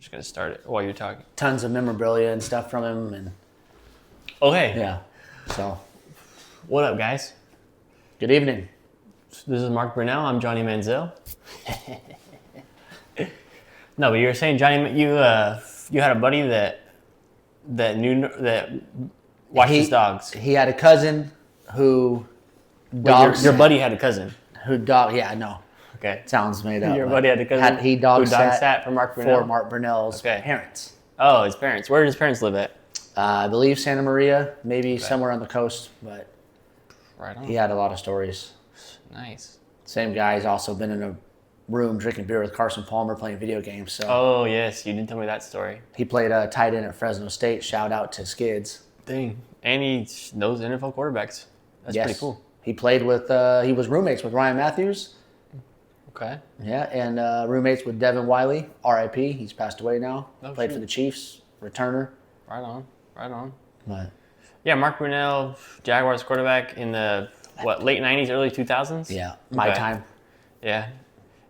Just gonna start it while you're talking. Tons of memorabilia and stuff from him, and Okay. yeah. So, What up, guys? good evening. This is Mark Brunell. I'm Johnny Manziel. No, but you were saying, Johnny, you had a buddy that watched his dogs. He had a cousin who Wait, your buddy had a cousin. Yeah, no, Okay. sounds made up. Your but buddy had a cousin. He dog sat sat for Mark Brunell. for Mark Brunell's Okay. parents. Oh, his parents. Where did his parents live at? I believe Santa Maria, maybe somewhere on the coast, but Right on. he had a lot of stories. Nice. Same guy's also been in a room drinking beer with Carson Palmer playing video games. So Oh yes, you did tell me that story. he played a tight end at Fresno State. Shout out to Skids. Dang. And he knows NFL quarterbacks. That's Yes. pretty cool. He played with. He was roommates with Ryan Matthews. Okay. Yeah, and roommates with Devin Wiley, R.I.P. He's passed away now. Oh, Played shoot. for the Chiefs, returner. Right on. Right on. But Yeah, Mark Brunell, Jaguars quarterback in the late '90s, early 2000s. yeah, my Okay. time. Yeah,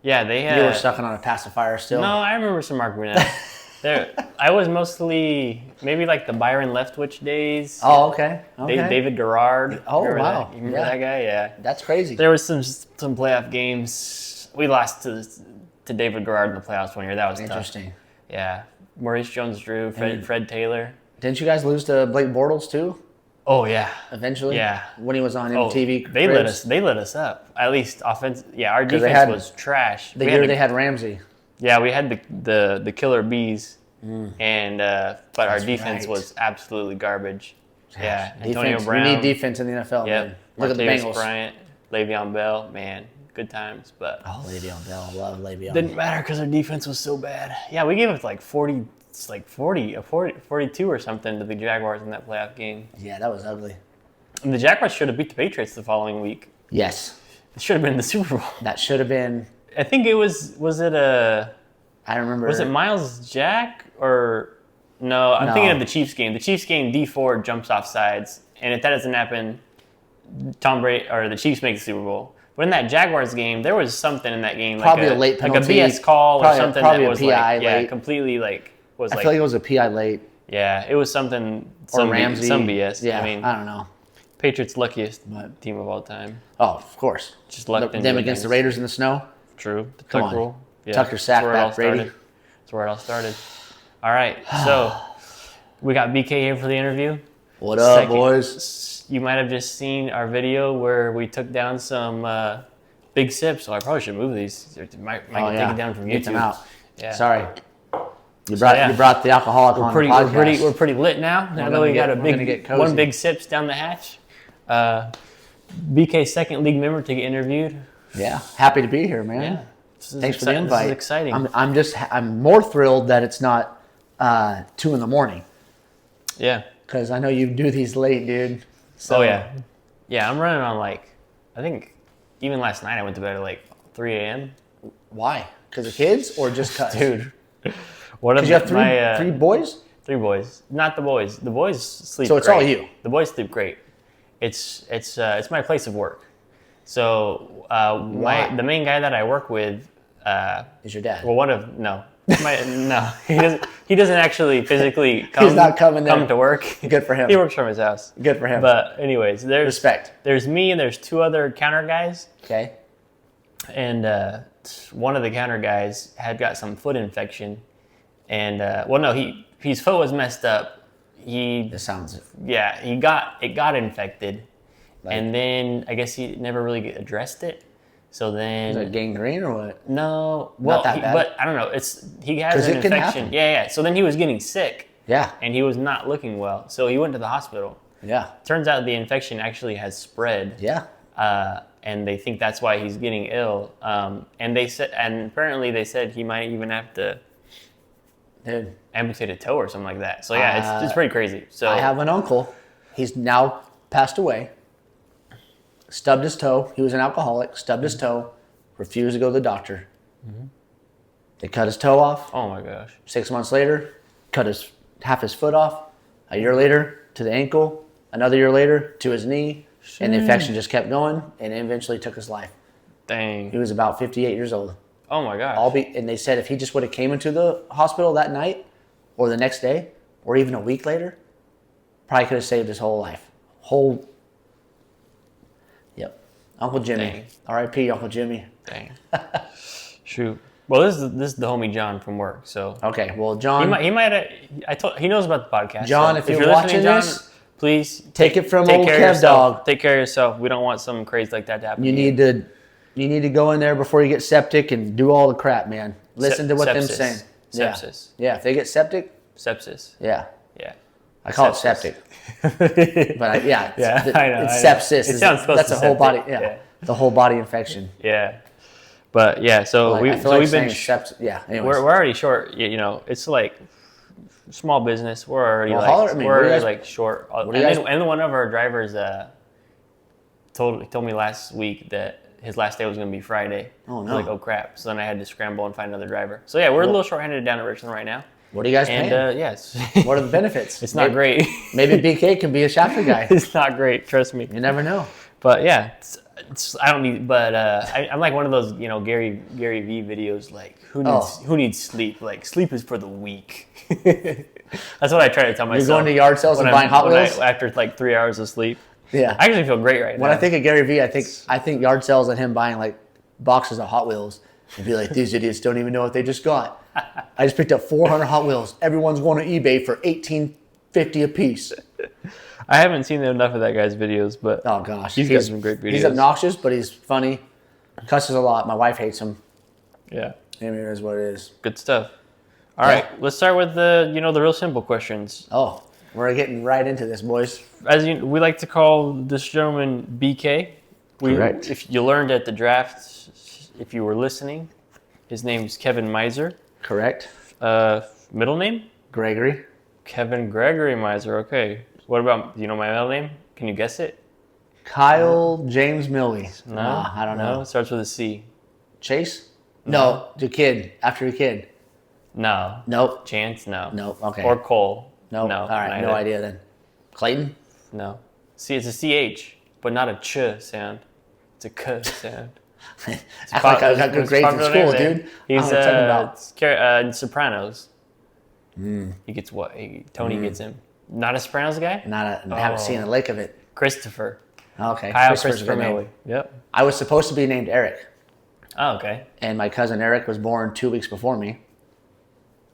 yeah. They had. You were sucking on a pacifier still. No, I remember some Mark Brunell. There, I was mostly maybe like the Byron Leftwich days. Oh, okay. Okay. David Garrard. Oh, Remember wow. that? You remember Yeah. that guy? Yeah. That's crazy. There was some playoff games. We lost to David Garrard in the playoffs one year. That was tough. Interesting. Yeah. Maurice Jones-Drew, Fred Taylor. Didn't you guys lose to Blake Bortles too? Oh yeah. Eventually. Yeah. When he was on Oh, MTV. they lit Cribs? us up. At least offense. Yeah, our 'Cause they defense had- was trash. The We year had they had Ramsey. Yeah, we had the killer bees, and but our That's defense right. was absolutely garbage. Yeah, Antonio Defense. Brown. We need defense in the NFL. Yep. Man. Look at the Martavis Bengals. Bryant, Le'Veon Bell. Man, good times. But Oh, Le'Veon Bell. I love Le'Veon. didn't matter because our defense was so bad. Yeah, we gave up like 40, 42 or something to the Jaguars in that playoff game. Yeah, that was ugly. And the Jaguars should have beat the Patriots the following week. Yes, It should have been the Super Bowl. that should have been. I think it was. Was it Miles Jack or no? I'm No. thinking of the Chiefs game. The Chiefs game, D Ford jumps off sides, and if that doesn't happen, Tom Brady or the Chiefs make the Super Bowl. But in that Jaguars game, there was something in that game, Probably like a late like a penalty, BS call or probably- something probably that a was PI like late. completely like was I like feel like it was a PI late. yeah, it was something Or Ramsey. some BS. Yeah, I mean, I don't know. Patriots luckiest But- team of all time. Oh, of course. Just lucked into Them it, against the man. Raiders in the snow. True. The Come tuck on. rule. Yeah. Tuck your sack That's where it all back, Brady. started. That's where it all started. All right. So we got BK here for the interview. What up, Second- boys? You might have just seen our video where we took down some big sips. So I probably should move these. Might Oh, take yeah. it down from Get them YouTube. out. Yeah. Sorry. You yeah. brought the alcoholic on We're the podcast. pretty lit now. Now that gonna we got get- a we're gonna get big cozy. one big sips down the hatch. BK's second league member to get interviewed. Yeah, happy to be here, man. Yeah. Thanks for the invite. This is exciting. I'm more thrilled that it's not 2 a.m. Yeah. because I know you do these late, dude. So, Oh yeah, yeah. I'm running on I think even last night I went to bed at like 3 a.m. Why? Because of kids or just cause? Dude, what if Because you have three my three boys. three boys? Not the boys. The boys sleep. So it's great. all you. The boys sleep great. It's my place of work. So Why? the main guy that I work with. Is your dad? Well, no, no. He doesn't actually physically come. He's not coming there. come to work. Good for him. He works from his house. Good for him. But anyways, Respect. There's me and there's two other counter guys. Okay. And one of the counter guys had got some foot infection, and his foot was messed up. This sounds. It got infected, and then I guess he never really addressed it. So then Is it gangrene or what? no, well, that bad. but I don't know. He has 'Cause an it can infection. happen. Yeah. So then he was getting sick, Yeah. and he was not looking well. So he went to the hospital. Yeah. Turns out the infection actually has spread. Yeah. And they think that's why he's getting ill. And apparently they said he might even have to Dude, amputate a toe or something like that. So yeah, it's pretty crazy. So I have an uncle. He's now passed away. Stubbed his toe. He was an alcoholic. Stubbed his toe. Refused to go to the doctor. They cut his toe off. oh my gosh, 6 months later, cut half his foot off. A year later, to the ankle. Another year later, to his knee. And the infection just kept going, and eventually took his life. He dang. was about 58 years old. Oh my gosh. And they said if he just would have came into the hospital that night, or the next day, or even a week later, probably could have saved his whole life. Yep. Uncle Jimmy. Dang. R.I.P. Uncle Jimmy. Dang. Shoot. Well, this is the homie John from work. So Okay. Well, John, he might. He knows about the podcast. John, so if you're watching listening, this, John, please take it from take old care of Kev yourself. Dog. Take care of yourself. We don't want something crazy like that to happen. You need to go in there before you get septic and do all the crap, man. Listen to what them sepsis. saying. Yeah. Sepsis. Yeah. If they get septic, Sepsis. yeah. Yeah. I call Sepsis. it septic, but Yeah, I know, it's I know. sepsis. It sounds close That's to a whole septic, body. yeah. The whole body infection. Yeah. But yeah, so Like, I feel we've like been saying yeah. Anyways. we're already short. You know, it's like small business. We're already Well, holler at me. we're What do you already guys- like short. do you guys- And one of our drivers told me last week that his last day was going to be Friday. Oh, I was no. like, oh crap! So then I had to scramble and find another driver. So yeah, we're a little short-handed down at Richland right now. What are you guys paying? And yes, What are the benefits? it's not great. Maybe BK can be a shopper guy. It's not great. Trust me. You never know. But yeah, I don't need. But I'm like one of those Gary V videos. Like who needs sleep? Like sleep is for the weak. That's what I try to tell myself. You're going to yard sales and buying Hot Wheels? After like 3 hours of sleep. Yeah. I actually feel great right now. When I think of Gary Vee, I think yard sales and him buying like boxes of Hot Wheels and be like, these idiots don't even know what they just got. I just picked up 400 Hot Wheels. Everyone's going to eBay for $18.50 a piece. I haven't seen enough of that guy's videos, but Oh gosh, he's got some great videos. He's obnoxious, but he's funny. Cusses a lot. My wife hates him. Yeah, I mean, it is what it is. good stuff. All Yeah. right, let's start with the real simple questions. Oh, we're getting right into this, boys. As we like to call this gentleman BK. Correct. If you learned at the draft, if you were listening, his name's Kevin Miser. Correct. Middle name? Gregory. Kevin Gregory Miser. Okay. What about, do you know my middle name? Can you guess it? Kyle James Millie. No. Nah, I don't No, know. it starts with a C. Chase? No, the kid. After your kid. No. Nope. Chance? No. Nope. Okay. Or Cole? Nope. No. All right. No neither. idea then. Clayton? No. See, it's a CH, but not a ch sound. It's a k sound. Act like I got good grades in Popular school, name there. dude. He's I don't know what you're talking about. in Sopranos. He gets what? Tony gets him. Not a Sopranos guy? I haven't seen a lick of it. Christopher. Okay. Kyle Christopher's a Christopher good name. Millie. Yep. I was supposed to be named Eric, Oh, okay. and my cousin Eric was born 2 weeks before me.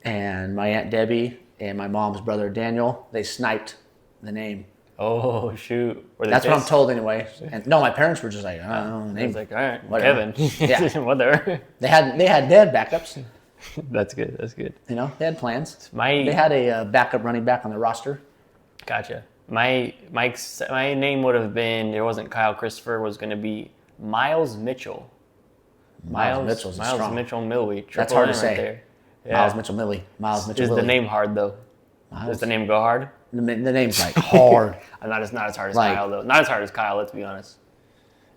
And my Aunt Debbie and my mom's brother Daniel, they sniped the name. Oh, shoot. Were they That's what I'm pissed? told anyway. And no, my parents were just like, I don't know, I name. was like, all right, Whatever. Kevin. Yeah. Whatever. They had backups. That's good. That's good. You know, they had plans. My They had a backup running back on the roster. Gotcha. My name would have been, it wasn't Kyle Christopher, it was going to be Miles Mitchell. Miles Mitchell's Miles strong. Mitchell Millie. That's Triple hard M to right say. there. Yeah. Miles Mitchell Millie. Miles Mitchell Is the Willie. name hard though? Does the name go hard? The name's like hard. Not as hard as Like- Kyle though. Not as hard as Kyle. Let's be honest.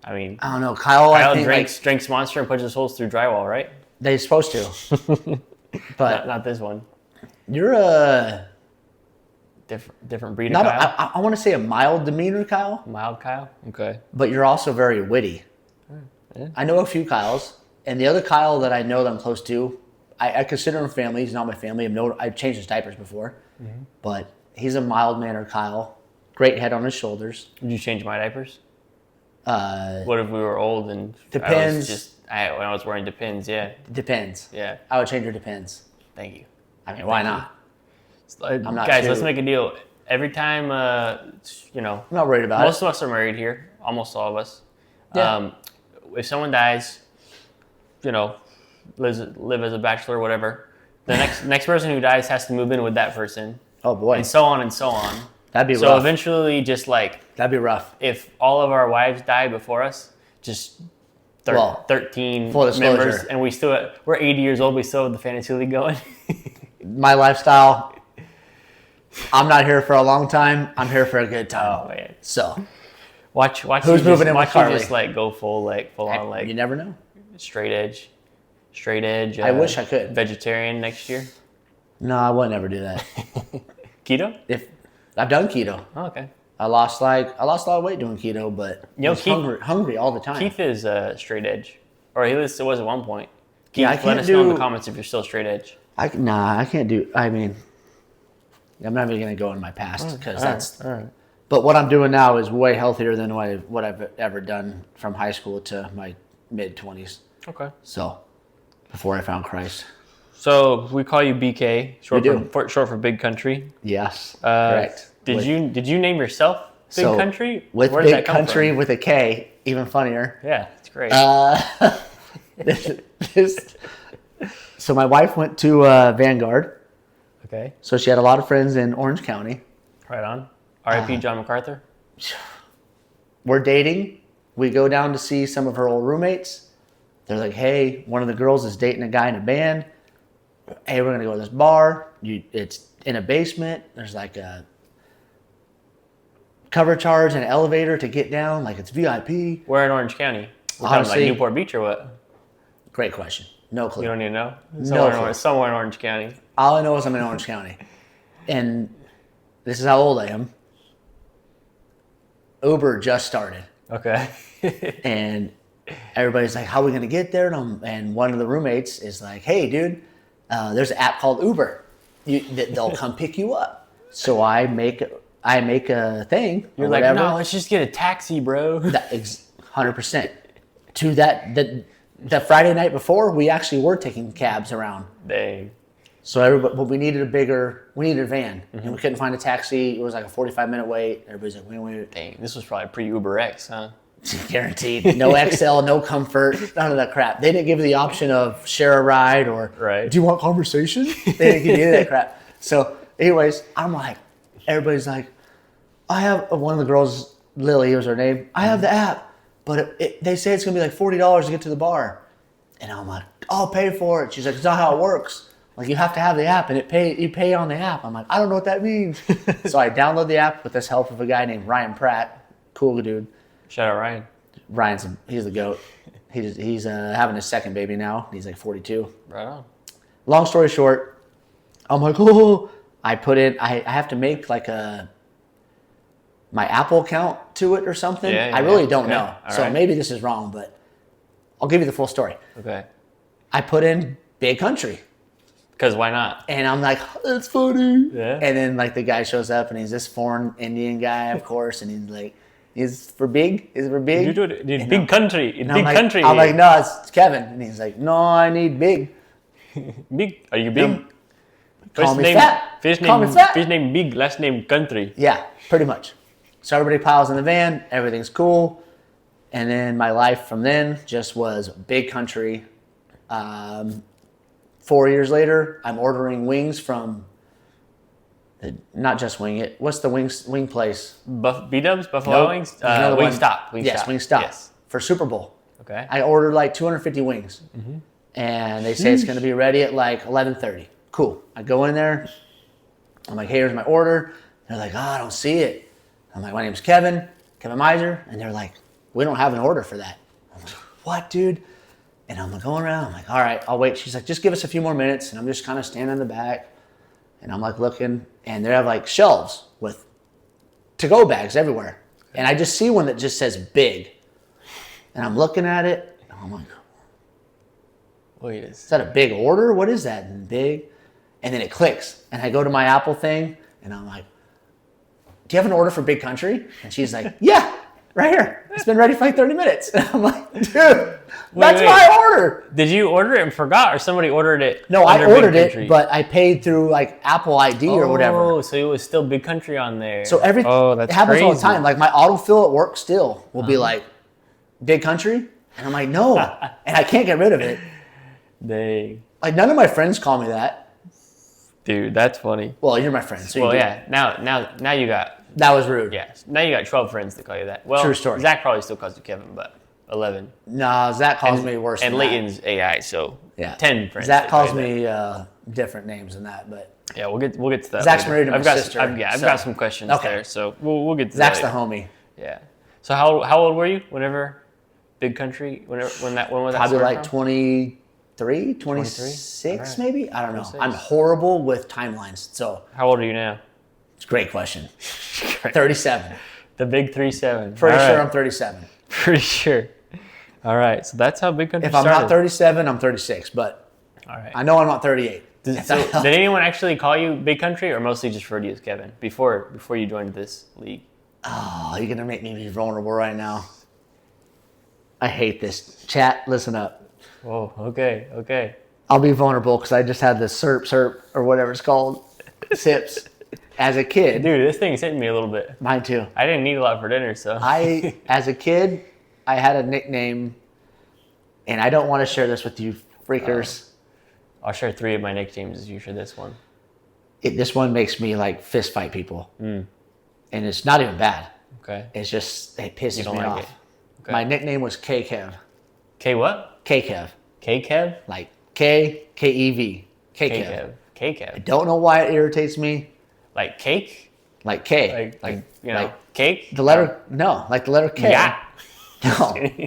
I mean, I don't know. Kyle I Kyle think drinks Monster and pushes his holes through drywall, right? they're supposed to. But Not this one. you're a Different breed not. of Kyle. I want to say a mild demeanor, Kyle, Mild Kyle. Okay. but you're also very witty. Yeah. I know a few Kyles, and the other Kyle that I know that I'm close to, I consider him family. He's not my family. I've changed his diapers before, but he's a mild mannered Kyle. Great head on his shoulders. Would you change my diapers? Uh, What if we were old and Depends. when I was wearing Depends? Yeah. depends. Yeah. I would change your depends. Thank you. I mean, why not? I'm not guys, too- let's make a deal. Every time, I'm not worried about most it. of us are married here. Almost all of us. Yeah. If someone dies, live as a bachelor or whatever, the next person who dies has to move in with that person, Oh boy, and so on and so on. that'd be So rough. eventually, just like That'd be rough. if all of our wives die before us, just Well, 13 full disclosure. members, and we're 80 years old. We still have the fantasy league going. My lifestyle. I'm not here for a long time. I'm here for a good time. Oh man. So Watch. Who's you moving in with watch you Carly? just like go full on you never know. straight edge. I wish I could. Vegetarian next year. No, I would never do that. Keto? If I've done keto, Oh, okay. I lost a lot of weight doing keto, but I was Keith- hungry all the time. Keith is straight edge, or he was at one point. Yeah, I Let can't us know in the do. comments if you're still straight edge. I can't do. I mean, I'm not even gonna go in my past because that's. All right. But what I'm doing now is way healthier than what I've ever done from high school to my mid-20s. Okay. So, before I found Christ. So we call you BK, short We do. short for Big Country. Yes, correct. Did you name yourself Big Country? With Where did Big that come Country from? with a K, even funnier. Yeah, it's great. So my wife went to Vanguard. Okay. So she had a lot of friends in Orange County. Right on. R.I.P. John MacArthur. We're dating. We go down to see some of her old roommates. They're like, hey, one of the girls is dating a guy in a band. Hey, we're going to go to this bar. It's in a basement. There's like a cover charge and an elevator to get down. Like it's VIP. Where in Orange County? We're talking Honestly, like Newport Beach or what? Great question. No clue. You don't need to know? clue. Somewhere in Orange County. All I know is I'm in Orange County. And this is how old I am. Uber just started. Okay. And everybody's like, how are we going to get there? And one of the roommates is like, hey, dude, there's an app called Uber. They'll come pick you up. So I make a thing. You're like, no, let's just get a taxi, bro. 100%. To that, the Friday night before, we actually were taking cabs around. Dang. So but we needed a van, and we couldn't find a taxi. It was like a 45-minute wait. Everybody's like, wait. Dang, this was probably pre-Uber X, huh? Guaranteed. No XL, no comfort, none of that crap. They didn't give you the option of share a ride or Right. do you want conversation? They didn't give you any of that crap. So anyways, I'm like, everybody's like, I have, one of the girls, Lily was her name, I have the app, but they say it's going to be like $40 to get to the bar. And I'm like, I'll pay for it. She's like, it's not how it works. Like, you have to have the app, and you pay on the app. I'm like, I don't know what that means. So I download the app with this help of a guy named Ryan Pratt. Cool dude. Shout out Ryan. He's the GOAT. He's having his second baby now. He's like 42. Right on. Long story short, I'm like, oh, I have to make like my Apple account to it or something. Yeah, I really yeah. don't Okay. know. All So right. maybe this is wrong, but I'll give you the full story. Okay. I put in Big Country. Because why not? And I'm like, that's funny. Yeah. And then like the guy shows up and he's this foreign Indian guy, of course, and he's like, Is it for big? You do it. Dude, big country. And Big country. I'm like, no, it's Kevin. And he's like, no, I need big. Big. Are you big? Call me fat. Call me fat. First name Big, last name Country. Yeah, pretty much. So everybody piles in the van. Everything's cool. And then my life from then just was Big Country. 4 years later, I'm ordering wings from, not just Wing It. What's the wing place? B-Dubs? Buffalo Nope. Wings? There's another one. Wingstop. Yes, Wingstop. Yes. For Super Bowl. Okay. I ordered like 250 wings. And they say it's going to be ready at like 11:30. Cool. I go in there. I'm like, hey, here's my order. They're like, oh, I don't see it. I'm like, my name's Kevin Miser. And they're like, we don't have an order for that. I'm like, what, dude? And I'm like, going around. I'm like, all right, I'll wait. She's like, just give us a few more minutes. And I'm just kind of standing in the back. And I'm like looking. And they have like shelves with to-go bags everywhere. And I just see one that just says big. And I'm looking at it. And I'm like, Wait, is that a big order? What is that? And big. And then it clicks. And I go to my Apple thing. And I'm like, do you have an order for Big Country? And she's like, yeah, right here. It's been ready for like 30 minutes. And I'm like, dude, that's my order. Did you order it and forgot, or somebody ordered it? No, I under Big ordered Country? it, but I paid through like Apple ID or whatever. Oh, so it was still Big Country on there. So it happens all the time. Like my autofill at work still will be like, Big Country? And I'm like, no. And I can't get rid of it. Dang. Like none of my friends call me that. Dude, that's funny. Well, you're my friend. So Well, you do. yeah. Now you got. That was rude. Yeah. Now you got 12 friends to call you that. Well, True story. Zach probably still calls you Kevin, but 11. No, Zach calls me worse And than that. Leighton's AI, so Yeah. 10 friends. Zach that call calls you that. me different names than that, but Yeah, we'll get to that. Zach's later. married to my I've got sister, I've so- got some questions Okay. there, so we'll get to Zach's the that. homie. Yeah. So how old were you whenever Big Country? When was that? Probably like from? 23, 26 Alright. maybe? I don't know. 26. I'm horrible with timelines, so How old are you now? it's a great question. 37. The big 37. Pretty All sure right. I'm 37. Pretty sure. All right, so that's how Big Country If I'm started. not 37, I'm 36, but All right. I know I'm not 38. So, did anyone actually call you Big Country, or mostly just referred to you as Kevin before you joined this league? Oh, you're gonna make me be vulnerable right now. I hate this. Chat, listen up. Oh, okay. I'll be vulnerable because I just had the SERP, or whatever it's called, SIPs. As a kid, Dude, this thing's hitting me a little bit. mine too. I didn't eat a lot for dinner, so. As a kid, I had a nickname, and I don't want to share this with you freakers. I'll share 3 of my nicknames as you share this one. This one makes me like fist fight people, and it's not even bad. Okay. It's just it pisses don't me like off. it. Okay. My nickname was K-Kev. K what? K-Kev, K-Kev? like K-K-E-V. K-Kev. K-Kev. Don't know why it irritates me. Like cake? Like K, Like you know, like cake? the letter. No, like the letter K. Yeah.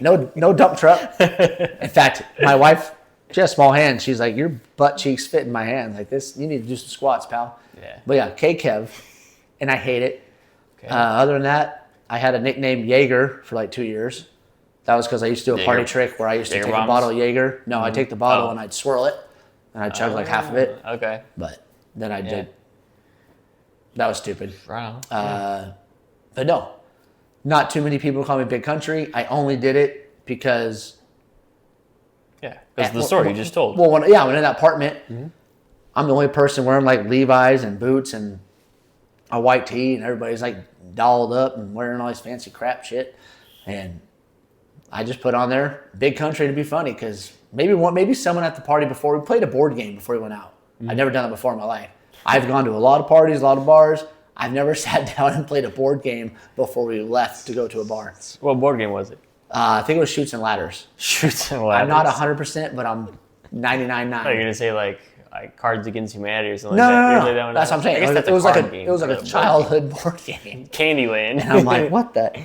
No dump truck. In fact, my wife, she has small hands. She's like, your butt cheeks fit in my hands like this. You need to do some squats, pal. Yeah. But yeah, K-Kev, and I hate it. Okay. Other than that, I had a nickname Jaeger for like 2 years. That was because I used to do a party Jaeger. trick where I used to Jaeger take bombs? a bottle of Jaeger. No, I'd take the bottle Oh. and I'd swirl it, and I'd chug like half of it. Okay. But then I Yeah. did. That was stupid. Right on. But no, not too many people call me Big Country. I only did it because Yeah. Because the story you just told. Well, when in that apartment, I'm the only person wearing like Levi's and boots and a white tee, and everybody's like dolled up and wearing all this fancy crap shit. And I just put on there Big Country to be funny because maybe someone at the party before we played a board game before we went out. I'd never done it before in my life. I've gone to a lot of parties, a lot of bars. I've never sat down and played a board game before we left to go to a bar. What board game was it? I think it was Shoots and Ladders. Shoots and Ladders. I'm not 100%, but I'm 99.9. I thought you were gonna say like Cards Against Humanity or something No, like that. no, You no, play no. that one? That's what I'm saying. I guess that's It was a like card a game. it was like but a board childhood board game. game. Candyland. And I'm like, what the?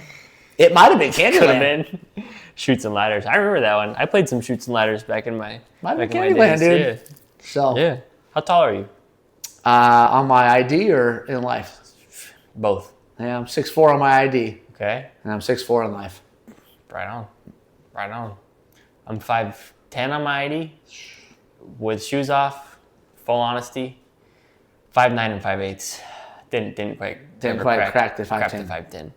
It might have been Could have Candyland. been Shoots and Ladders. I remember that one. I played some Shoots and Ladders back in my Might have back been in my Candyland, days. dude. So, Yeah. How tall are you? on my ID or in life? Both. Yeah, I'm 6'4" on my ID, Okay. and I'm 6'4" in life. Right on. Right on. I'm 5'10" on my ID, with shoes off. Full honesty, 5'9" and 5'8". Didn't quite crack the 5'10". Crack the 5'10".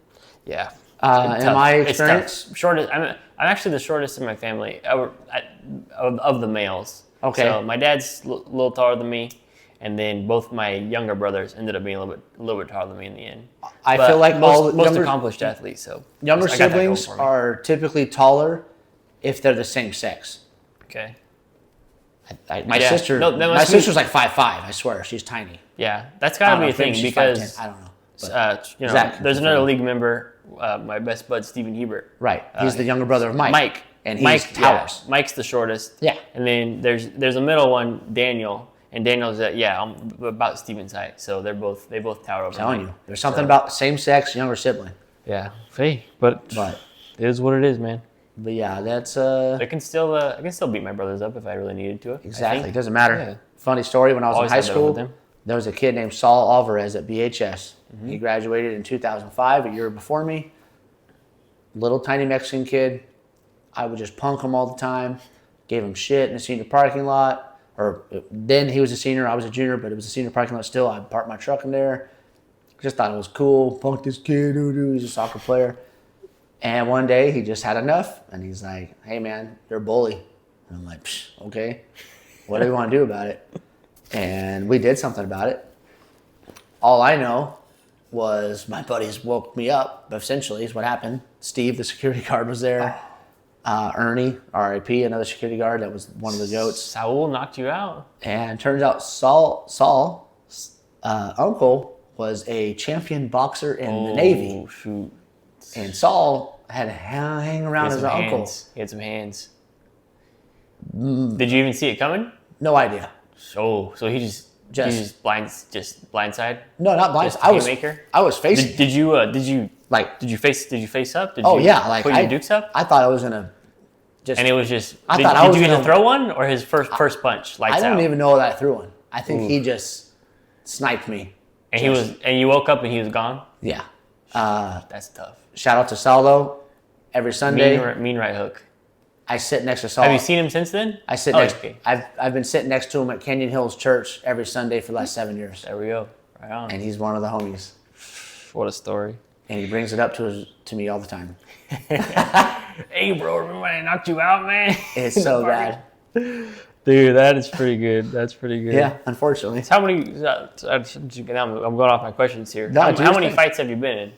Yeah. In Tough. my It's tough. experience, Shortest. I'm actually the shortest in my family of the males. Okay. So my dad's a little taller than me, and then both my younger brothers ended up being a little bit taller than me in the end. I But feel like most younger, accomplished athletes. So younger I got that going siblings for me. are typically taller if they're the same sex. Okay. My Yeah. sister, No, that my must be- sister's like 5'5". I swear, she's tiny. Yeah, that's I got don't to know, be a thing maybe she's because 5'10". I don't know. But- you know, Zach, there's confirm. another league member, my best bud Steven Hebert. Right, he's the younger brother of Mike. Mike. and he's Mike towers. Yeah, Mike's the shortest. Yeah. And then there's a middle one, Daniel, and Daniel's about Steven's height. So they both tower over. I'm telling Mike. you, there's something about same sex younger sibling. Yeah. Hey, but it is what it is, man. But yeah, that's I can still beat my brothers up if I really needed to. exactly. It doesn't matter. Yeah. Funny story. When I was Always in high had that with school, them. there was a kid named Saul Alvarez at BHS. He graduated in 2005, a year before me. Little tiny Mexican kid. I would just punk him all the time. Gave him shit in the senior parking lot. Or then he was a senior, I was a junior, but it was a senior parking lot still. I parked my truck in there. Just thought it was cool. Punk this kid. He's a soccer player. And one day he just had enough, and he's like, "Hey man, you're a bully." And I'm like, Psh, "Okay, what do you want to do about it?" And we did something about it. All I know was my buddies woke me up. Essentially, is what happened. Steve, the security guard, was there. Ernie, R.I.P., another security guard that was one of the goats. Saul knocked you out. And turns out Saul's uncle was a champion boxer in the Navy. Oh shoot! And Saul had to hang around his uncle. He had some hands. Did you even see it coming? No idea. So he just blindside. No, not blind. Just I was haymaker? I was facing. Did you like, Did you face up? Did oh you yeah, like put your dukes up? I thought I was gonna just. And it was just. I did thought I was you get to gonna- throw one or his first punch? Lights I don't out. even know that I threw one. I think he just sniped me. And you woke up and he was gone. Yeah. That's tough. Shout out to Saul though. Every Sunday. Mean right hook. I sit next to Saul. Have you seen him since then? I sit next. Okay. I've been sitting next to him at Canyon Hills Church every Sunday for the last 7 years. There we go. Right on. And he's one of the homies. What a story. And he brings it up to me all the time. Hey, bro, remember when I knocked you out, man? It's so bad. Dude, that is pretty good. That's pretty good. Yeah, unfortunately. So how many? I'm going off my questions here. No, how many fights have you been in?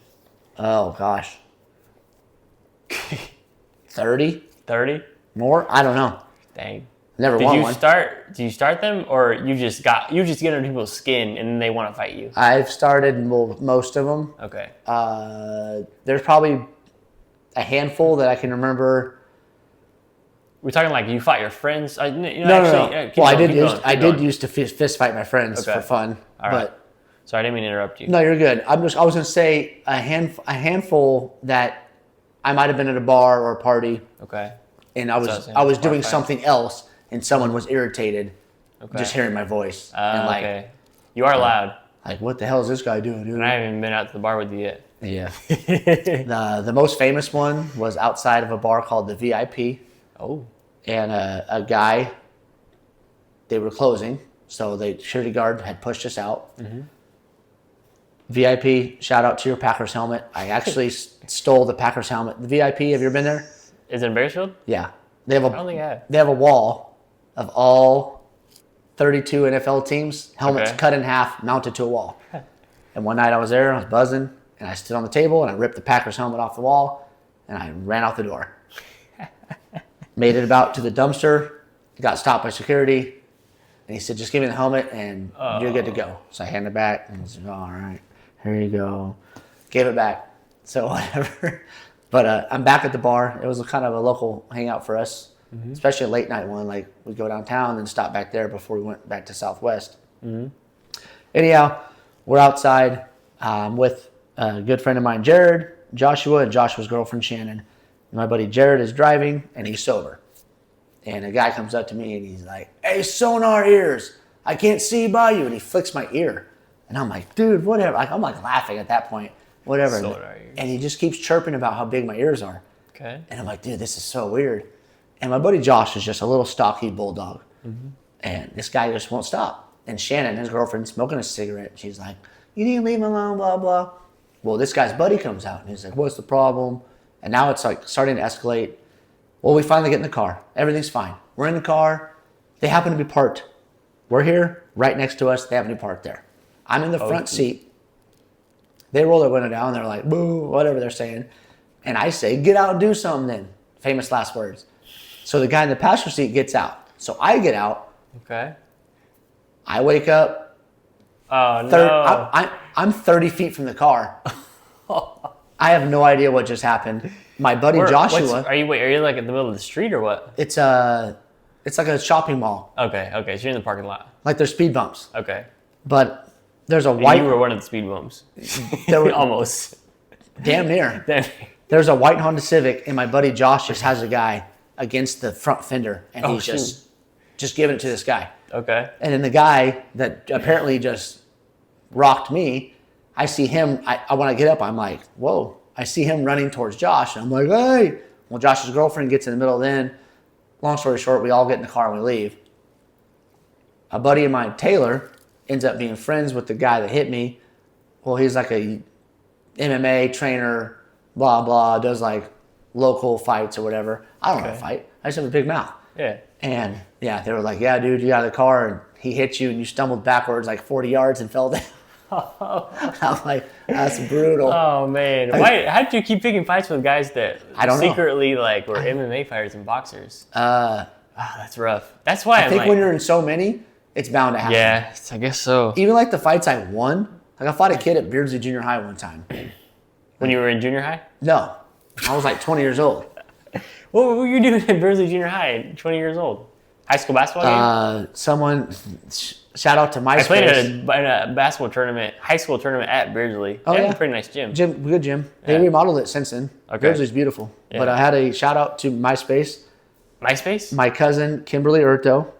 Oh gosh, 30. 30? More? I don't know. Dang. Never won one. Did you start them, or you just get under people's skin and then they want to fight you? I've started most of them. Okay. There's probably a handful that I can remember. We're talking like you fought your friends. No. Well, I did used to fist fight my friends for fun. All right. But sorry, I didn't mean to interrupt you. No, you're good. I was gonna say a handful that I might have been at a bar or a party. Okay. And I was doing something else, and someone was irritated, just hearing my voice. And okay. You are loud. Like, what the hell is this guy doing, dude? And I haven't even been out to the bar with you yet. Yeah. The most famous one was outside of a bar called the VIP. Oh. And a guy, they were closing, so the security guard had pushed us out. Mm-hmm. VIP, shout out to your Packers helmet. I actually stole the Packers helmet. The VIP, have you ever been there? Is it in Bakersfield? Yeah. I don't think I have. They have a wall of all 32 NFL teams, helmets cut in half, mounted to a wall. And one night I was there, I was buzzing, and I stood on the table, and I ripped the Packers helmet off the wall, and I ran out the door. Made it about to the dumpster, got stopped by security, and he said, just give me the helmet, and you're good to go. So I handed it back, and he said, all right, here you go. Gave it back. So whatever. But I'm back at the bar. It was kind of a local hangout for us, especially a late night one. Like, we'd go downtown and stop back there before we went back to Southwest. Mm-hmm. Anyhow, we're outside with a good friend of mine, Jared, Joshua, and Joshua's girlfriend, Shannon. And my buddy Jared is driving, and he's sober. And a guy comes up to me, and he's like, hey, sonar ears, I can't see by you. And he flicks my ear. And I'm like, dude, whatever. I'm like laughing at that point. Whatever. And he just keeps chirping about how big my ears are. Okay. And I'm like, dude, this is so weird. And my buddy Josh is just a little stocky bulldog. Mm-hmm. And this guy just won't stop. And Shannon, his girlfriend, smoking a cigarette. She's like, you need to leave him alone, blah, blah. Well, this guy's buddy comes out, and he's like, what's the problem? And now it's like starting to escalate. Well, we finally get in the car. Everything's fine. We're in the car. They happen to be parked. We're here, right next to us. They happen to be parked there. I'm in the front seat. They roll their window down. They're like, boo, whatever they're saying. And I say, get out and do something then. Famous last words. So the guy in the passenger seat gets out. So I get out. Okay. I wake up. Oh, no. I'm 30 feet from the car. I have no idea what just happened. My buddy Joshua. Are you like in the middle of the street or what? It's like a shopping mall. Okay. So you're in the parking lot. Like there's speed bumps. Okay. But there's a white. You were one of the speed bumps. Almost. Damn near. There's a white Honda Civic, and my buddy Josh just has a guy against the front fender, and he's just giving it to this guy. Okay. And then the guy that apparently just rocked me, I see him. I when I get up, I'm like, whoa. I see him running towards Josh, and I'm like, hey. Well, Josh's girlfriend gets in the middle then. Long story short, we all get in the car and we leave. A buddy of mine, Taylor, ends up being friends with the guy that hit me. Well, he's like a MMA trainer, blah, blah, does like local fights or whatever. I don't know how to fight. I just have a big mouth. Yeah. And yeah, they were like, yeah, dude, you got out of the car and he hit you and you stumbled backwards like 40 yards and fell down. I'm like, that's brutal. Oh, man. How do you keep picking fights with guys that secretly were MMA fighters and boxers? That's rough. That's why I think when you're in so many, it's bound to happen. Yeah, I guess so. Even like the fights I won, like I fought a kid at Beardsley Junior High one time. When you were in junior high? No, I was like 20 years old. What were you doing at Beardsley Junior High at 20 years old? High school basketball game? Shout out to MySpace. I played in a basketball tournament, high school tournament at Beardsley. Oh, They have a pretty nice gym. Good gym. They remodeled it since then. Okay. Beardsley's beautiful. Yeah. But I had a shout out to MySpace. MySpace? My cousin, Kimberly Urto.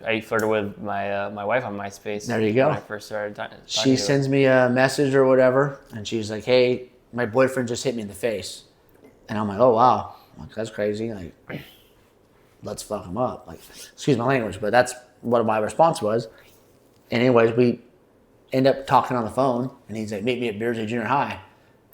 I flirted with my wife on MySpace. There you go. When I first started talking She sends me a message or whatever, and she's like, hey, my boyfriend just hit me in the face. And I'm like, oh, wow. I'm like, that's crazy. Like, let's fuck him up. Like, excuse my language, but that's what my response was. And anyways, we end up talking on the phone, and he's like, meet me at Beardsley Junior High.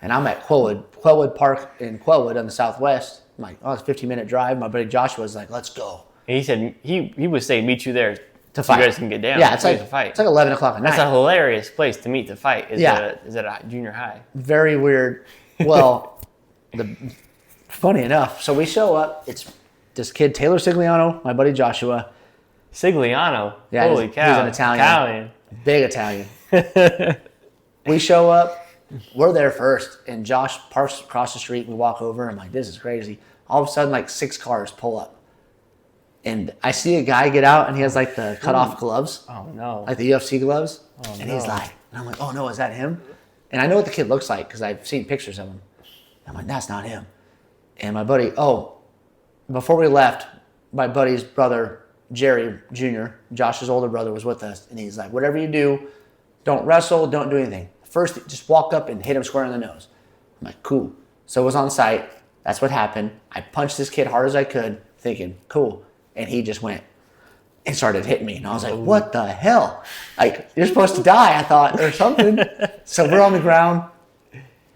And I'm at Quellwood Park in Quellwood on the southwest. I'm like, oh, it's a 15-minute drive. My buddy Joshua was like, let's go. And he said he was saying meet you there To fight. You guys can get down. Yeah, it's like to fight. It's like 11 o'clock at night. That's a hilarious place to meet to fight. Is Yeah. it a junior high? Very weird. Well, funny enough, so we show up. It's this kid, Taylor Sigliano, my buddy Joshua. Sigliano. Yeah, Holy he's cow. an Italian. Big Italian. We show up. We're there first, and Josh parks across the street. We walk over. I'm like, this is crazy. All of a sudden, like 6 cars pull up. And I see a guy get out, and he has like the cut-off gloves. Oh, no. Like the UFC gloves. Oh, and no. he's like, and I'm like, oh no, is that him? And I know what the kid looks like because I've seen pictures of him. I'm like, that's not him. And my buddy, before we left, my buddy's brother, Jerry Jr., Josh's older brother, was with us. And he's like, whatever you do, don't wrestle, don't do anything. First, just walk up and hit him square in the nose. I'm like, cool. So it was on site. That's what happened. I punched this kid hard as I could, thinking, cool. And he just went and started hitting me. And I was like, what the hell? Like, you're supposed to die, I thought, or something. So we're on the ground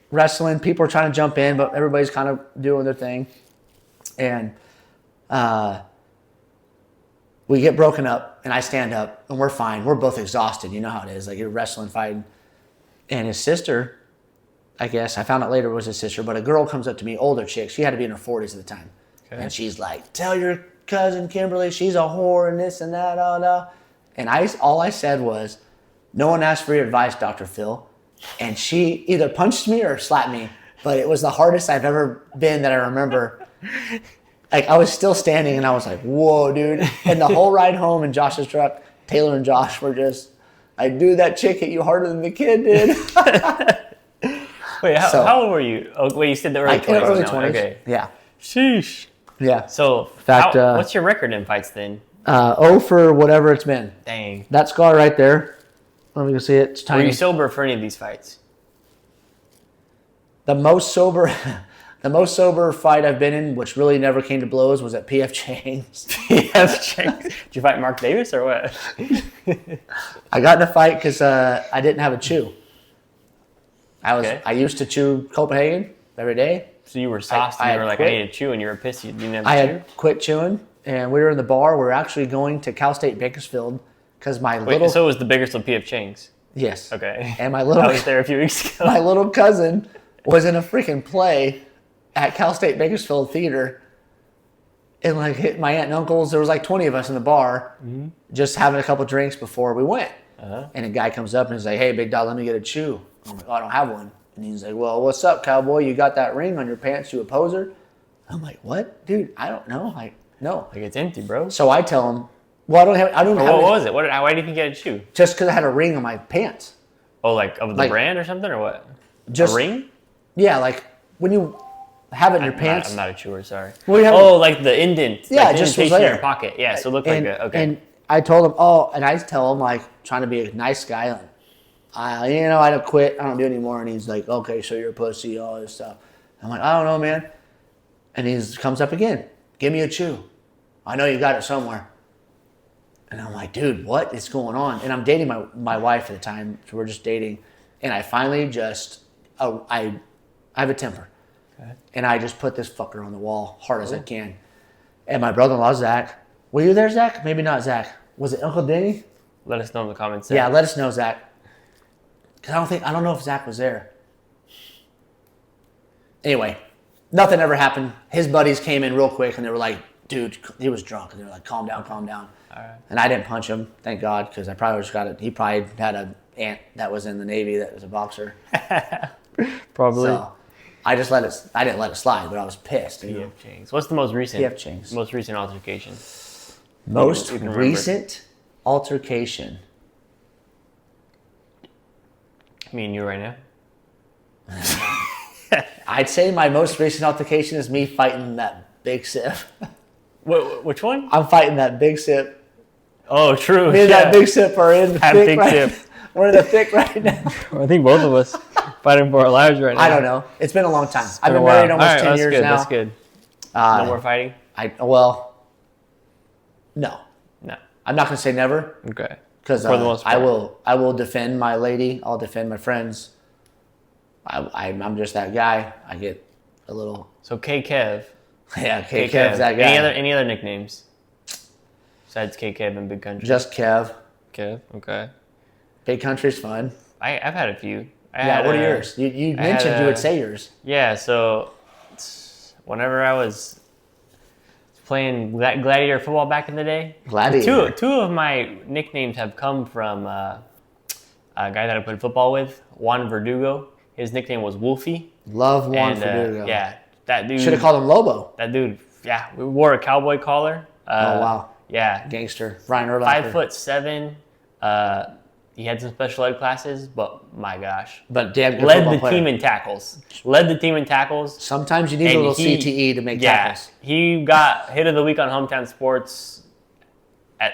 wrestling. People are trying to jump in, but everybody's kind of doing their thing. And we get broken up, and I stand up, and we're fine. We're both exhausted. You know how it is. Like, you're wrestling, fighting. And his sister, I guess, I found out later it was his sister, but a girl comes up to me, older chick. She had to be in her 40s at the time. Okay. And she's like, tell your cousin Kimberly she's a whore and this and that. And all I said was, no one asked for your advice, Dr. Phil. And she either punched me or slapped me, but it was the hardest I've ever been that I remember. Like, I was still standing, and I was like, whoa, dude. And the whole ride home in Josh's truck, Taylor and Josh were just, like, dude, that chick hit you harder than the kid did. Wait, how old were you? Oh, wait, you said the early 20s. Early 20s. Okay. Yeah. Sheesh. Yeah. So, fact, what's your record in fights then? For whatever it's been. Dang. That scar right there. Let me go see it. It's tiny. Were you sober for any of these fights? The most sober fight I've been in, which really never came to blows, was at PF Chang's. PF Chang's. Did you fight Mark Davis or what? I got in a fight because I didn't have a chew. I used to chew Copenhagen every day. So you were sauced and you were like, I need to chew, and you were pissed you didn't have a chew? I had quit chewing, and we were in the bar. We were actually going to Cal State Bakersfield because so it was the Bakersfield PF Chang's? Yes. Okay. And I was there a few weeks ago. My little cousin was in a freaking play at Cal State Bakersfield Theater. And like hit my aunt and uncles, there was like 20 of us in the bar, just having a couple drinks before we went. Uh-huh. And a guy comes up and he's like, hey, big dog, let me get a chew. I'm like, oh, I don't have one. And he's like, well, what's up, cowboy? You got that ring on your pants, you a poser? I'm like, what? Dude, I don't know. Like, no. Like, it's empty, bro. So I tell him, well, I don't have what was it? Why do you think you had a chew? Just because I had a ring on my pants. Oh, like of the brand or something, or what? Just a ring? Yeah, like when you have it in your pants. I'm not a chewer, sorry. Well, like the indent. Yeah, like the just was indentation there. in your pocket. Yeah, so it looked like a, okay. And I told him, and I tell him, like, trying to be a nice guy, like, I don't quit, I don't do it anymore. And he's like, okay, so you're a pussy, all this stuff. I'm like, I don't know, man. And he comes up again, give me a chew. I know you got it somewhere. And I'm like, dude, what is going on? And I'm dating my wife at the time, so we're just dating. And I finally just, I have a temper. Okay. And I just put this fucker on the wall hard as I can. And my brother-in-law, Zach, were you there, Zach? Maybe not Zach. Was it Uncle Denny? Let us know in the comments. Yeah, let us know, Zach. Because I don't know if Zach was there. Anyway, nothing ever happened. His buddies came in real quick and they were like, dude, he was drunk. And they were like, calm down. All right. And I didn't punch him, thank God, because I probably just got it. He probably had an aunt that was in the Navy that was a boxer. Probably. So I didn't let it slide, but I was pissed. PF Chang's. What's the most recent? PF Chang's. Most recent altercation. Most recent altercation. Me and you right now. I'd say my most recent altercation is me fighting that big sip. Which one? I'm fighting that big sip. Oh, true. Me and that big sip are in the thick right now. We're in the thick right now. I think both of us fighting for our lives right now. I don't know. It's been a long time. I've been married almost 10 years now. That's good. No more fighting? No. No. I'm not going to say never Okay. because For the most I part. will defend my lady. I'll defend my friends. I'm just that guy. I get a little. So K Kev. Yeah, K Kev's that guy. Any other nicknames besides K Kev and Big Country? Just Kev. Kev. Okay. Big Country's fun. I've had a few. What are yours? You mentioned you would say yours. Yeah. So whenever I was playing gladiator football back in the day, Gladiator. two of my nicknames have come from a guy that I played football with, Juan Verdugo. His nickname was Wolfie. Love Juan And, Verdugo. yeah, that dude. Should have called him Lobo. That dude. Yeah, we wore a cowboy collar. Oh, wow. Yeah, Gangster. Ryan Urlacher. 5'7". He had some special ed classes, but my gosh, But damn good led football the player. team in tackles. Led the team in tackles. Sometimes you need a And little CTE to make tackles. He got hit of the week on Hometown Sports.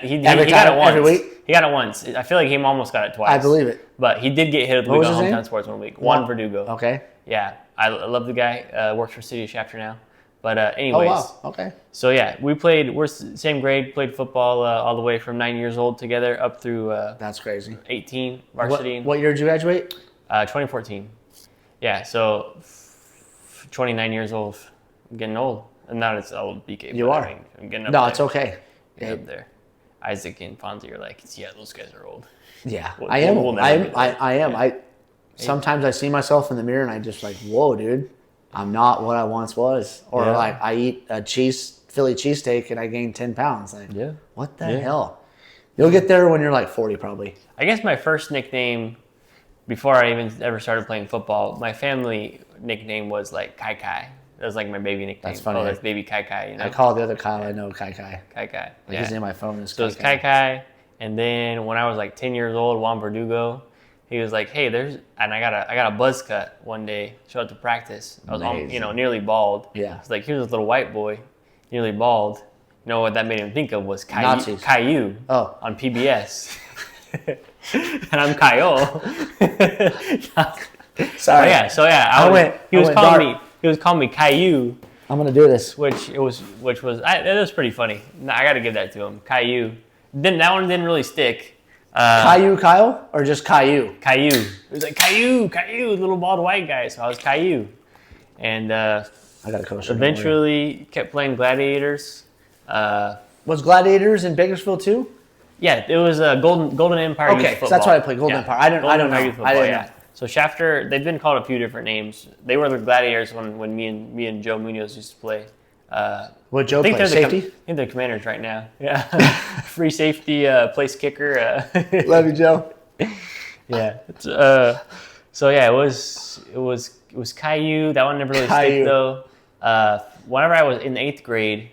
He Every got time, it once. every week? He got it once. I feel like he almost got it twice. I believe it. But he did get hit of the What week was on his Hometown name? Sports 1 week. Juan Verdugo. Okay. Yeah, I love the guy. Works for City of Shafter now. But Oh, anyways, wow. Okay. so yeah, we're same grade, played football all the way from 9 years old together up through That's crazy. 18 varsity. What year did you graduate? 2014. Yeah, so 29 years old. I'm getting old. And not as old BK. You but are. I mean, I'm getting up No, there. it's okay. Getting up there. Isaac and Fonzie are like, yeah, those guys are old. Yeah, We'll- I am. we'll never I am. get I, there. I am. Yeah. I sometimes I see myself in the mirror and I just like, whoa, dude, I'm not what I once was. Or Yeah. like I eat a Philly cheesesteak and I gain 10 pounds. Like, Yeah. what the Yeah. hell? You'll get there when you're like 40, probably. I guess my first nickname, before I even ever started playing football, my family nickname was like Kai Kai. That was like my baby nickname. That's funny. Oh, that's baby Kai Kai, you know? I call the other Kyle I know Kai Kai. Kai Kai. Like his name on my phone is So it's Kai Kai. And then when I was like 10 years old, Juan Verdugo, he was like, hey, and I got a buzz cut one day, showed up to practice. I was Amazing. nearly bald. Yeah. It's like, here's this little white boy, nearly bald. You know what that made him think of was Nazis. Caillou Oh. on PBS. And I'm Caillou. Sorry. So yeah, he was calling me Caillou, I'm gonna do this. which was it was pretty funny. I got to give that to him. Caillou. That one didn't really stick. Caillou Kyle or just Caillou? Caillou. It was like Caillou, little bald white guy. So I was Caillou, and I got a coaster. eventually kept playing Gladiators. Was Gladiators in Bakersfield too? Yeah, it was Golden Empire. Okay, Youth so that's Football. why I played Golden Empire. I don't Empire know. Youth I Football, didn't yeah. know. So Shafter, they've been called a few different names. They were the Gladiators when me and Joe Munoz used to play. What Joe I think play? they're Safety? I think they're Commanders right now. Yeah, free safety, place kicker. Love you, Joe. Yeah. So yeah, it was Caillou. That one never really Caillou. stick though. Whenever I was in 8th grade,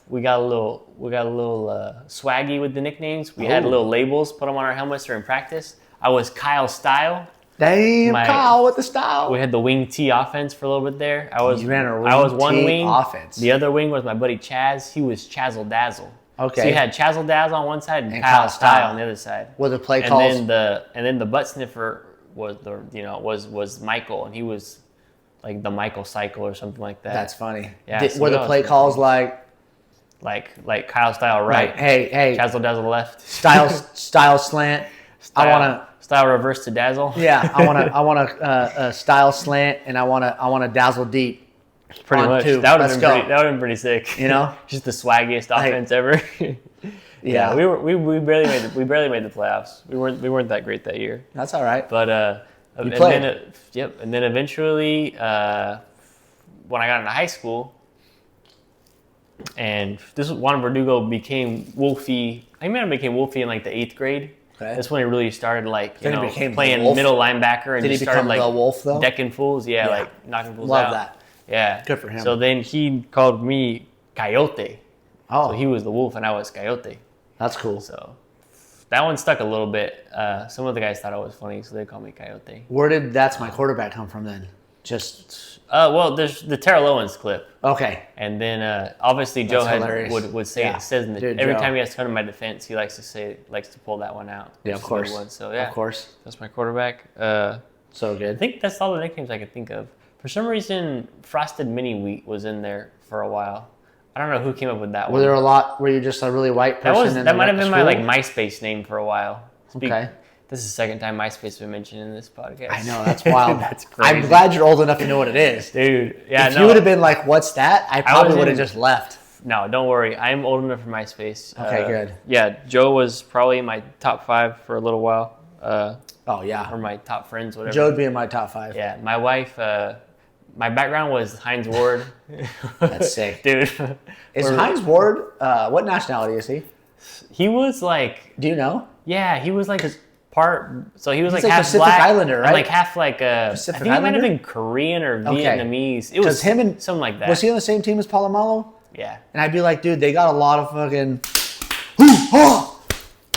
we got a little swaggy with the nicknames. We had Oh. little labels, put them on our helmets during practice. I was Kyle Style. Damn, Kyle with the style. We had the wing T offense for a little bit there. I was You ran a I was wing one T wing offense. The other wing was my buddy Chaz. He was Chazzle Dazzle. Okay. So you had Chazzle Dazzle on one side and And Kyle Kyle Style Style. on the other side. With the play And calls. then the butt sniffer was Michael, and he was like the Michael Cycle or something like that. That's funny. Yeah, so were that the was play pretty calls like Kyle Style right, hey, Chazzle Dazzle left, style slant. I want to Style reverse to Dazzle. Yeah, I want a style slant, and I want to dazzle deep. Pretty on much. two. That would Let's have go. been pretty sick. You know? Just the swaggiest offense ever. Yeah. we barely made the playoffs. We weren't that great that year. That's all right. But You played. and then eventually when I got into high school, and this was Juan Verdugo became Wolfie. I might have became Wolfie in like the 8th grade. Okay. That's when he really started Then he became the playing Wolf? middle linebacker and Did he just started become like the Wolf, though? decking fools. Yeah, Yeah. like knocking fools Love out. that. Yeah. Good for him. So then he called me Coyote. Oh, So he was the wolf and I was Coyote. that's cool. So that one stuck a little bit. Some of the guys thought I was funny, so they called me Coyote. Where did "That's My Quarterback" come from then? Just Well, there's the Terrell Owens clip. okay. And then obviously Joe hilarious. would say Yeah. says in the, Dude, every Joe. time he has to come to my defense, he likes to pull that one out. Yeah, which of is a good course. one. So yeah, Of course. that's my quarterback. I So good. think that's all the nicknames I could think of. For some reason, Frosted Mini Wheat was in there for a while. I don't know who came up with that Were one. there a lot? Were you just a really white person? That might have been my like MySpace name for a while. Okay. This is the second time MySpace has been mentioned in this podcast. I know, that's wild. That's crazy. I'm glad you're old enough to know what it is. Dude, yeah, If you would have been like, what's that? I probably would have just left. No, don't worry. I'm old enough for MySpace. Okay, good. Yeah, Joe was probably in my top 5 for a little while. Oh, yeah. Or my top friends, whatever. Joe would be in my top 5. Yeah, my wife, my background was Hines Ward. That's sick. Dude. Is Hines Ward, what nationality is he? He was like, Do you know? yeah, he was like so he was like like half Pacific black, Islander, and right? like half like Pacific I think he might have Islander? been Korean or Okay. Vietnamese. It was him and something like that. Was he on the same team as Palomalo? Yeah. And I'd be like, dude, they got a lot of fucking.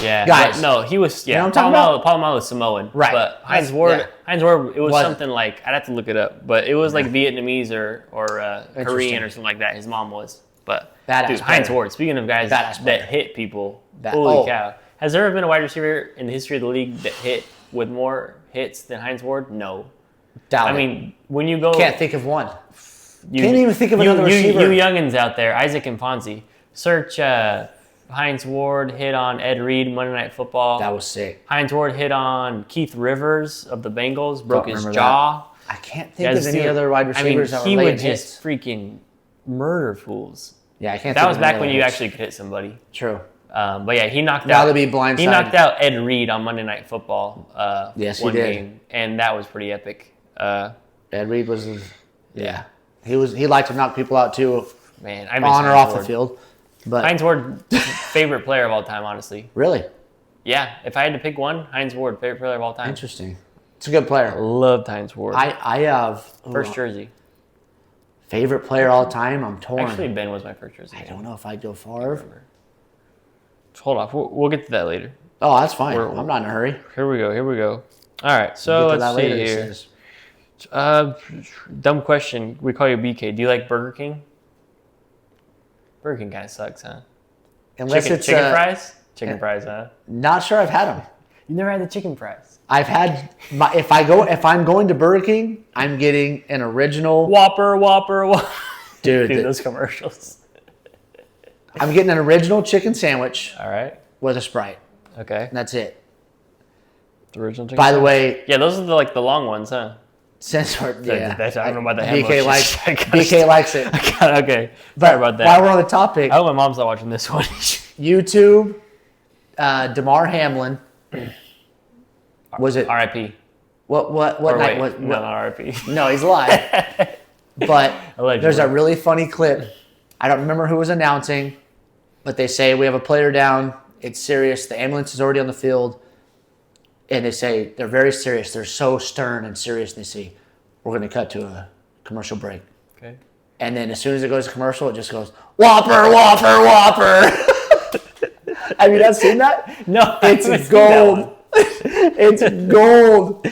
Yeah, Guys. but no, he was know what I'm talking Palomalo was Samoan, Right. But Hines That's- Ward, yeah. Hines Ward, it was What? something like I'd have to look it up, but it was like Vietnamese or Interesting. Korean or something like that. His mom was, but Badass dude, Hines player. Ward. Speaking of guys Badass player. that hit people, That- holy oh. cow! Has there ever been a wide receiver in the history of the league that hit with more hits than Hines Ward? No. Doubt I it. mean, when you go, Can't think of one. you, can't even think of another receiver. You youngins out there, Isaac and Fonzie, search Hines Ward hit on Ed Reed Monday Night Football. That was sick. Hines Ward hit on Keith Rivers of the Bengals, broke his remember jaw. I can't think Yeah, of this any dude- other wide I receivers mean, that he were would late just hits. freaking murder fools. Yeah, I can't. That think was of any back when other you hits. actually could hit somebody. True. But yeah, he knocked Now out. to be blindsided. He knocked out Ed Reed on Monday Night Football. Yes, he one did. game, and that was pretty epic. Ed Reed was. Yeah, He liked to knock people out too, man, I miss on or Hines off the Ward. field. But Hines Ward, favorite player of all time, honestly. really Yeah, if I had to pick one, Hines Ward, favorite player of all time. interesting. It's a good player. Loved Hines Ward. I have First jersey. favorite player all time. I'm torn. Actually, Ben was my first jersey. I don't know if I'd go Favre. Hold on, we'll get to that later. Oh, that's fine. We're- I'm not in a hurry. Here we go. All right, so Get to that let's see later, it here. says. Dumb question. We call you BK. Do you like Burger King? Burger King kind of sucks, huh? Unless Chicken, it's chicken fries? Chicken fries, huh? Not sure I've had them. You never had the chicken fries. I've had if I'm going to Burger King, I'm getting an original. Whopper. Dude, Dude, those commercials. I'm getting an original chicken sandwich All right. with a Sprite. Okay. And that's it. The original chicken By the fries? way, Yeah, those are the long ones, huh? sensor. Yeah, I don't know about the BK ham likes I gotta BK likes it. okay. But Sorry about that. while we're on the topic, I hope my mom's not watching this one. YouTube, Damar Hamlin. Was it R.I.P. what Or night wait, was? no, not R.I.P. No, he's alive. But Allegedly. there's a really funny clip. I don't remember who was announcing, but they say we have a player down. It's serious. The ambulance is already on the field. And they say they're very serious. They're so stern and serious. They say, we're going to cut to a commercial break. Okay. And then as soon as it goes to commercial, it just goes, Whopper, Whopper, Whopper. Have you not seen that? No, I haven't It's seen that one. gold. It's gold.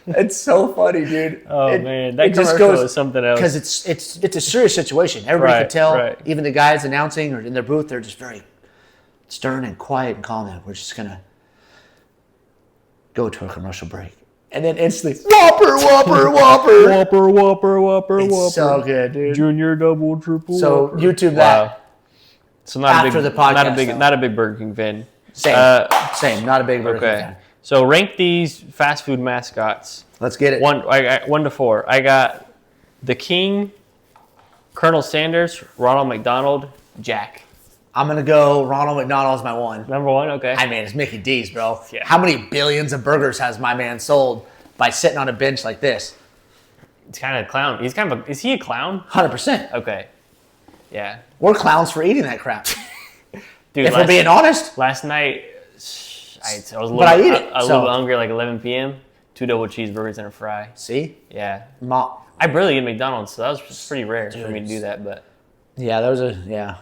It's so funny, dude. Oh man, that commercial is something else. Because it's a serious situation. Everybody Right, could tell. right. Even the guys announcing or in their booth, they're just very stern and quiet and calm. And we're just gonna go to a commercial break, and then instantly, Whopper, Whopper, Whopper. Whopper. It's so good, dude. Junior double triple. So Whopper. YouTube that. Wow. So not After a big, the podcast, though. not a big Burger King fan. Same, same. Not a big Burger King Okay. fan. So rank these fast food mascots. Let's get it. 1 to 4. I got the King, Colonel Sanders, Ronald McDonald, Jack. I'm gonna go. Ronald McDonald's my one. Number 1. Okay. I mean, it's Mickey D's, bro. Yeah. How many billions of burgers has my man sold by sitting on a bench like this? It's kind of a clown. He's kind of is he a clown? 100%. Okay. Yeah. We're clowns for eating that crap. Dude, If we're being honest. last night I was a little, But I eat it, a so- little bit hungry, like 11 p.m. 2 double cheeseburgers and a fry. See? Yeah. Ma- I barely eat McDonald's, so that was pretty rare for me to do that, but yeah, those are, yeah.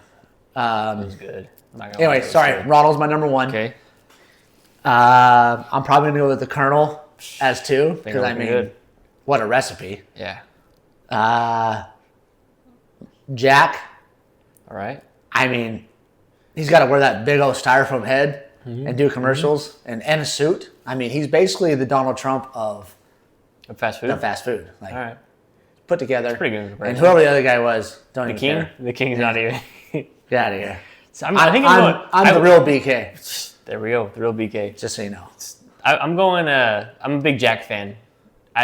it was good. I'm not gonna lie, Anyway, it was sorry. good. Ronald's my number one. Okay. I'm probably going to go with the Colonel as two. Think Because, I'm I looking mean, good. what a recipe. Yeah. Jack, All right. I mean, he's got to wear that big old styrofoam head and do commercials and a suit. I mean, he's basically the Donald Trump of A fast food. the fast food. Like, All right. put together. pretty good comparison. And whoever the other guy was, don't The even King. care. The King's not even. Get out of here. So I think I'm the real BK. There we go, the real BK. Just so you know. I'm going. I'm a big Jack fan.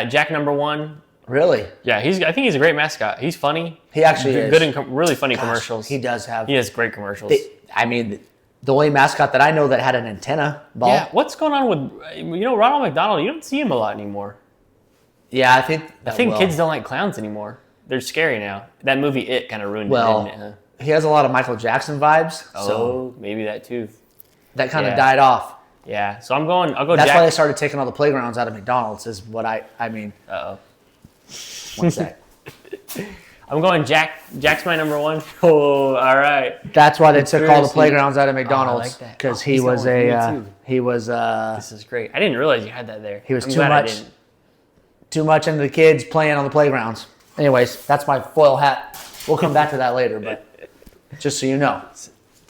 Jack number 1. Really? Yeah, I think he's a great mascot. He's funny. He actually is. Good and really funny commercials. He does have. He has great commercials. The only mascot that I know that had an antenna ball. Yeah. What's going on with Ronald McDonald? You don't see him a lot anymore. Yeah, I think kids don't like clowns anymore. They're scary now. That movie It kind of ruined it, didn't it? Huh? He has a lot of Michael Jackson vibes. Oh, so maybe that too. That kind of died off. Yeah, so I'll go That's Jack. why they started taking all the playgrounds out of McDonald's, is what I mean. Uh-oh. One sec. I'm going Jack. Jack's my number 1. Oh, all right. That's why they took all the playgrounds out of McDonald's. I like that. Because he was This is great. I didn't realize you had that there. He was too much into the kids playing on the playgrounds. Anyways, that's my foil hat. We'll come back to that later, but just so you know.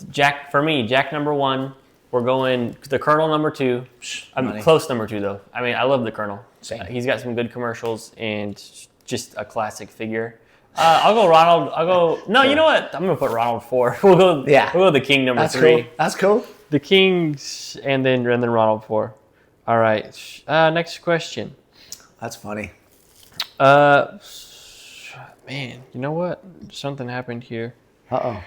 Jack, for me, Jack number 1. We're going the Colonel number 2. I'm close number 2 though. I mean, I love the Colonel. Same. He's got some good commercials and just a classic figure. I'll go Ronald. No, you know what? I'm gonna put Ronald 4. We'll go the King number 3. Cool. That's cool. The Kings and then Ronald 4. All right. Next question. That's funny. Man, you know what? Something happened here. Uh-oh.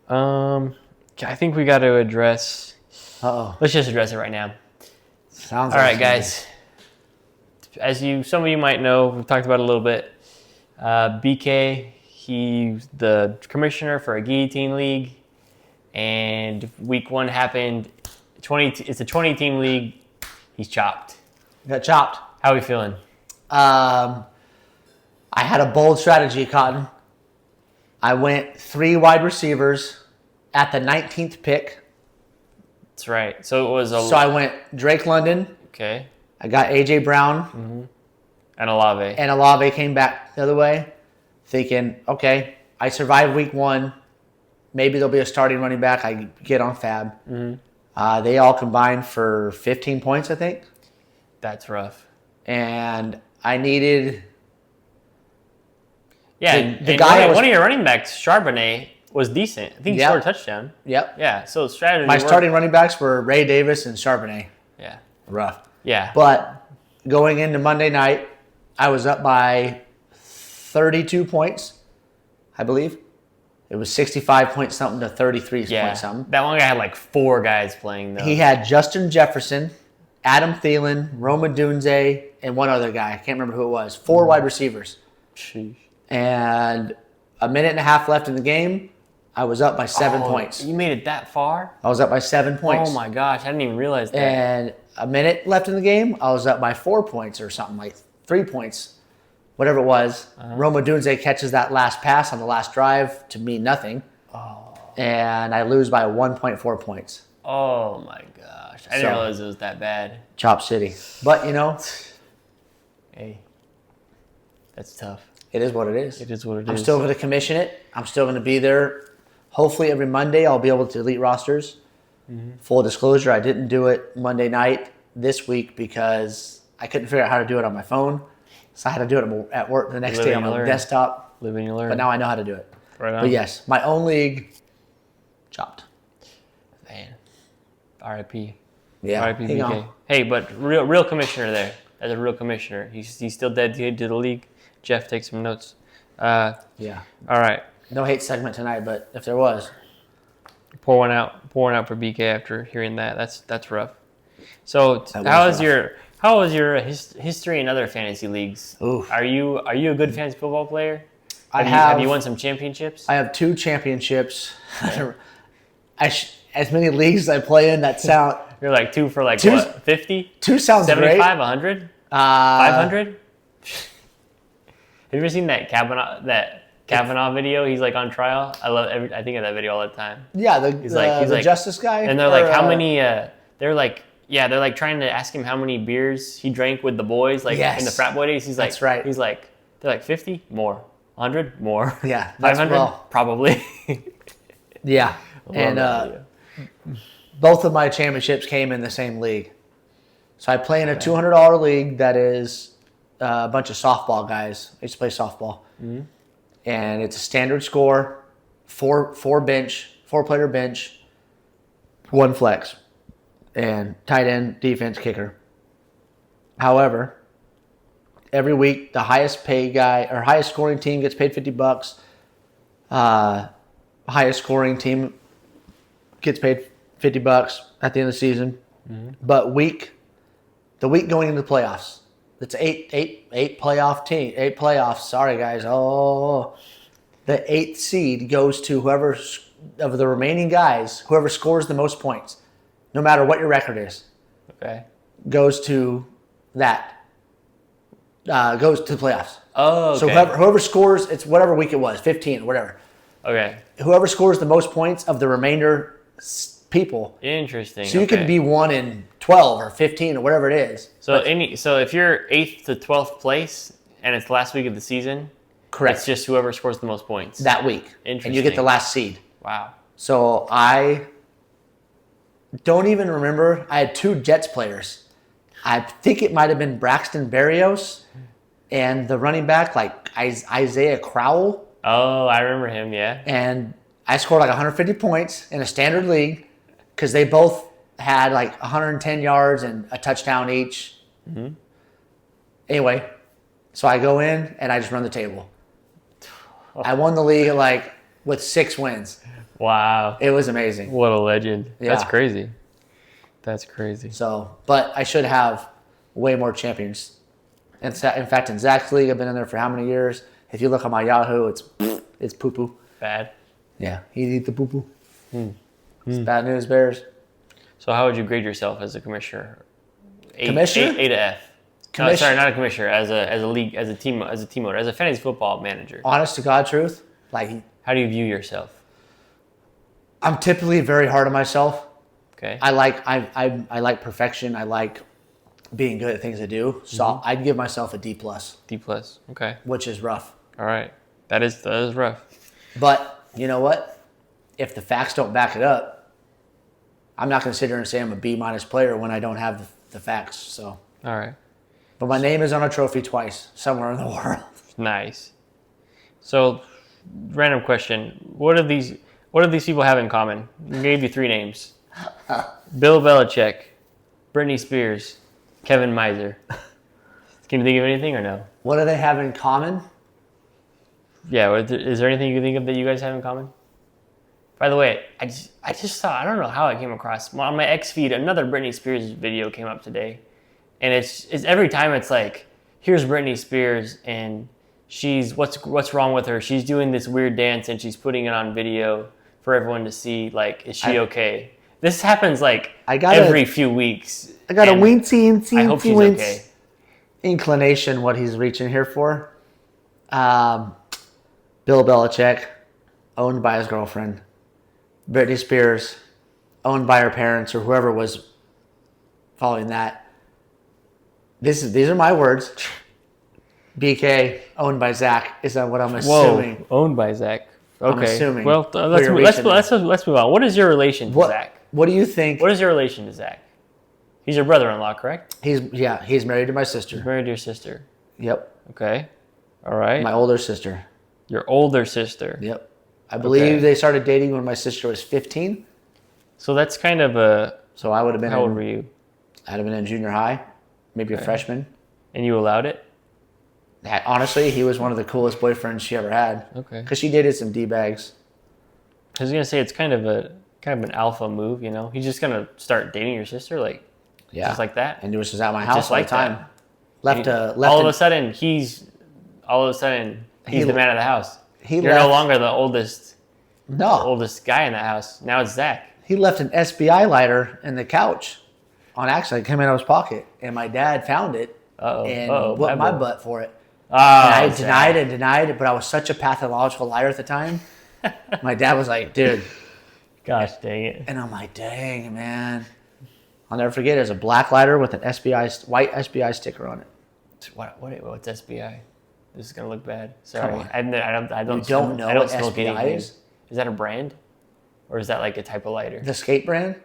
I think we got to address. Uh-oh. Let's just address it right now. Sounds all like right, guys. As some of you might know, we've talked about it a little bit. BK, he's the commissioner for a guillotine league, and week 1 happened. It's a 20-team league. He's chopped. Got chopped. How are we feeling? I had a bold strategy, Cotton. I went 3 wide receivers at the 19th pick. That's right. So it was So I went Drake London. Okay. I got A.J. Brown. And Olave. And Olave came back the other way, thinking, okay, I survived week 1. Maybe there'll be a starting running back. I get on Fab. They all combined for 15 points, I think. That's rough. And I needed... Yeah, one of your running backs, Charbonnet, was decent. I think he scored a touchdown. Yep. Yeah, so strategy My starting running backs were Ray Davis and Charbonnet. Yeah. Rough. Yeah. But going into Monday night, I was up by 32 points, I believe. It was 65 point something to 33 point something. That one guy had like 4 guys playing though. He had Justin Jefferson, Adam Thielen, Roma Dunze, and one other guy. I can't remember who it was. 4 wide receivers. Sheesh. And a minute and a half left in the game, I was up by 7 points. You made it that far? I was up by 7 points. Oh my gosh, I didn't even realize that. And a minute left in the game, I was up by 4 points or something, like 3 points, whatever it was. Roma Dunze catches that last pass on the last drive to mean nothing. And I lose by 1.4 points. Oh my gosh, I didn't realize it was that bad. Chop City. But, hey, that's tough. It is what it is. It is what it is. I'm still going to commission it. I'm still going to be there. Hopefully every Monday I'll be able to delete rosters. Full disclosure, I didn't do it Monday night this week because I couldn't figure out how to do it on my phone. So I had to do it at work the next day on my desktop. Live and you learn. But now I know how to do it. Right on. But yes, my own league, chopped. Man, R.I.P. Yeah, R.I.P. BK. Hey, but real commissioner there. As a real commissioner. He's still dedicated to the league. Jeff, take some notes. Yeah. All right. No hate segment tonight, but if there was. Pouring out for BK after hearing that. That's rough. So how was your history in other fantasy leagues? Oof. Are you a good fantasy football player? Have you won some championships? I have 2 championships. As many leagues I play in that sound. You're like 2 for like what? 50? 2 sounds 75, great. 100? 500? Have you ever seen that Kavanaugh video? He's like on trial. I think of that video all the time. Yeah, the justice guy. And they're like, how many? They're like trying to ask him how many beers he drank with the boys, like in the frat boy days. He's like, that's right. He's like, they're like 50 more, 100 more. Yeah, 500 probably. Yeah, and both of my championships came in the same league. So I play in a $200 league that is a bunch of softball guys. I used to play softball. And it's a standard score, four bench, 4-player bench, 1 flex, and tight end, defense, kicker. However, every week the highest paid guy or highest scoring team gets paid $50. Highest scoring team gets paid $50 at the end of the season. Mm-hmm. But the week going into the playoffs, it's eight playoffs. Sorry guys. Oh, the 8th seed goes to whoever of the remaining guys, whoever scores the most points, no matter what your record is. Okay. Goes to that. Goes to the playoffs. Oh, okay. So whoever scores, it's whatever week it was, 15, whatever. Okay. Whoever scores the most points of the remainder people. Interesting. So you could be 1 in 12 or 15 or whatever it is. So if you're 8th to 12th place and it's the last week of the season, correct. It's just whoever scores the most points that week. Interesting. And you get the last seed. Wow. So I don't even remember. I had 2 Jets players. I think it might have been Braxton Berrios and the running back, like Isaiah Crowell. Oh, I remember him, yeah. And I scored like 150 points in a standard league because they both had like 110 yards and a touchdown each. Mm-hmm. Anyway, so I go in and I just run the table. I won the league like with 6 wins. Wow. It was amazing. What a legend. Yeah. That's crazy. That's crazy. So, but I should have way more champions. In fact, in Zach's league, I've been in there for how many years? If you look on my Yahoo, it's poo-poo. Bad. Yeah, he'd eat the poo-poo. It's bad news, Bears. So how would you grade yourself as a commissioner? Commissioner? A to F. No, sorry, not a commissioner. As a league, as a team owner, as a fantasy football manager. Honest to God, truth. Like, how do you view yourself? I'm typically very hard on myself. Okay. I like perfection. I like being good at things I do. So I'd give myself a D+. D+. Okay. Which is rough. All right. That is rough. But you know what? If the facts don't back it up, I'm not going to sit here and say I'm a B- player when I don't have the facts. So. All right. But my name is on a trophy twice somewhere in the world. Nice. So, random question: What do these people have in common? I gave you 3 names: Bill Belichick, Britney Spears, Kevin Miser. Can you think of anything or no? What do they have in common? Yeah. Is there anything you can think of that you guys have in common? By the way, I just saw, I don't know how I came across, on my X feed, another Britney Spears video came up today. And it's every time it's like, here's Britney Spears and she's, what's wrong with her? She's doing this weird dance and she's putting it on video for everyone to see. Like, is she okay? This happens like every few weeks. I got a wincy I hope she's okay. Inclination what he's reaching here for. Bill Belichick, owned by his girlfriend. Britney Spears, owned by her parents or whoever was following that. These are my words. BK, owned by Zach. Is that what I'm assuming? Whoa, owned by Zach. Okay. I'm assuming. Well, let's move on. What is your relation to Zach? What do you think? What is your relation to Zach? He's your brother-in-law, correct? He's married to my sister. He's married to your sister. Yep. Okay. All right. My older sister. Your older sister. Yep. I believe they started dating when my sister was 15. So that's kind of a... So I would have been... How old were you? I'd have been in junior high, maybe a freshman. And you allowed it? Honestly, he was one of the coolest boyfriends she ever had. Okay. Because she dated some D-bags. I was gonna say it's kind of an alpha move, you know. He's just gonna start dating your sister, just like that. And he was just at my house just all like the time. That. All of a sudden, he's the man of the house. You're no longer the oldest guy in that house. Now it's Zach. He left an SBI lighter in the couch on accident. It came in his pocket, and my dad found it and whooped my butt for it. And I denied it, but I was such a pathological liar at the time. My dad was like, dude. Gosh dang it. And I'm like, dang, man. I'll never forget it. There's a black lighter with an white SBI sticker on it. What's SBI? This is going to look bad. Sorry. I don't know what SBI is? Is that a brand? Or is that like a type of lighter? The skate brand?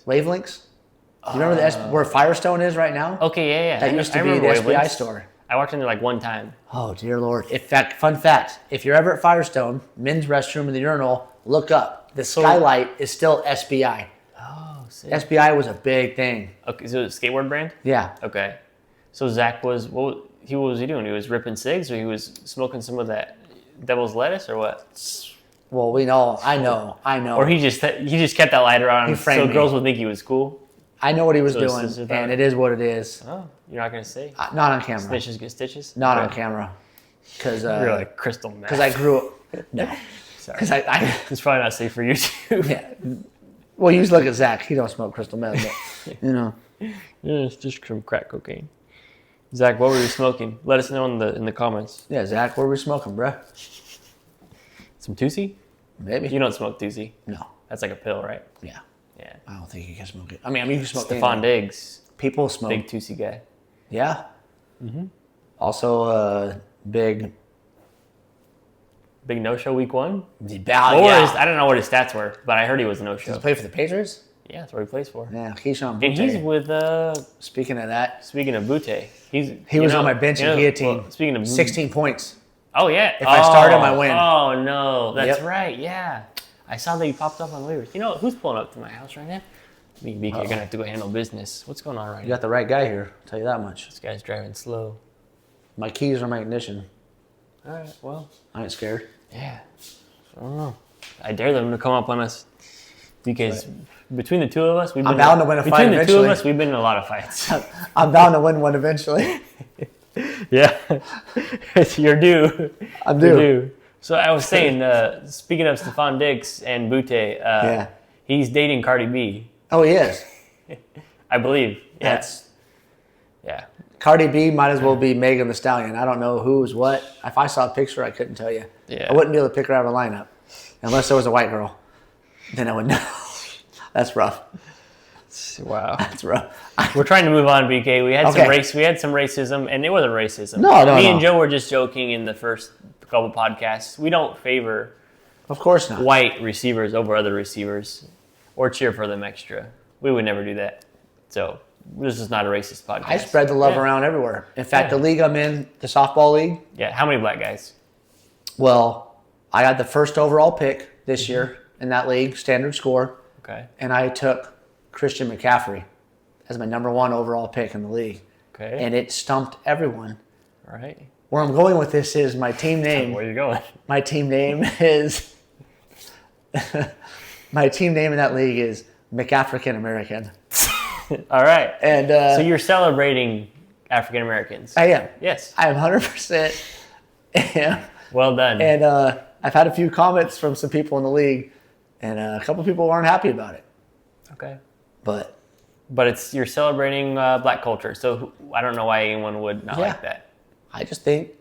Wavelengths? Do you remember where Firestone is right now? Okay, yeah. That used to be the SBI store. I walked in there like one time. Oh, dear Lord. Fun fact, if you're ever at Firestone, men's restroom in the urinal, look up. the Skylight is still SBI. Oh, sick. SBI was a big thing. Okay, so it's a skateboard brand? Yeah. Okay. So Zach was, what was he doing? He was ripping cigs, or he was smoking some of that devil's lettuce, or what? Well, I know. Or he just kept that lighter on so girls would think he was cool? I know what he was doing, and it is what it is. Oh, you're not going to say? Not on camera. Snitches get stitches? Not on camera. Because you're like crystal meth. Because I grew up. No. Sorry. Because I it's probably not safe for you too. Yeah. Well, you just look at Zach. He don't smoke crystal meth, but, you know. Yeah, it's just some crack cocaine. Zach, what were you smoking? Let us know in the comments. Yeah, Zach, what were we smoking, bruh? Some Tusi? Maybe. You don't smoke Tusi? No. That's like a pill, right? Yeah. Yeah. I don't think you can smoke it. I mean, you can smoke Stefan Diggs. People smoke. Big Tusi guy. Yeah. Mm-hmm. Also, big no-show week one? I don't know what his stats were, but I heard he was a no-show. Does he play for the Patriots? Yeah, that's where he plays for. Yeah, Keyshawn Butte. And he's with, speaking of that. Speaking of Butte. He was on my bench in guillotine. Well, speaking of 16 points. Oh, yeah. If I start him, I win. Oh, no. That's right, yeah. I saw that he popped up on waivers. You know, who's pulling up to my house right now? Me and BK are going to have to go handle business. What's going on right now? You got the right guy here. I'll tell you that much. This guy's driving slow. My keys are my ignition. All right, well. I ain't scared. Yeah. I don't know. I dare them to come up on us because between the two of us, I'm bound to win a fight eventually. Between the two of us, we've been in a lot of fights. I'm bound to win one eventually. Yeah. You're due. I'm due. You're due. So I was saying, speaking of Stefan Diggs and Butte, he's dating Cardi B. Oh, he is? I believe. Yeah. Yeah. Cardi B might as well be Megan Thee Stallion. I don't know who's what. If I saw a picture, I couldn't tell you. Yeah. I wouldn't be able to pick her out of a lineup unless there was a white girl. Then I would know. That's rough. Wow. That's rough. We're trying to move on, BK. We had some racism, and it wasn't racism. No. Me and Joe were just joking in the first couple podcasts. We don't favor, of course not, white receivers over other receivers or cheer for them extra. We would never do that. So this is not a racist podcast. I spread the love around everywhere. In fact, the league I'm in, the softball league. Yeah. How many black guys? Well, I had the first overall pick this year in that league, standard score. Okay. And I took Christian McCaffrey as my number 1 overall pick in the league. Okay. And it stumped everyone. All right. Where I'm going with this is my team name. Where are you going? My team name is my team name in that league is McAfrican American. All right. And so you're celebrating African Americans. I am. Yes. I am 100%. Am. Well done. And I've had a few comments from some people in the league, and a couple people aren't happy about it. Okay. But you're celebrating black culture, so I don't know why anyone would not like that. I just think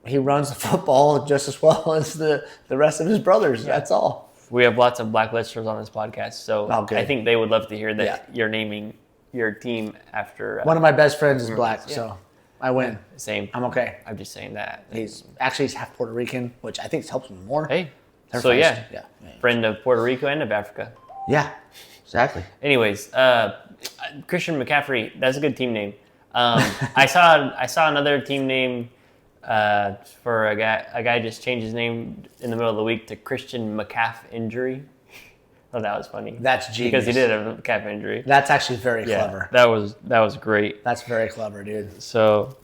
he runs the football just as well as the rest of his brothers. Yeah. That's all. We have lots of black listeners on this podcast, so I think they would love to hear that you're naming your team after... one of my best friends is black, so I win. Same. I'm okay. I'm just saying that. He's half Puerto Rican, which I think helps me more. Hey. So yeah. Friend of Puerto Rico and of Africa. Yeah, exactly. Anyways, Christian McCaffrey, that's a good team name. I saw another team name for a guy just changed his name in the middle of the week to Christian McCaff Injury. Oh, that was funny. That's genius. Because he did have a calf injury. That's actually very clever. That was great. That's very clever, dude. So,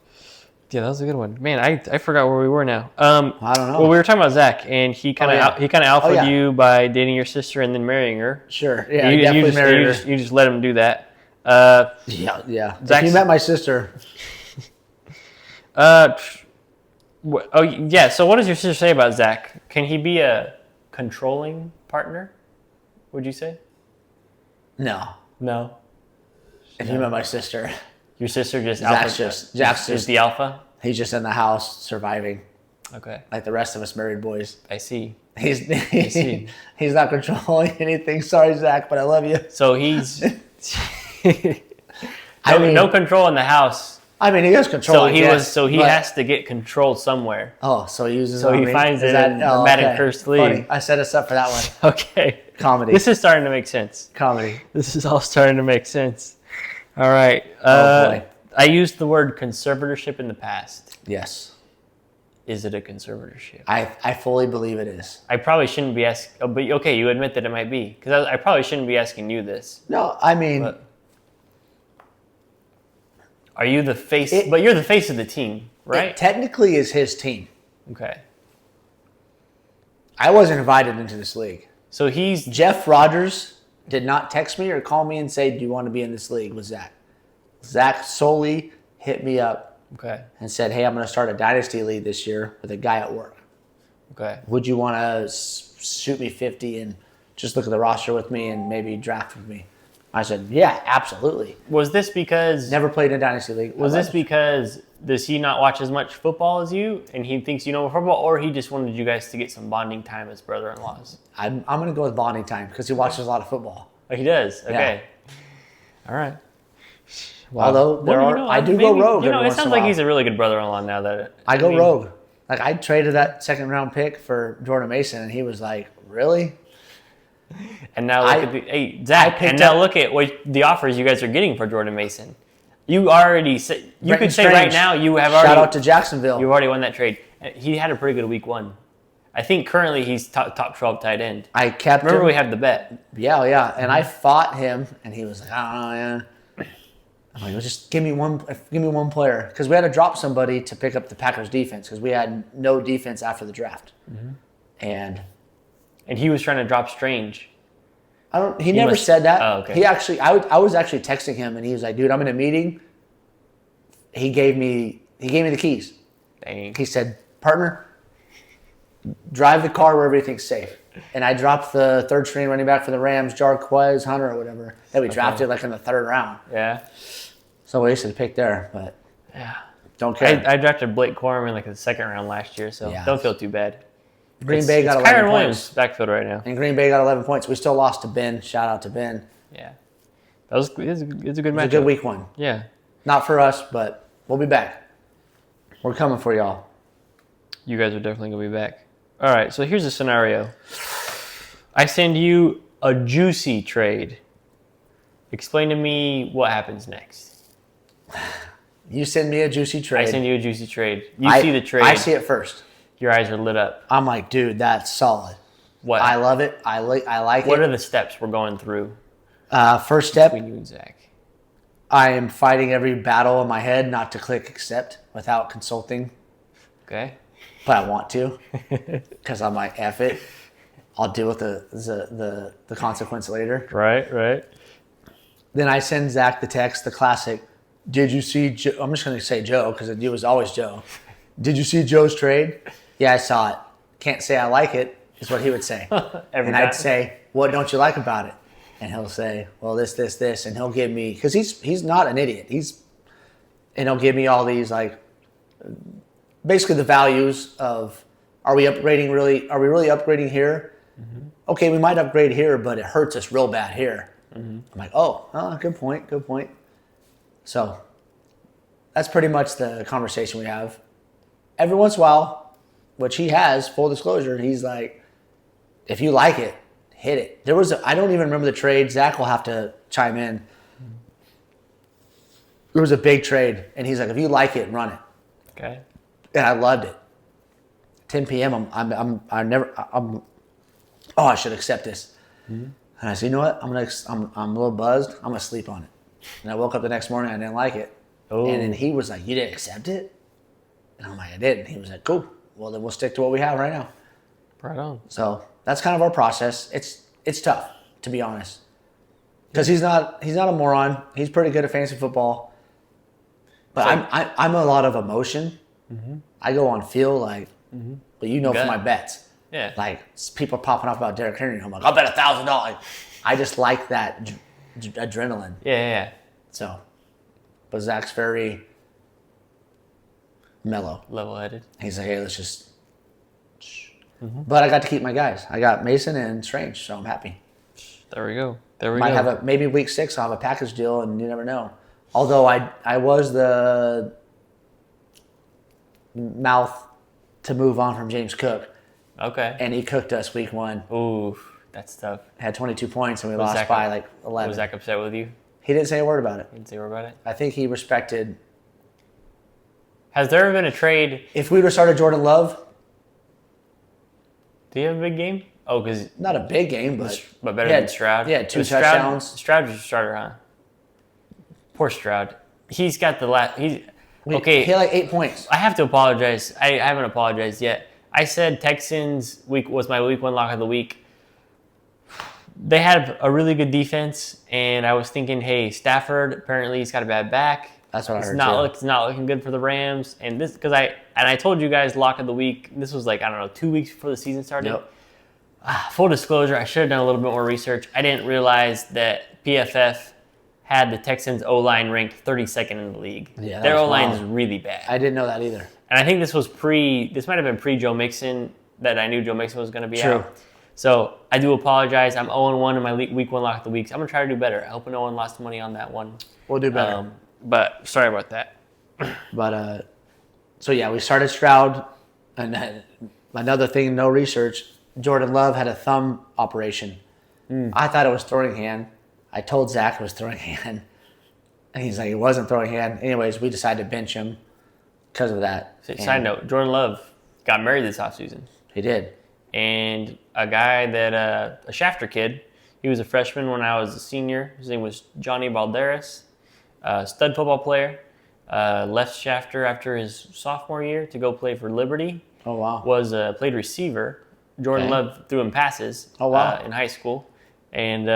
yeah, that was a good one. Man, I forgot where we were now. I don't know. Well, we were talking about Zach, and he kind of alphaed you by dating your sister and then marrying her. Sure. Yeah, you definitely married her. You just let him do that. Yeah. If you met my sister. Oh yeah. So what does your sister say about Zach? Can he be a controlling partner? Would you say? No. If you met my sister. Your sister just Jack's just the alpha? He's just in the house surviving. Okay. Like the rest of us married boys. I see. He's not controlling anything. Sorry, Zach, but I love you. So he's no control in the house. I mean, he has control. He has to get control somewhere. Oh, so he uses. So he finds it in the Madden Cursed League. Funny. I set us up for that one. Okay. Comedy. This is starting to make sense. Comedy. This is all starting to make sense. All right. Oh boy. I used the word conservatorship in the past. Yes. is it a conservatorship? I fully believe it is. I probably shouldn't be asking, but okay, you admit that it might be. Because I probably shouldn't be asking you this. No, I mean... But are you the face? But you're the face of the team, right? It technically is his team. Okay. I wasn't invited into this league. So he's... Jeff Rogers did not text me or call me and say, do you want to be in this league with Zach? Zach solely hit me up and said, hey, I'm going to start a dynasty league this year with a guy at work. Okay. Would you want to shoot me 50 and just look at the roster with me and maybe draft with me? I said, yeah, absolutely. Was this because... Never played in a dynasty league. Was this because does he not watch as much football as you and he thinks you know football, or he just wanted you guys to get some bonding time as brother-in-laws? I'm going to go with bonding time because he watches a lot of football. Oh, he does? Okay. Yeah. All right. Wow. Although I do go rogue. It sounds like he's a really good brother-in-law now that... I go rogue. Like, I traded that second-round pick for Jordan Mason, and he was like, really? And now look at Zach. And now look at what the offers you guys are getting for Jordan Mason. You already said could say right now you have already... Shout out to Jacksonville. You've already won that trade. He had a pretty good week 1. I think currently he's top 12 tight end. I kept Remember him. We had the bet. Yeah. And I fought him, and he was like, I don't know, man. I'm like, well, just give me one player. Because we had to drop somebody to pick up the Packers defense because we had no defense after the draft. Mm-hmm. And he was trying to drop Strange. He never said that. Oh, okay. He actually, I was actually texting him, and he was like, dude, I'm in a meeting. He gave me the keys. Dang. He said, partner, drive the car where everything's safe. And I dropped the third string running back for the Rams, Jarquez Hunter or whatever, that we drafted like in the 3rd round. Yeah. So we used to pick there, but yeah, don't care. I drafted Blake Corum in like the 2nd round last year, so don't feel too bad. Green Bay got 11 Kyren points. Williams backfield right now. And Green Bay got 11 points. We still lost to Ben. Shout out to Ben. Yeah. It's a good match. It was a good week 1. Yeah. Not for us, but we'll be back. We're coming for y'all. You guys are definitely going to be back. All right, so here's a scenario. I send you a juicy trade. Explain to me what happens next. You send me a juicy trade. I send you a juicy trade. You see the trade. I see it first. Your eyes are lit up. I'm like, dude, that's solid. What? I love it. I like it. What are the steps we're going through? First step. Between you and Zach. I am fighting every battle in my head not to click accept without consulting. Okay. But I want to because I'm like, F it. I'll deal with the consequence later. Right. Then I send Zach the text, the classic, did you see Joe? I'm just going to say Joe because it was always Joe. Did you see Joe's trade? Yeah, I saw it. Can't say I like it is what he would say. And I'd say, what don't you like about it? And he'll say, well, this. And he'll give me, because he's not an idiot. And he'll give me all these like, basically the values of, are we really upgrading here? Mm-hmm. Okay, we might upgrade here, but it hurts us real bad here. Mm-hmm. I'm like, oh, good point. So that's pretty much the conversation we have. Every once in a while, which he has, full disclosure, he's like, if you like it, hit it. I don't even remember the trade. Zach will have to chime in. There was a big trade, and he's like, if you like it, run it. Okay. And I loved it. 10 p.m. I should accept this. Mm-hmm. And I said, you know what? I'm a little buzzed. I'm gonna sleep on it. And I woke up the next morning. I didn't like it. Oh. And then he was like, you didn't accept it? And I'm like, I didn't. He was like, cool. Well, then we'll stick to what we have right now. Right on. So that's kind of our process. It's tough, to be honest, because he's not a moron. He's pretty good at fantasy football. But I'm a lot of emotion. Mm-hmm. I go on feel like, mm-hmm. But you know for my bets. Yeah. Like people are popping off about Derrick Henry. I'm like, I'll bet $1,000. I just like that adrenaline. Yeah. So, but Zach's very mellow. Level-headed. He's like, hey, let's just. Mm-hmm. But I got to keep my guys. I got Mason and Strange, so I'm happy. There we go. Might have maybe week 6 I'll have a package deal, and you never know. Although I was the mouth to move on from James Cook. Okay. And he cooked us week 1. Ooh, that's tough. Had 22 points, and we lost by like 11. Was Zach upset with you? He didn't say a word about it. He didn't say a word about it? I think he respected Has there ever been a trade? If we would have started Jordan Love, Do you have a big game? Oh, because not a big game, but better yeah, than Stroud. Yeah, 2 Stroud, touchdowns. Stroud's your starter, huh? Poor Stroud. He's got the last. He's Wait, okay. he had like 8 points. I have to apologize. I haven't apologized yet. I said Texans week was my week 1 lock of the week. They had a really good defense, and I was thinking, hey, Stafford apparently he's got a bad back. That's what I heard. It's not looking good for the Rams, and this because I told you guys lock of the week. This was like I don't know 2 weeks before the season started. Yep. Full disclosure, I should have done a little bit more research. I didn't realize that PFF had the Texans O-line ranked 32nd in the league. Yeah, their that's O-line wild. is really bad. I didn't know that either. And I think this might have been pre-Joe Mixon that I knew Joe Mixon was going to be True. out. So I do apologize. I'm 0-1 in my week 1 lock of the week. So I'm going to try to do better. I hope no one lost money on that one. We'll do better. But sorry about that. But so yeah, we started Stroud, and then another thing, no research. Jordan Love had a thumb operation. I thought it was throwing hand. I told Zach it was throwing hand, and he's like, it wasn't throwing hand. Anyways, we decided to bench him because of that. Side note, Jordan Love got married this offseason. He did. And a guy that, a Shafter kid, he was a freshman when I was a senior. His name was Johnny Balderas, stud football player. Left Shafter after his sophomore year to go play for Liberty. Oh wow. Played receiver. Jordan Okay. Love threw him passes. Oh, wow. In high school, and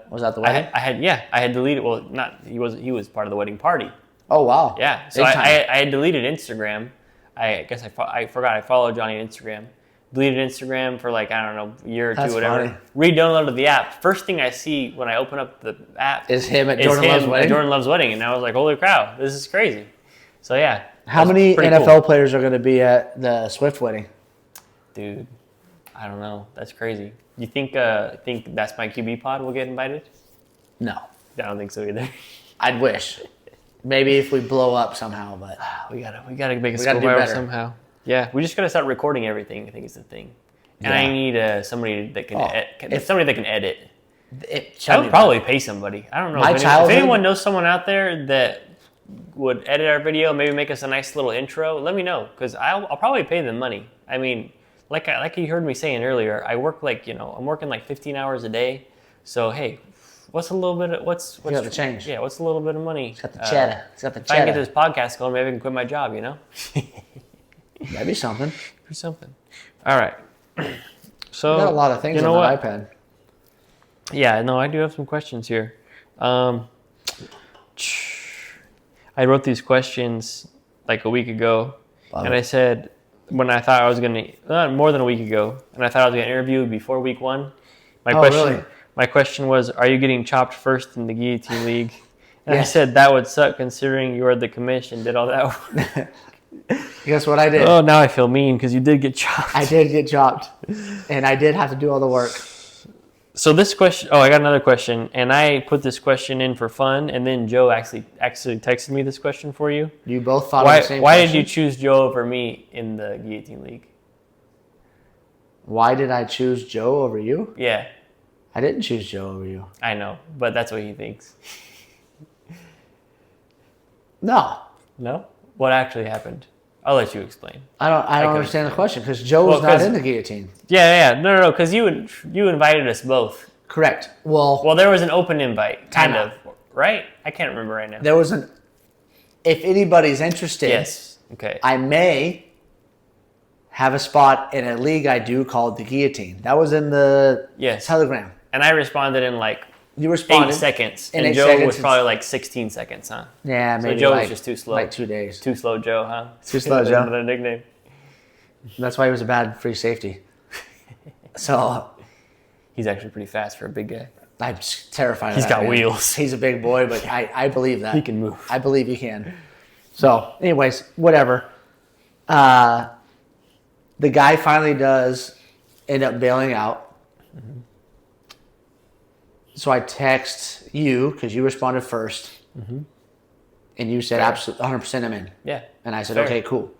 Was that the wedding? I had deleted. Well, not he was part of the wedding party. Oh wow. Yeah, so Big time. I had deleted Instagram. I guess I forgot I followed Johnny on Instagram. Deleted Instagram for like I don't know a year or That's two, whatever. funny. Re-downloaded the app. First thing I see when I open up the app Is him at Jordan Love's wedding? Jordan Love's wedding, and I was like, holy cow, this is crazy. So yeah. How that's many pretty NFL cool. players are going to be at the Swift wedding? Dude, I don't know. That's crazy. You think That's My QB Pod will get invited? No. I don't think so either. I'd wish. Maybe if we blow up somehow, but we gotta make a We school gotta do viral better. somehow. Yeah, we just gotta start recording everything. I think is the thing. And I Yeah. need somebody that can edit. it, I would probably pay somebody. I don't know. My If childhood- anyone knows someone out there that would edit our video, maybe make us a nice little intro, let me know because I'll probably pay them money. I mean, like you heard me saying earlier, I work I'm working like 15 hours a day. So hey, what's a little bit of what's got the change. Yeah, what's a little bit of money? It's got the cheddar. It's got the If I can get cheddar. this podcast going, maybe I can quit my job. That'd be something. Do something. All right. So We got a lot of things you know on the what? iPad. Yeah, no, I do have some questions here. I wrote these questions like a week ago, Love and it. I said when I thought I was going to, more than a week ago, and I thought I was going to interview before week 1. Really? My question was, are you getting chopped first in the Guillotine League? And I Yes. said that would suck considering you were the commission, did all that. Guess what I did? Oh, now I feel mean because you did get chopped. I did get chopped, and I did have to do all the work. So this question, I got another question, and I put this question in for fun, and then Joe actually texted me this question for you. You both thought of the same Why did question? you choose Joe over me in the Guillotine League? Why did I choose Joe over you? Yeah, I didn't choose Joe over you. I know, but that's what he thinks. No, No? What actually happened? I'll let you explain. I don't couldn't understand the question because Joe Well, was not 'cause- in the guillotine. Yeah, no, because you invited us both. Correct. Well, Well, there was an open invite, kind Time of, right? I can't remember right now. there was an. If anybody's interested, Yes. Okay. I may have a spot in a league I do called the Guillotine. That was in the Yes. Telegram. And I responded in like You 8 responded. seconds, In and 8 Joe seconds, was it's- probably like 16 seconds, huh? Yeah, maybe Joe was like, just too slow. Like 2 days. Too slow, Joe, huh? Too slow, Joe. Another nickname. That's why he was a bad free safety. So He's actually pretty fast for a big guy. I'm just terrified of He's that got man. wheels. He's a big boy, but I believe that. He can move. I believe he can. So, anyways, whatever. The guy finally does end up bailing out. Mm-hmm. So I text you because you responded first. And you said, Fair. absolutely, 100% I'm in. Yeah. And I said, Fair. okay, cool.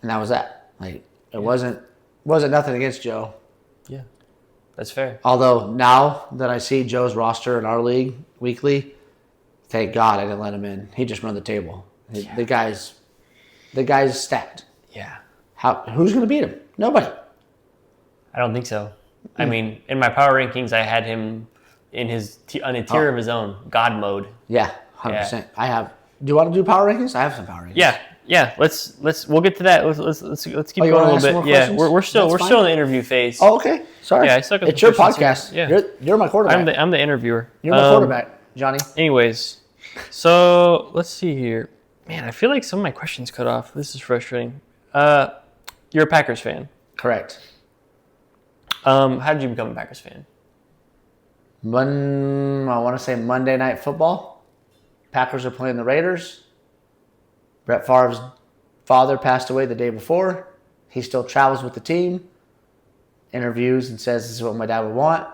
And that was that. Like, it wasn't nothing against Joe. Yeah. That's fair. Although now that I see Joe's roster in our league weekly, thank God I didn't let him in. He just run the table. The guy's The guy's stacked. Yeah. Who's going to beat him? Nobody. I don't think so. I mean, in my power rankings, I had him in on a tier of his own, God mode. Yeah, 100%. I have. Do you want to do power rankings? I have some power rankings. Yeah. We'll get to that. Let's keep you going wanna a ask little some bit. more Yeah, questions? we're still That's in the interview phase. Oh, okay. Sorry. Yeah, I suck at it's some your questions podcast. here. Yeah. You're my quarterback. I'm the interviewer. You're my quarterback, Johnny. Anyways, so let's see here. Man, I feel like some of my questions cut off. This is frustrating. You're a Packers fan. Correct. How did you become a Packers fan? I want to say Monday Night Football. Packers are playing the Raiders. Brett Favre's father passed away the day before. He still travels with the team, interviews and says this is what my dad would want,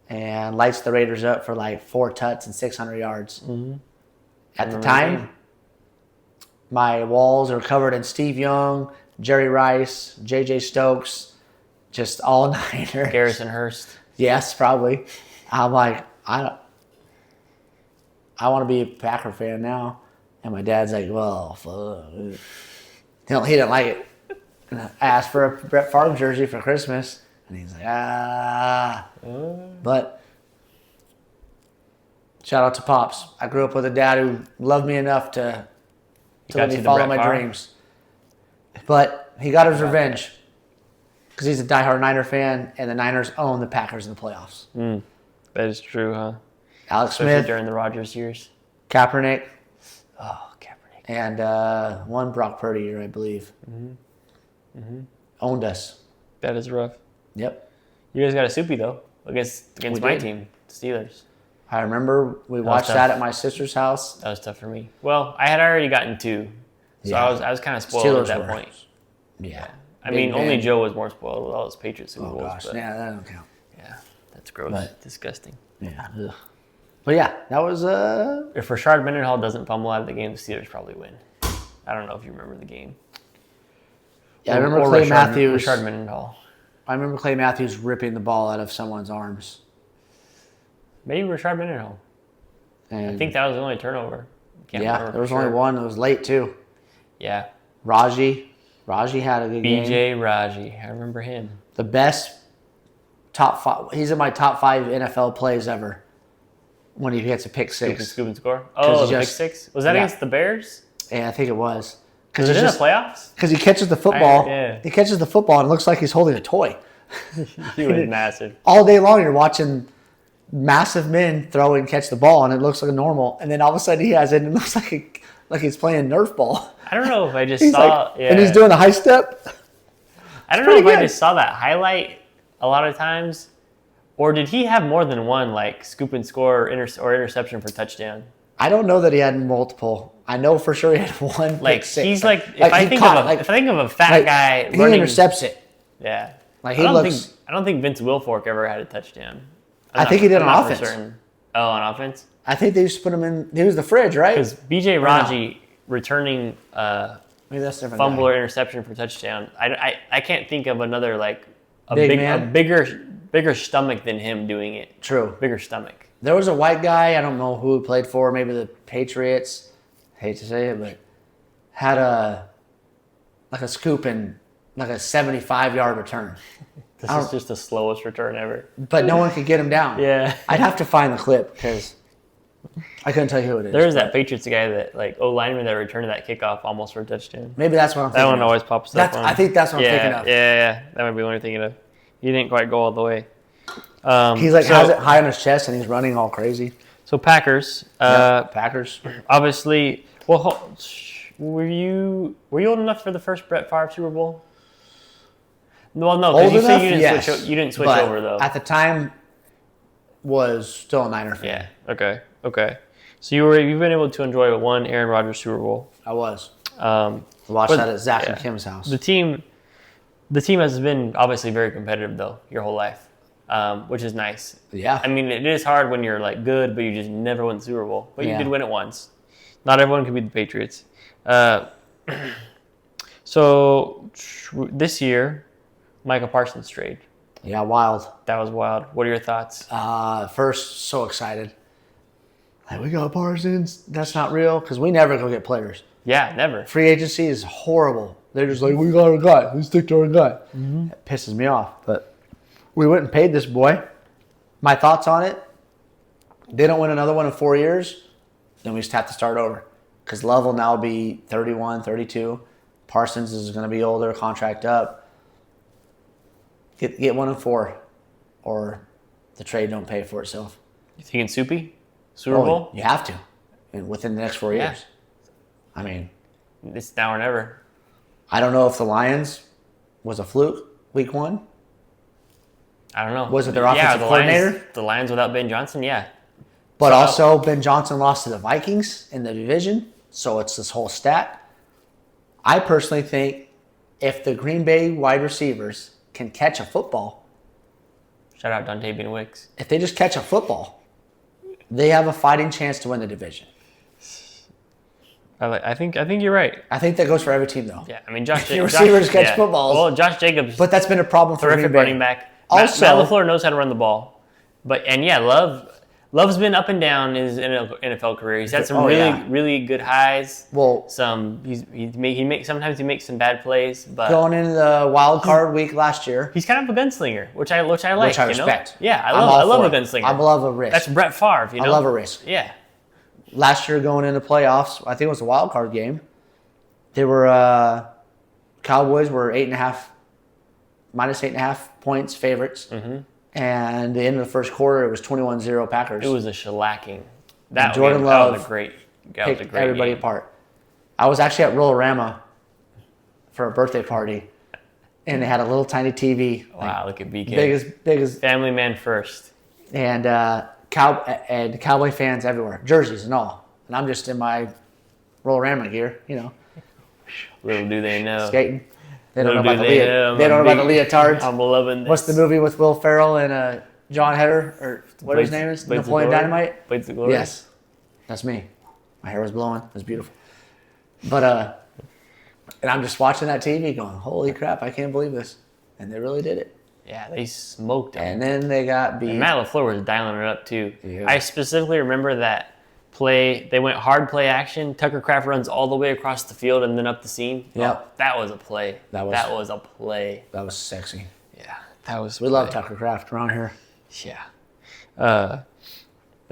and lights the Raiders up for like 4 tuts and 600 yards. Mm-hmm. At the time, my walls are covered in Steve Young, Jerry Rice, J.J. Stokes, just all Niners. Garrison Hurst. Yes, probably. I'm like, I want to be a Packer fan now. And my dad's like, well, fuck. He didn't like it. And I asked for a Brett Favre jersey for Christmas. And he's like, But shout out to Pops. I grew up with a dad who loved me enough to let me follow my dreams. But he got his revenge because he's a diehard Niner fan, and the Niners own the Packers in the playoffs. That is true, huh? Alex Especially Smith, during the Rodgers years. Kaepernick, Oh, Kaepernick. and one Brock Purdy year, I believe. Owned us. That is rough. Yep. You guys got a soupy though against We my did. team, Steelers. I remember we watched tough. that at my sister's house. That was tough for me. Well, I had already gotten 2, so Yeah. I was kind of spoiled Steelers at that were. point. Yeah. I Big mean, only fan. Joe was more spoiled with all his Patriots Super Oh, Bowls. gosh. But Yeah, that don't count. yeah, that's gross. But- Disgusting. Yeah. Ugh. But yeah, that was If Rashard Mendenhall doesn't fumble out of the game, the Steelers probably win. I don't know if you remember the game. Yeah, I remember Or Clay Matthews. Rashard Mendenhall. I remember Clay Matthews ripping the ball out of someone's arms. Maybe Rashard Mendenhall. And I think that was the only turnover. Can't yeah, remember there was for only sure. one. It was late too. Yeah. Raji had a good game. BJ Raji. I remember him. The best top 5. He's in my top 5 NFL plays ever. When he hits a pick six. Scoop and score. Oh, he the just- pick 6? Was that yeah. against the Bears? Yeah, I think it was. Was it in the playoffs? Because he catches the football. Yeah. He catches the football and it looks like he's holding a toy. He was massive. All day long you're watching massive men throw and catch the ball and it looks like a normal. And then all of a sudden he has it and it looks like he's playing Nerf ball. I don't know if I just He's saw. like, and he's doing the high step. I don't know if pretty I good. just saw that highlight a lot of times, or did he have more than one like scoop and score or interception for touchdown? I don't know that he had multiple. I know for sure he had one. Like pick six. he's like if he I think caught of it, if I think of a fat like, guy he running, intercepts it. yeah. Like I he don't looks. think I don't think Vince Wilfork ever had a touchdown. I think he did I'm on not for offense. certain. Oh, on offense. I think they used to put him in. He was the fridge, right? Because BJ Raji returning Maybe that's a different. fumble guy. or interception for touchdown. I can't think of another like a Big man? a bigger stomach than him doing it. True. Bigger stomach. There was a white guy. I don't know who he played for. Maybe the Patriots. Hate to say it, but had a scoop and like a 75-yard return. This is just the slowest return ever. But no one could get him down. Yeah. I'd have to find the clip because I couldn't tell you who it is. There's that Patriots guy that like lineman that returned that kickoff almost for a touchdown. Maybe that's what I'm thinking That one of. always pops up. I think that's what I'm thinking of. Yeah. That might be what I'm thinking of. He didn't quite go all the way. He's like has it high on his chest and he's running all crazy. So Packers. Packers. Obviously. Well, were you old enough for the first Brett Favre Super Bowl? Well, no, because Old you enough? said Yes. you didn't switch But over though. At the time, was still a Niner fan. Yeah. Okay. So you've been able to enjoy one Aaron Rodgers Super Bowl. I was. Um, Watched But- that at Zach and yeah. Kim's house. the team has been obviously very competitive though your whole life, which is nice. Yeah. I mean, it is hard when you're like good, but you just never win the Super Bowl. But Yeah. you did win it once. Not everyone can be the Patriots. So this year, Michael Parsons trade. Yeah, wild. That was wild. What are your thoughts? First, so excited. Like, we got Parsons. That's not real because we never go get players. Yeah, never. Free agency is horrible. They're just like, we got our guy. We stick to our guy. It pisses me off. But we went and paid this boy. My thoughts on it, they don't win another one in 4 years, then we just have to start over. Because Love will now be 31, 32. Parsons is going to be older, contract up. Get 1 in 4, or the trade don't pay for itself. You thinking Soupy? Super Bowl? You have to, and within the next 4 Yeah. years. I mean, It's now or never. I don't know if the Lions was a fluke week 1. I don't know. Was it their offensive the coordinator? Lions, the Lions without Ben Johnson, yeah. But So- also, Ben Johnson lost to the Vikings in the division, so it's this whole stat. I personally think if the Green Bay wide receivers can catch a football, Shout out Dante Wicks. if they just catch a football, they have a fighting chance to win the division. I think you're right. I think that goes for every team, though. Yeah, I mean Josh. Your receivers catch yeah. footballs. Well, Josh Jacobs, But that's been a problem for terrific Green Bay. running back. Also- Matt LaFleur knows how to run the ball. Love's been up and down in his NFL career. He's had some really good highs. Well, Sometimes he makes some bad plays, but going into the wild card week last year, he's kind of a gunslinger, which I like. which I respect. You know? Yeah, I'm I all love for a it. gunslinger. I love a risk. That's Brett Favre. You know, I love a risk. Yeah, Last year going into playoffs, I think it was a wild card game. They were Cowboys were minus 8.5 points favorites, and the end of the first quarter it was 21-0 Packers. it was a shellacking. Jordan that Love was a great. That was a picked great everybody game. apart. I was actually at Rollorama for a birthday party, and they had a little tiny TV, Wow, look at BK. big as, Family man first. and Cowboy fans everywhere, jerseys and all. And I'm just in my Rollorama gear, Little do they know. skating. They don't know Little about do the they know, they don't know about the big- leotards. I'm loving this. What's the movie with Will Ferrell and John Heder, or what his Blades- name is? Blades of Napoleon Glory? Dynamite? Blades of Glory? Yes, that's me. My hair was blowing. It was beautiful. But and I'm just watching that TV going, holy crap, I can't believe this. And they really did it. Yeah, they smoked him. And then they got beat. And Matt LaFleur was dialing it up too. Yeah. I specifically remember that play. They went hard play action. Tucker Kraft runs all the way across the field and then up the seam. Yep. Oh, that was a play. That was a play. That was sexy. Yeah, that was. We love Tucker Kraft around here. Yeah. But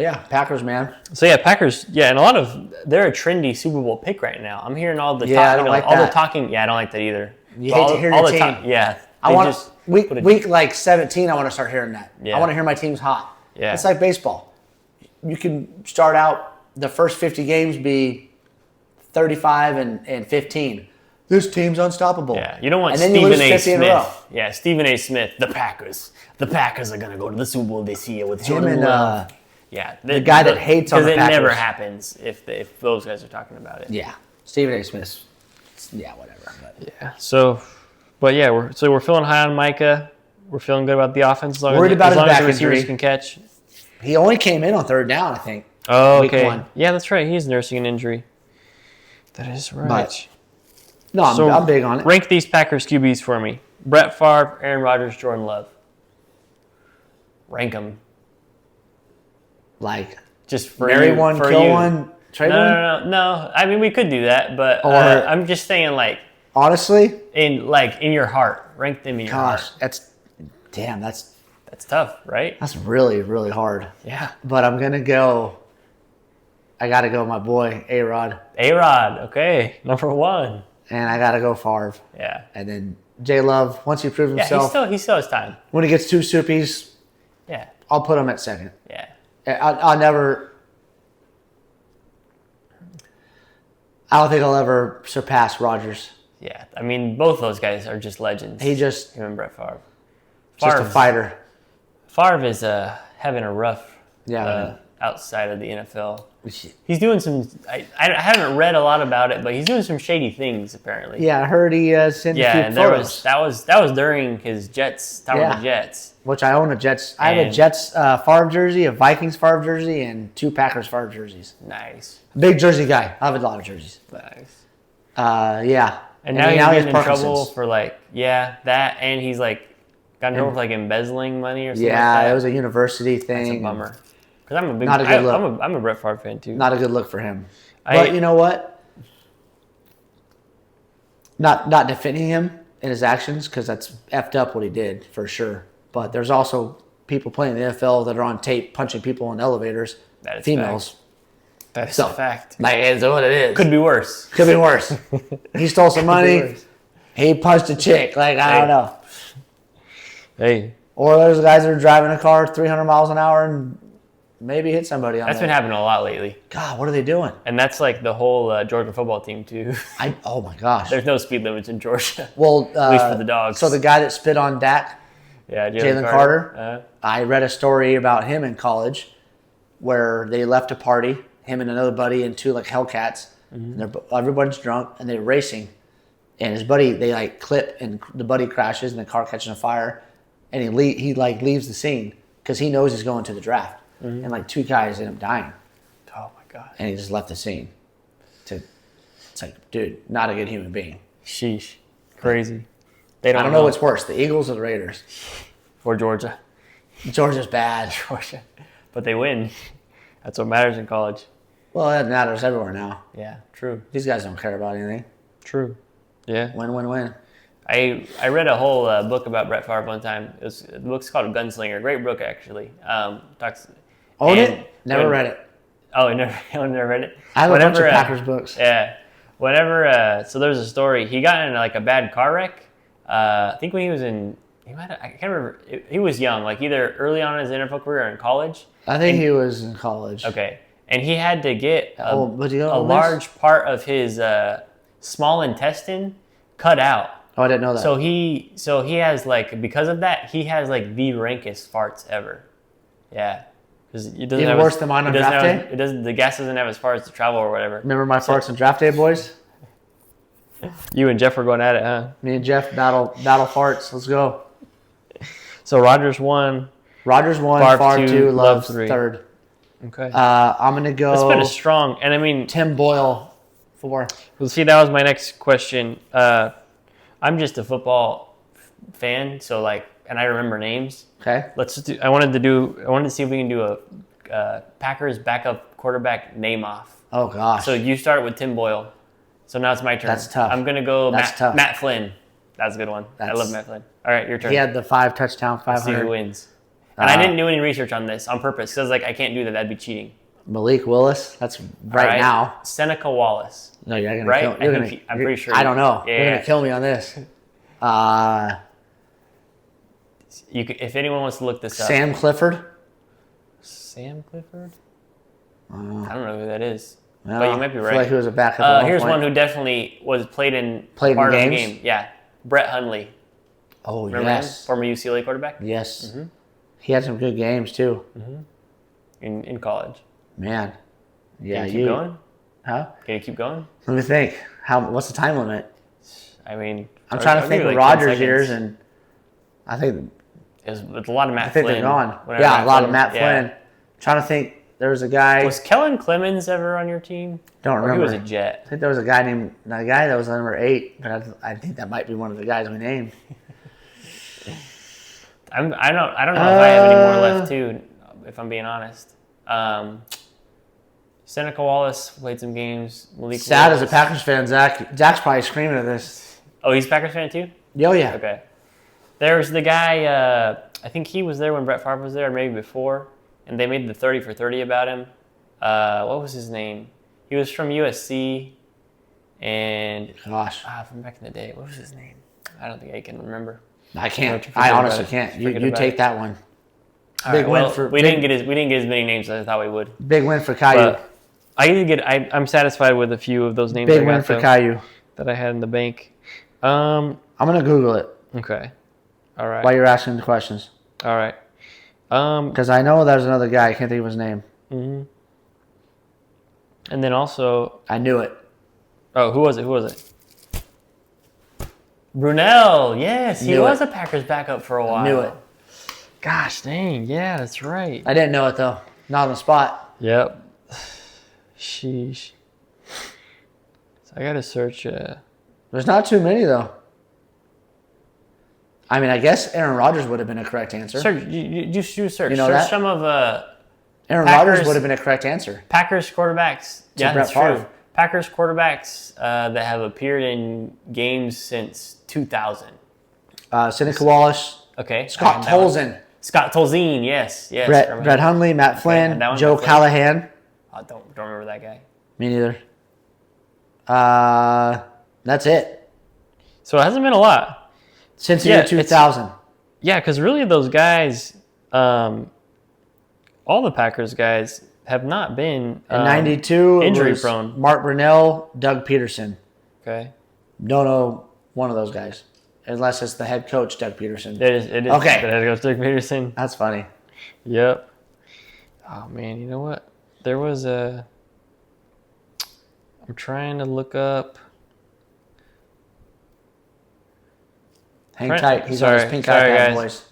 yeah, Packers, man. So yeah, Packers. Yeah, and they're a trendy Super Bowl pick right now. I'm hearing all the Yeah, I don't like all the that. talking. Yeah, I don't like that either. You All- hate to hear all your the team. Yeah, I they want just week put a- week like 17. I want to start hearing that. Yeah. I want to hear my team's hot. Yeah. It's like baseball. You can start out the first 50 games be 35 and 15. This team's unstoppable. Yeah, you don't want and then you Stephen lose A. 50 in a row. Smith. Yeah, Stephen A. Smith. The Packers are gonna go to the Super Bowl this year with Him Jordan and Love. Yeah, the guy that hates on the because it never Packers. happens if those guys are talking about it. yeah, Stephen A. Smith. Yeah, whatever. But Yeah. So, but yeah, we're feeling high on Micah. We're feeling good about the offense as long Worried about as his back the receivers injury. can catch. he only came in on third down, I think. Oh, Week okay. 1. Yeah, that's right. He's nursing an injury. That is right. But no, I'm big on it. Rank these Packers QBs for me: Brett Favre, Aaron Rodgers, Jordan Love. Rank them. Like, Just for marry you, one, for kill you. one, trade one. No. I mean, we could do that, but Or- I'm just saying, like Honestly, in your heart, rank them in your gosh, heart. that's Tough, right? that's really, really hard. Yeah. But I'm gonna go. I gotta go, my boy A-Rod, A-Rod, okay, number 1. and I gotta go Favre, Yeah. and then J Love. Once he proves Yeah, himself, he still has time. when he gets 2 Soupies, Yeah. I'll put him at second. Yeah. I'll never. I don't think I'll ever surpass Rodgers. Yeah. I mean, both those guys are just legends. He just Him and Brett Favre. a fighter. Favre is having a rough Yeah. outside of the NFL. He's doing some. I haven't read a lot about it, but he's doing some shady things apparently. Yeah, I heard he sent a Yeah, few and photos. that was during his Jets time with Yeah. the Jets. Which I own a Jets. I have a And- Jets Favre jersey, a Vikings Favre jersey, and 2 Packers Favre jerseys. Nice, Big jersey guy. I have a lot of jerseys. nice. Yeah. And now he's he has getting in trouble Parkinson's. for that, and he's like got in trouble for like embezzling money or something. Yeah, like that. it was a university thing. It's a bummer. Because I'm a big, Not a good look. I'm a Brett Favre fan too. Not a good look for him. I- But you know what? not defending him in his actions because that's effed up what he did for sure. But there's also people playing in the NFL that are on tape punching people in elevators. That is females. That is So, a fact. Like, it's what it is. Could be worse. Could be worse. He stole some money. He punched a chick. Like, I don't know. Hey. Or there's guys that are driving a car 300 miles an hour and maybe hit somebody on That's there. been happening a lot lately. God, what are they doing? And that's like the whole Georgia football team, too. Oh, my gosh. There's no speed limits in Georgia. Well, At least for the dogs. So the guy that spit on Dak, Yeah, Jalen Carter, I read a story about him in college where they left a party, him and another buddy and two like Hellcats. And everybody's drunk and they're racing. And his buddy, they like clip and the buddy crashes and the car catches on fire. And he leaves the scene because he knows he's going to the draft. And like two guys end up dying. Oh, my God. And he just left the scene. It's like, dude, not a good human being. Sheesh. Crazy. I don't know what's worse, the Eagles or the Raiders. For Georgia. Georgia's bad. Georgia. But they win. That's what matters in college. Well, that matters everywhere now. Yeah, true. These guys don't care about anything. True. Yeah. Win, win, win. I read a whole book about Brett Favre one time. The book's called Gunslinger. Great book, actually. Own it? Never read it. Oh, you never read it? I have a bunch of Packers books. Yeah. So there's a story. He got in like a bad car wreck. I think when he was I can't remember. He was young, like either early on in his NFL career or in college. I think he was in college. Okay. And he had to get a large part of his small intestine cut out. Oh, I didn't know that. So he has like, because of that, he has like the rankest farts ever. Yeah. Because it doesn't Even worse than mine on draft day? The gas doesn't have as far as to travel or whatever. Remember my farts on draft day, boys? You and Jeff were going at it, huh? Me and Jeff battle farts. Let's go. So Rodgers won. Favre 2, Love 3. Third. Okay. I'm going to go. It's been a strong, and I mean. Tim Boyle 4. Well, see, that was my next question. I'm just a football fan, so like, and I remember names. Okay. I wanted to see if we can do a Packers backup quarterback name off. Oh gosh. So you start with Tim Boyle. So now it's my turn. That's tough. I'm gonna go tough. Matt Flynn. That's a good one. I love Matt Flynn. All right, your turn. He had the 5 touchdown, 500. Let's see who wins. And I didn't do any research on this on purpose because I was like, I can't do that. That'd be cheating. Malik Willis. That's right now. Seneca Wallace. No, you're gonna right? kill. I'm pretty sure. I don't know. Yeah. You're gonna kill me on this. If anyone wants to look this up. Sam Clifford. Sam Clifford? I don't know who that is. No, but you might be right. I feel like he was a backup. Here's one who definitely played in part of the game. Yeah. Brett Hundley. Oh, remember yes. him? Former UCLA quarterback? Yes. Mm-hmm. He had some good games, too. Mm-hmm. In college. Man. Yeah, Can you keep going? Huh? Can you keep going? Let me think. What's the time limit? I mean, I'm trying to think of Rodgers years, and I think it's a lot of Matt Flynn. I think they're gone. Yeah, a lot of Matt Flynn. Trying to think. There was a guy. Was Kellen Clemens ever on your team? Don't remember. Or he was a Jet. I think there was a guy that was number 8, but I think that might be one of the guys we named. I don't know if I have any more left too, if I'm being honest. Seneca Wallace played some games. Malik Sad Willis. as a Packers fan, Zach's probably screaming at this. Oh, he's a Packers fan too? Oh, yeah. Okay. There's the guy, I think he was there when Brett Favre was there, or maybe before, and they made the 30 for 30 about him. What was his name? He was from USC, and... Gosh. From back in the day. What was his name? I don't think I can remember. I can't. I honestly can't. You take that one. Big win for... We didn't get as many names as I thought we would. Big win for Caillou. I'm satisfied with a few of those names. Big win for Caillou. That I had in the bank. I'm going to Google it. Okay. All right. While you're asking the questions. All right. Because I know there's another guy. I can't think of his name. Mm-hmm. And then also... I knew it. Oh, who was it? Brunell. Yes, he was a Packers backup for a while. Knew it. Gosh, dang. Yeah, that's right. I didn't know it, though. Not on the spot. Yep. Sheesh. So I got to search... There's not too many, though. I mean, I guess Aaron Rodgers would have been a correct answer. Search. You search. You know search that? some of... Aaron Rodgers would have been a correct answer. Packers quarterbacks. Yeah, Brett that's Favre. true. Packers quarterbacks that have appeared in games since 2000. Seneca Wallace, Okay. Scott Tolzien, Scott Tolzien, yes. Brett Hundley, Matt Flynn, that one, Joe Matt Flynn. Callahan. I don't remember that guy. Me neither. That's it. So it hasn't been a lot. Since the year 2000. Yeah, because really those guys, all the Packers guys have not been In 92, injury it was prone. Mark Brunell, Doug Peterson. Okay. Don't know one of those guys. Unless it's the head coach, Doug Peterson. It is Okay. the head coach, Doug Peterson. That's funny. Yep. Oh, man, you know what? There was I'm trying to look up. Hang tight. He's on his pink iPad, guys. boys.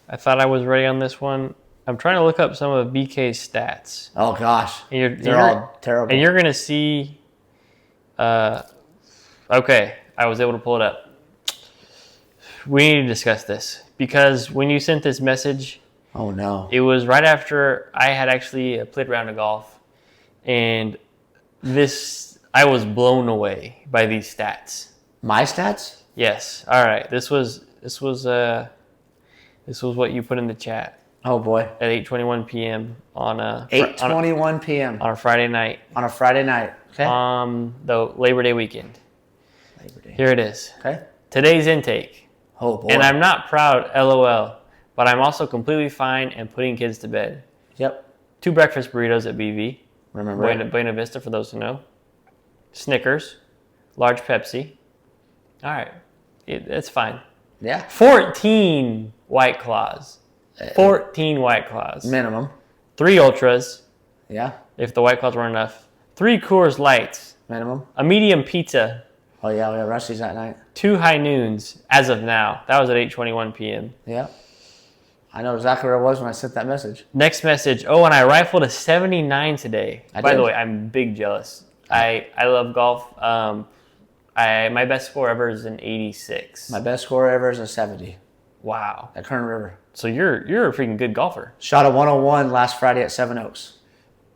I thought I was ready on this one. I'm trying to look up some of BK's stats. Oh, gosh. And They're all terrible. And you're going to see... okay, I was able to pull it up. We need to discuss this. Because when you sent this message, Oh, no. it was right after I had actually played a round of golf. And I was blown away by these stats. My stats? Yes. All right. This was what you put in the chat Oh, boy. at 8:21 p.m. on a 8:21 p.m. on a Friday night. on a Friday night. Okay. The Labor Day weekend. Labor Day. Here it is. Okay. Today's intake. Oh, boy. And I'm not proud, LOL, but I'm also completely fine and putting kids to bed. Yep. 2 breakfast burritos at BV. Remember it. Buena Vista, for those who know. Snickers. Large Pepsi. All right. It's fine. Yeah. 14 White Claws. 14 White Claws. Minimum. 3 Ultras, Yeah. if the White Claws weren't enough. 3 Coors Lights. Minimum. A medium pizza. Oh, yeah. We had Rusty's that night. 2 High Noons, as of now. That was at 8:21 p.m. Yeah. I know exactly where I was when I sent that message. Next message. Oh, and I rifled a 79 today. I By did. the way, I'm big jealous. I love golf. My best score ever is an 86. My best score ever is a 70 Wow. at Kern River. So you're a freaking good golfer. Shot a 101 last Friday at Seven Oaks.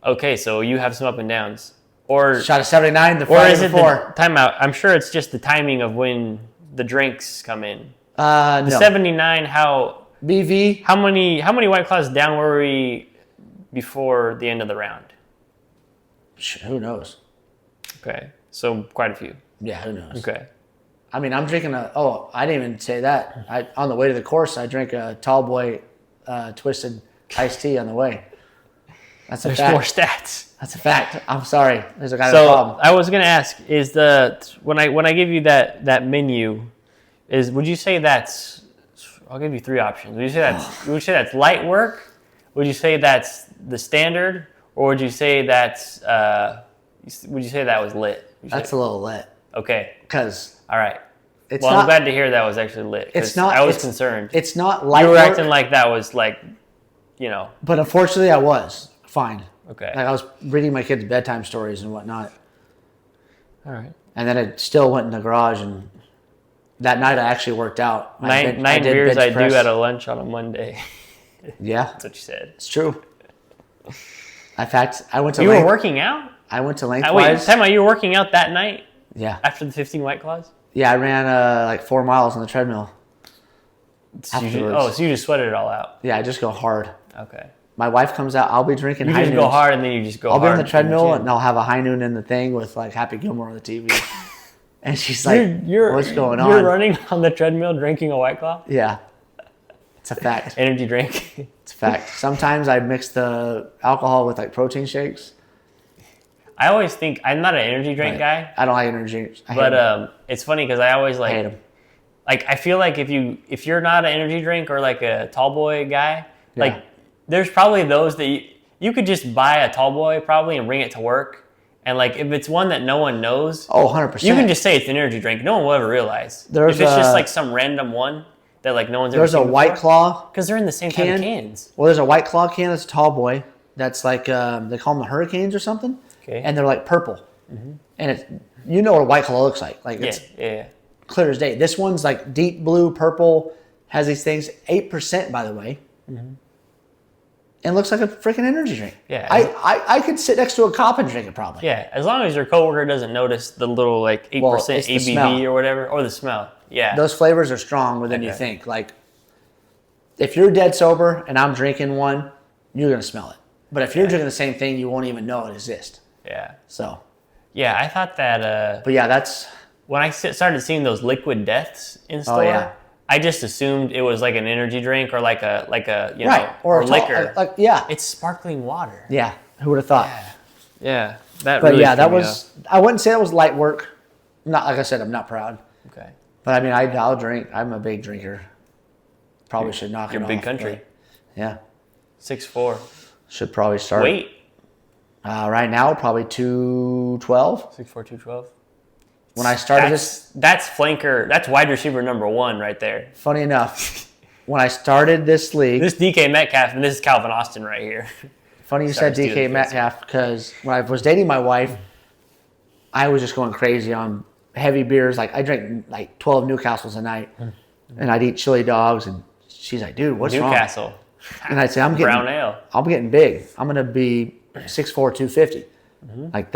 Okay, so you have some up and downs. Or Shot a 79 the or Friday is it before. the timeout? I'm sure it's just the timing of when the drinks come in. No. 79. How BV. many White Claws down were we before the end of the round? Who knows? Okay, so quite a few. Yeah, who knows? Okay. I mean, I'm drinking I didn't even say that. On the way to the course, I drank a Tall Boy twisted iced tea on the way. That's a There's fact. more stats. That's a fact. I'm sorry. There's a guy with a So problem. I was gonna ask: is when I give you that menu, would you say that's? I'll give you 3 options. Would you say that's light work? Would you say that's the standard, or would you say that's? Would you say that was lit? That's a little lit. Okay. Because All right. it's Well, not. I'm glad to hear that was actually lit. 'Cause It's not. I was it's, concerned. It's not light You were work, acting like that was like, but unfortunately, I was fine. Okay. Like I was reading my kids bedtime stories and whatnot, All right. and then I still went in the garage. And that night, I actually worked out. I Nine did beers bench I press. do at a lunch on a Monday. Yeah, That's what you said. it's true. In fact, I went to. You were working out? I went to Wait, Lengthwise. time out. You were working out that night Yeah, after the 15 White Claws? yeah. I ran like 4 miles on the treadmill. So you Afterwards. so you just sweated it all out. Yeah, I just go hard. Okay. My wife comes out. I'll be drinking. You high just go noons. hard and then you just go I'll be hard. on the in treadmill gym. and I'll have a high noon in the thing with like Happy Gilmore on the TV. And she's like, "What's going on?" You're running on the treadmill drinking a White Claw? Yeah, it's a fact. Energy drink? It's a fact. Sometimes I mix the alcohol with like protein shakes. I always think, I'm not an energy drink guy, I don't like energy drinks. I hate but them. it's funny because I always I hate like, them. I feel like if you're not an energy drink or like a tall boy guy, like there's probably those that you could just buy a tall boy probably and bring it to work. And like if it's one that no one knows, Oh, 100%. you can just say it's an energy drink. No one will ever realize. There's if it's just a- like some random one that like no one's ever There's a seen White Claw because they're in the same type of can. cans. Well, there's a White Claw can that's a tall boy. That's like, they call them the Hurricanes or something. Okay. And they're like purple. And it's, you know what a White Claw looks like. Like Yeah, it's yeah. clear as day. This one's like deep blue, purple, has these things. 8%, by the way. And and looks like a freaking energy drink. Yeah. I could sit next to a cop and drink it probably. Yeah, as long as your coworker doesn't notice the little like 8% it's the ABV smell. or whatever, or the smell. Yeah. Those flavors are stronger than you Okay. think. Like, if you're dead sober and I'm drinking one, you're gonna smell it. But if you're drinking the same thing, you won't even know it exists. Yeah. So, Yeah, I thought that but yeah, that's when I started seeing those liquid deaths in store, yeah. I just assumed it was like an energy drink or like a you right know, or or a liquor. yeah, It's sparkling water. yeah. Who would have thought? Yeah. That But really yeah, that threw me was. I wouldn't say that was light work. Not like I said, I'm not proud. off. Okay. But I mean, I'll drink. I'm a big drinker. Probably should knock it You're off. big country. but Yeah, 6'4". should probably start. Weight. Right now, probably 212. 6'4", 212. When I started this, That's flanker. That's wide receiver number 1 right there. funny enough, when I started this league, This DK Metcalf and this is Calvin Austin right here. funny you Sorry, said DK Steelers. Metcalf, because when I was dating my wife, I was just going crazy on heavy beers. Like I drank like 12 Newcastles a night, and I'd eat chili dogs. And she's like, "Dude, what's wrong?" Newcastle. And I'd say, "I'm Brown getting, ale. I'm getting big. I'm gonna be 6'4", 250. Like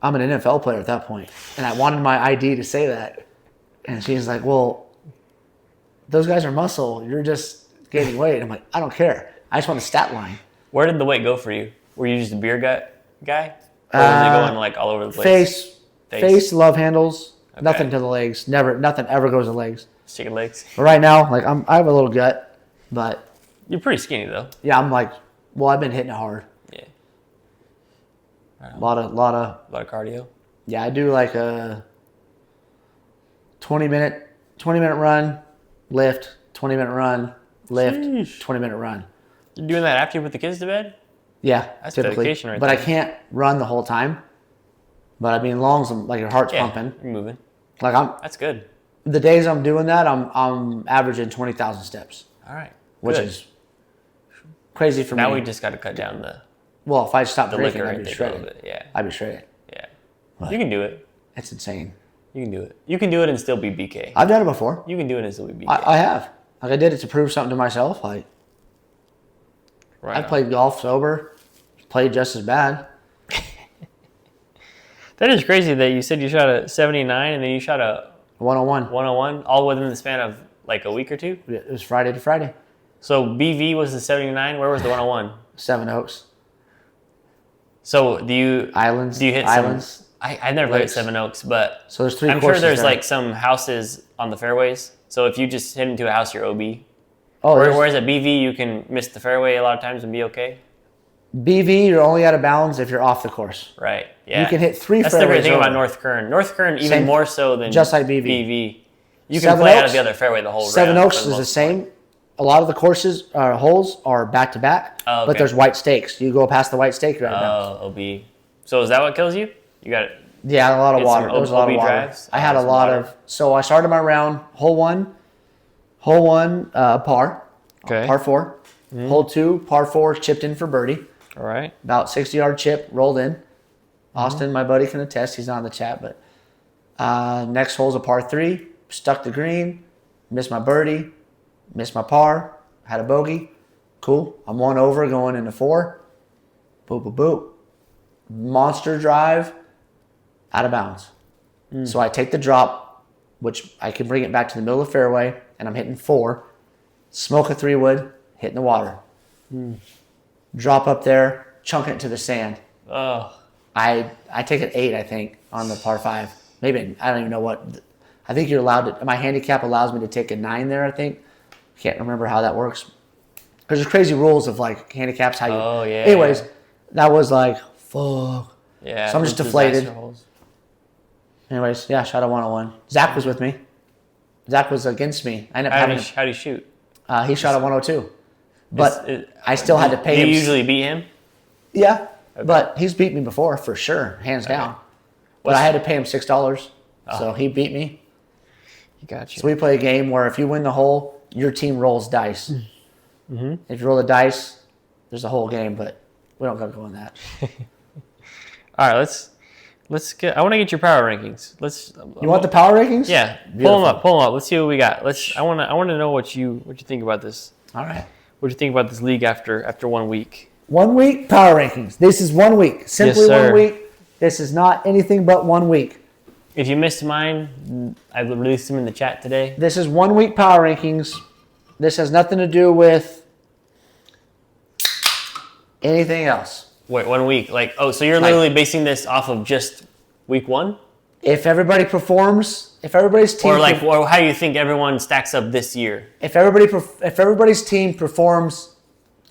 I'm an NFL player at that point, and I wanted my ID to say that. And she's like, "Well, those guys are muscle. You're just gaining weight." I'm like, "I don't care. I just want a stat line." Where did the weight go for you? Were you just a beer gut guy? Or was it going like all over the place? Face, love handles, Okay. nothing to the legs. Nothing ever goes to the legs. Chicken legs. But right now, like I have a little gut, but You're pretty skinny though. yeah, I'm like, well, I've been hitting it hard. Yeah. A lot of, A lot of cardio. yeah. I do like a 20-minute run, lift, 20-minute run, lift, Sheesh. 20-minute run. You're doing that after you put the kids to bed? Yeah, That's typically. dedication right but there. I can't run the whole time. But I mean, long as like your heart's pumping. You're moving. Like That's good. the days I'm doing that, I'm averaging 20,000 steps, All right. which Good. is crazy for Now me. we just got to cut down the Well, if I stopped drinking, liquor I'd right be there a little shredded. bit. Yeah. I'd be shredded. Yeah. What? You can do it. It's insane. You can do it. You can do it and still be BK. I've done it before. You can do it and still be BK. I have. Like I did it to prove something to myself. Like Right I on. played golf sober, played just as bad. That is crazy that you said you shot a 79 and then you shot a 101. 101 all within the span of like a week or two. It was Friday to Friday. So BV was the 79. Where was the 101? 7 Oaks. So do you Islands. do you hit islands. some? I never played at lakes. Seven Oaks, but So there's 3 I'm sure courses there's there. like some houses on the fairways. So if you just hit into a house, you're OB. Oh, there's Whereas at BV, you can miss the fairway a lot of times and be okay. BV, you're only out of bounds if you're off the course. Right. Yeah. You can hit 3 That's the great fairways thing about over. North Kern. North Kern even Same- more so than just like BV. BV. You can Seven play out Oaks- of the other fairway the whole 7 round. Oaks for is the the most same. A lot of the courses, holes are back to back, Oh, but okay. there's white stakes. You go past the white stake, you're out of part. bounds. Oh, OB. So is that what kills you? You got it. Yeah, a lot of Get water. some There was a lot of OB water. drives? I had a Some lot water. of. So I started my round, hole one, par, Okay. par 4. Hole 2, par 4, chipped in for birdie. All right. About 60-yard chip, rolled in. Austin, my buddy, can attest. He's not in the chat, but next hole's a par 3. Stuck the green, missed my birdie, missed my par, had a bogey. Cool. I'm 1 over going into 4. Boop, boop, boop. Monster drive, out of bounds. So I take the drop, which I can bring it back to the middle of the fairway, and I'm hitting 4. Smoke a 3-wood, hitting the water. Drop up there, chunk it to the sand. Oh, I take an 8, I think, on the par 5. Maybe, I don't even know what. I think you're allowed to, my handicap allows me to take a 9 there, I think. Can't remember how that works. Because there's crazy rules of like handicaps, how you. Oh, yeah. Anyways, that was like, fuck. yeah. So I'm just those deflated. disaster holes. Anyways, yeah, shot a 101. Zach was with me. Zach was against me. I ended up How do having, you shoot? he shot a 102. But Is- I still had to pay Do him. you usually beat him? Yeah, but he's beat me before for sure, hands down. But I had to pay him $6, so he beat me. He got you. So we play a game where if you win the hole, your team rolls dice. If you roll the dice, there's a whole game, but we don't got to go on that. All right, let's get. I want to get your power rankings. You want the power rankings? Yeah, pull Beautiful. them up. Pull them up. Let's see what we got. I want to know what you think about this. All right. What do you think about this league after 1 week? 1 week power rankings. This is 1 week. Simply Yes, sir. 1 week. This is not anything but 1 week. If you missed mine, I released them in the chat today. This is 1 week power rankings. This has nothing to do with anything else. Wait, 1 week. So you're literally basing this off of just week 1? If everybody performs, if everybody's team, Or how do you think everyone stacks up this year? if everybody's team performs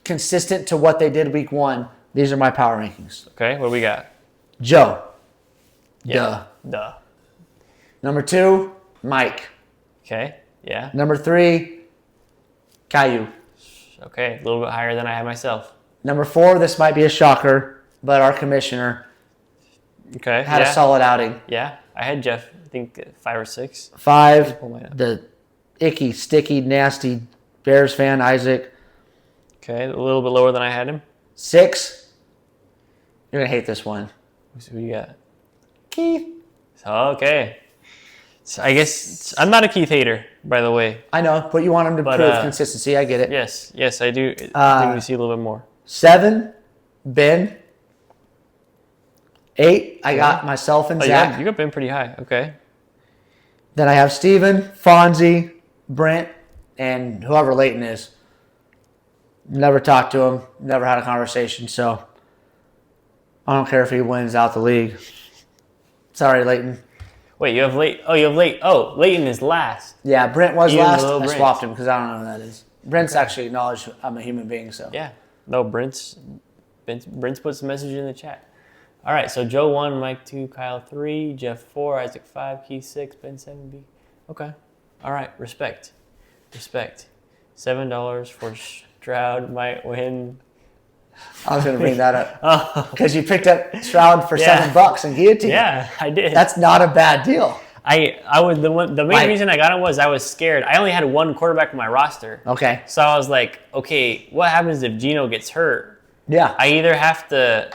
consistent to what they did week 1, these are my power rankings. Okay, what do we got? Joe. Duh. Number 2, Mike. Okay, yeah. Number 3, Caillou. Okay, a little bit higher than I had myself. Number 4, this might be a shocker, but our commissioner Okay, had a solid outing. Yeah, I had Jeff, I think 5 or 6. 5, Pull mine up. the icky, sticky, nasty Bears fan, Isaac. Okay, a little bit lower than I had him. 6, you're going to hate this one. Who you got? Keith. Okay. So I guess I'm not a Keith hater, by the way. I know, but you want him to prove consistency. I get it. Yes, I do. I think we see a little bit more. 7, Ben. 8, I got myself and Zach. You got Ben pretty high. Okay. Then I have Steven, Fonzie, Brent, and whoever Leighton is. Never talked to him. Never had a conversation. So I don't care if he wins out the league. Sorry, Leighton. Wait, you have late. Oh, Leighton is last. Yeah, Brent was Even last. though I Brent. swapped him because I don't know who that is. Brent's actually acknowledged I'm a human being. So Yeah. No, Brent's put some message in the chat. All right, so Joe 1, Mike 2, Kyle 3, Jeff 4, Isaac 5, Keith 6, Ben 7, B. Okay. All right, respect. $7 for Stroud might win. I was going to bring that up Oh, because you picked up Stroud for Yeah. $7 and guillotine. yeah, I did. That's not a bad deal. I was the main Mike. reason I got him was I was scared. I only had one quarterback on my roster. Okay. So I was like, okay, what happens if Geno gets hurt? Yeah. I either have to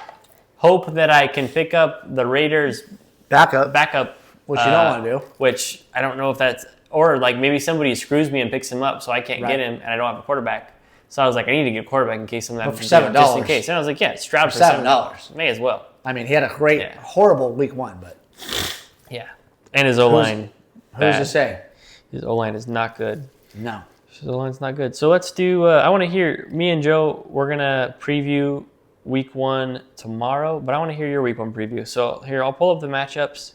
hope that I can pick up the Raiders Backup. backup, Which you don't wanna do. Which I don't know if that's, or like maybe somebody screws me and picks him up so I can't Right. get him and I don't have a quarterback. So I was like, I need to get a quarterback in case something But for happens. $7. Just in case. And I was like, yeah, Stroud for $7. May as well. I mean, he had a great, Yeah. horrible week 1, but Yeah. And his O-line. who's to say? His O-line is not good. No. His O-line's not good. So let's do, I want to hear, me and Joe, we're going to preview week 1 tomorrow, but I want to hear your week 1 preview. So here, I'll pull up the matchups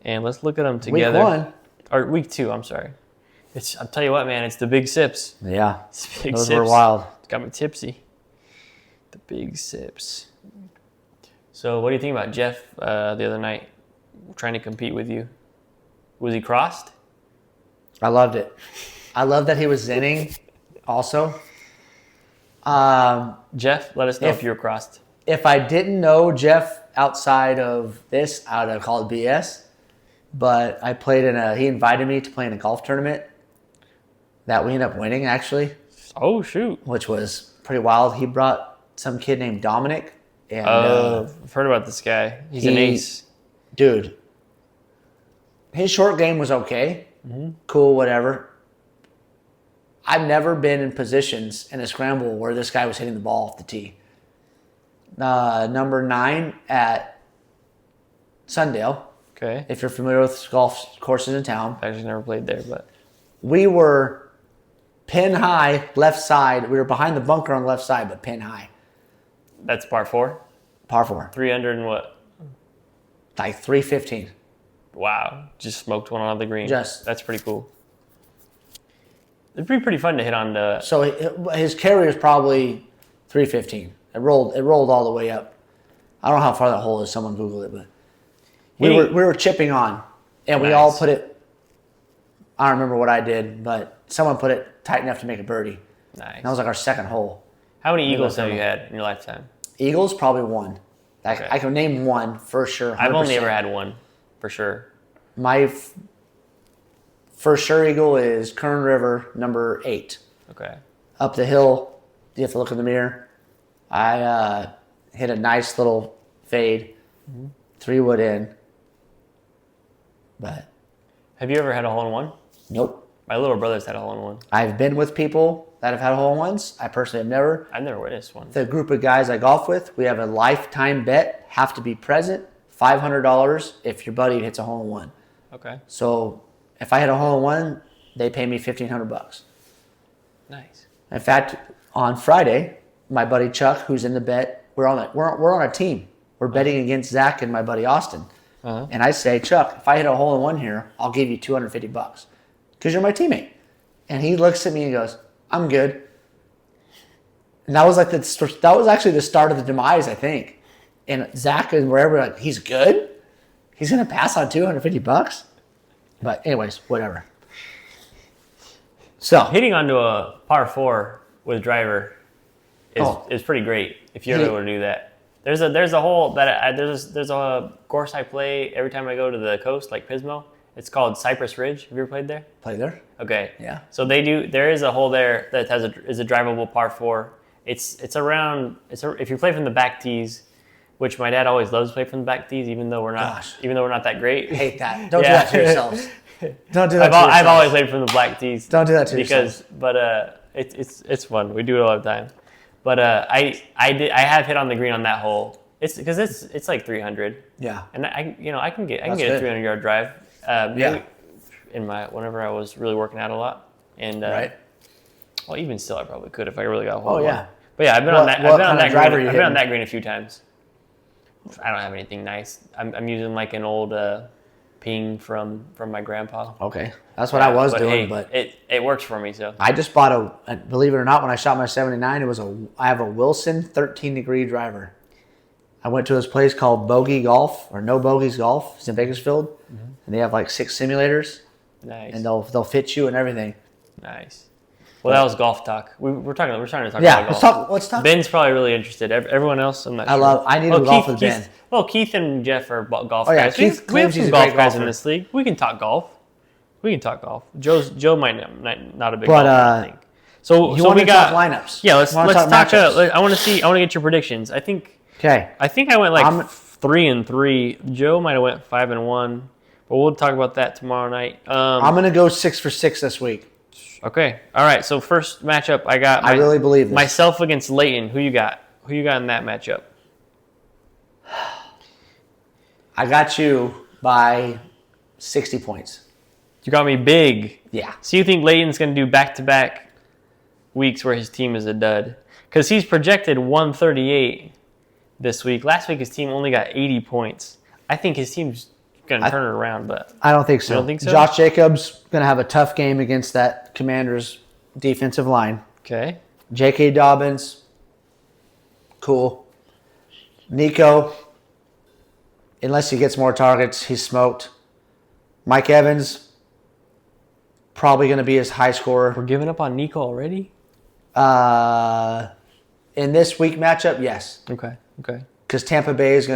and let's look at them together. Week 1? Or week 2, I'm sorry. I'll tell you what, man, it's the big sips. Yeah. It's big Those sips. were wild. It's got me tipsy. The big sips. So what do you think about Jeff the other night trying to compete with you? Was he crossed? I loved it. I love that he was zinning also. Jeff, let us know if you're crossed. If I didn't know Jeff outside of this, I would have called BS. But I played he invited me to play in a golf tournament that we ended up winning, actually, Oh, shoot. which was pretty wild. He brought some kid named Dominic. And, I've heard about this guy. He's an ace. Dude, his short game was okay. Cool, whatever. I've never been in positions in a scramble where this guy was hitting the ball off the tee. Number 9 at Sundale, Okay. if you're familiar with golf courses in town. I actually never played there, but We were pin high, left side. We were behind the bunker on the left side, but pin high. that's par 4. Par 4. 300 and what? Like 315. Wow. Just smoked one on the green. Just- That's pretty cool. It'd be pretty fun to hit on the... So his carry is probably 315. It rolled all the way up. I don't know how far that hole is. Someone Google it, but we were chipping on, and we all Nice. put it. I don't remember what I did, but someone put it tight enough to make a birdie. Nice. That was like our second hole. How many Eagles have seven. you had in your lifetime? Eagles probably one. Okay. I can name one for sure. 100%. I've only ever had one, for sure. My for sure eagle is Kern River, number 8. Okay. Up the hill, you have to look in the mirror. I hit a nice little fade, 3-wood in. But Have you ever had a hole-in-one? nope. My little brother's had a hole-in-one. I've been with people that have had hole-in-ones. I personally have never. I've never witnessed one. The group of guys I golf with, we have a lifetime bet, have to be present, $500 if your buddy hits a hole-in-one. Okay. So if I hit a hole-in-one, they pay me $1,500. Nice. In fact, on Friday, my buddy Chuck, who's in the bet, we're on a team. We're betting against Zach and my buddy Austin. Uh-huh. And I say, Chuck, if I hit a hole-in-one here, I'll give you $250 because you're my teammate. And he looks at me and goes, I'm good. And that was actually the start of the demise, I think. And Zach and wherever, like, he's good? He's going to pass on $250? But anyways, whatever. So Hitting onto a par 4 with driver is pretty great if you're able to do that. There's a hole that there's a course I play every time I go to the coast, like Pismo. It's called Cypress Ridge. Have you ever played there? play there? Okay. Yeah. So there is a hole there that is a drivable par 4. If you play from the back tees, which my dad always loves to play from the back tees, even though we're not that great. I hate that. Don't do that to yourselves. Don't do that to yourselves. I've always played from the black tees. Don't do that to yourselves. It's fun. We do it all the time. But I have hit on the green on that hole. It's like 300. Yeah. And I can get a good. 300-yard drive. Yeah. Whenever I was really working out a lot, and Right. well, even still, I probably could if I really got a hold. Oh, yeah. But yeah, I've been What- on that. what I've been on kind of that driver green. you I've been on hitting? that green a few times. I don't have anything nice. I'm using like an old Ping from my grandpa. Okay. That's what I was doing, hey, but it works for me. So I just bought believe it or not, when I shot my 79, I have a Wilson 13-degree driver. I went to this place called Bogey Golf or No Bogeys Golf. It's in Bakersfield, and they have like 6 simulators, nice. and they'll fit you and everything. Nice. Well, that was golf talk. We're trying to talk Yeah, about golf. let's talk. Ben's probably really interested. Everyone else, I'm not sure. I need to golf with Ben. Keith and Jeff are golf Oh, yeah, guys. Keith We have claims he's some a golf great guys in golfer. this league. We can talk golf. Joe might not a big But, golfer, I think. So You so want we to got talk lineups? Yeah, let's Wanna talk. matchups? I want to get your predictions. I think Okay. I went like I'm- 3-3. Joe might have went 5-1, but we'll talk about that tomorrow night. I'm going to go 6 for 6 this week. Okay. All right. So first matchup, I really believe this. myself against Leighton. Who you got? Who you got in that matchup? I got you by 60 points. You got me big. Yeah. So you think Leighton's going to do back-to-back weeks where his team is a dud? Because he's projected 138 this week. Last week his team only got 80 points. I think his team's going to turn it around, but I don't think so. You don't think so? Josh Jacobs going to have a tough game against that Commanders defensive line. okay. J.K. Dobbins, cool. Nico, unless he gets more targets, he's smoked. Mike Evans, probably going to be his high scorer. We're giving up on Nico already? In this week matchup, yes. Okay. Because Tampa Bay is they're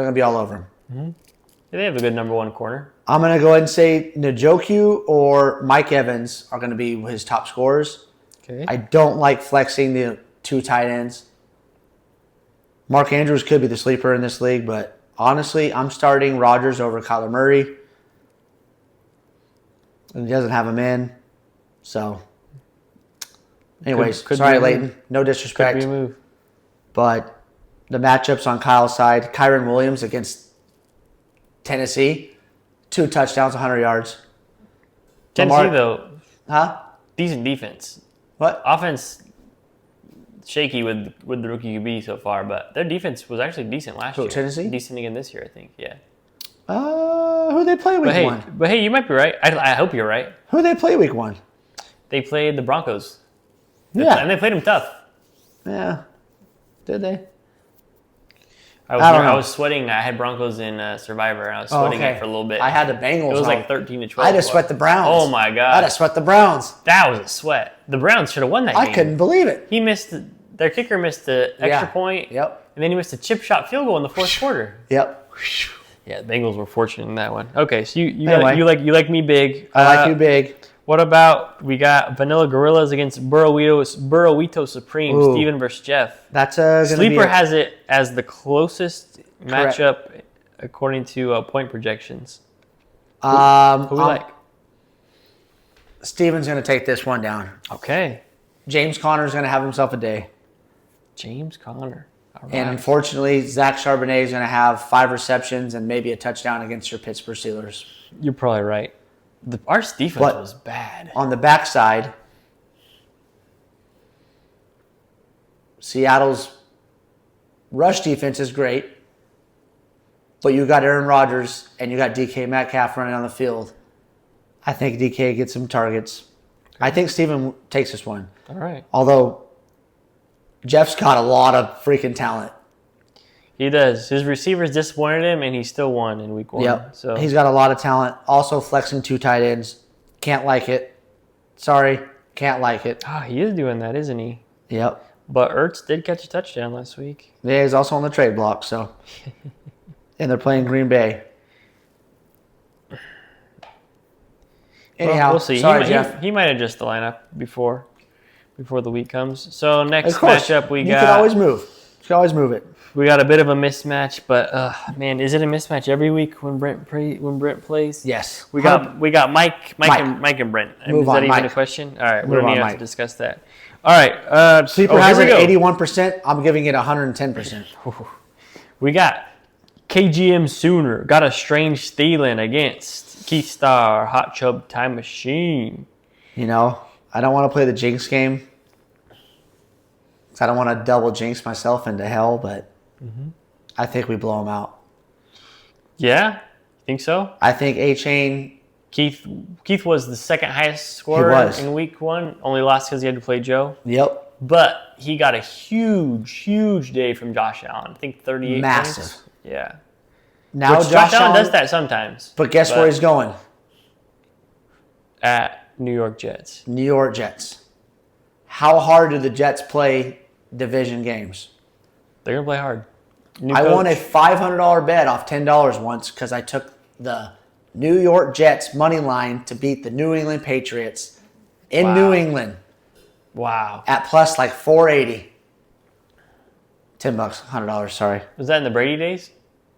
going to be all over him. They have a good number one corner. I'm going to go ahead and say Njoku or Mike Evans are going to be his top scorers. Okay. I don't like flexing the 2 tight ends. Mark Andrews could be the sleeper in this league, but honestly, I'm starting Rodgers over Kyler Murray. And he doesn't have him in. So, anyways, Could sorry, be a Leighton. move. No Could disrespect. be a move. But the matchups on Kyle's side, Kyron Williams against Tennessee, 2 touchdowns, 100 yards. Tennessee, Lamar- though, Huh? decent defense. What? Offense, shaky with the rookie QB so far, but their defense was actually decent last year. Tennessee? Decent again this year, I think, yeah. Who they play week 1? But hey, you might be right. I hope you're right. Who they play week 1? They played the Broncos. Yeah. And they played them tough. Yeah. Did they? I don't know. was sweating. I had Broncos in Survivor, and I was sweating it for a little bit. I had the Bengals. It was on. like 13-12. I had to sweat the Browns. Oh my I had god, to sweat the Browns. that was a sweat. The Browns should have won that game. I couldn't believe it. He missed. Their kicker missed the extra Yeah. point. Yep. And then he missed a chip shot field goal in the fourth quarter. Yep. Yeah, the Bengals were fortunate in that one. Okay, so Anyway. you like me big. I like you big. What about we got Vanilla Gorillas against Burrowito Supreme, Ooh. Steven versus Jeff. That's going to be Sleeper has it as the closest Correct. matchup according to point projections. Who Who we like? Steven's going to take this one down. Okay. James Conner's going to have himself a day. James Conner. All right. And unfortunately, Zach Charbonnet is going to have 5 receptions and maybe a touchdown against your Pittsburgh Steelers. You're probably right. Our defense But was bad. on the backside, Seattle's rush defense is great, but you got Aaron Rodgers and you got DK Metcalf running on the field. I think DK gets some targets. I think Steven takes this one. All right. Although Jeff's got a lot of freaking talent. He does. His receivers disappointed him, and he still won in week 1. Yep. So He's got a lot of talent. Also flexing 2 tight ends. Can't like it. Sorry. Can't like it. he is doing that, isn't he? Yep. But Ertz did catch a touchdown last week. Yeah, he's also on the trade block, so. And they're playing Green Bay. Anyhow, Well, we'll see. Sorry, Jeff. He might adjust the lineup before the week comes. So next Of course. matchup You can always move. You can always move it. we got a bit of a mismatch, but man, is it a mismatch every week when Brent plays? Yes. We got Mike and Brent. Move is that on, even Mike. a question? All right, we Move don't on, need to Mike. discuss that. All right, Sleeper has it 81%. I'm giving it 110%. We got KGM Sooner. Got a strange Thielen against Keith Starr, Hot Chub Time Machine. You know, I don't want to play the jinx game. 'Cause I don't want to double jinx myself into hell, but I think we blow them out. Yeah, think so? I think A-Chain, Keith was the second highest scorer was. in week 1. Only lost because he had to play Joe. yep, But he got a huge day from Josh Allen. I think 38 Massive. points. Yeah. now Which Josh Allen does that sometimes. But guess where he's going? At New York Jets. New York Jets. How hard do the Jets play division games? They're going to play hard. New I coach. won a $500 bet off $10 once because I took the New York Jets money line to beat the New England Patriots in Wow. New England Wow. at plus like 480. $10, $100, sorry. Was that in the Brady days?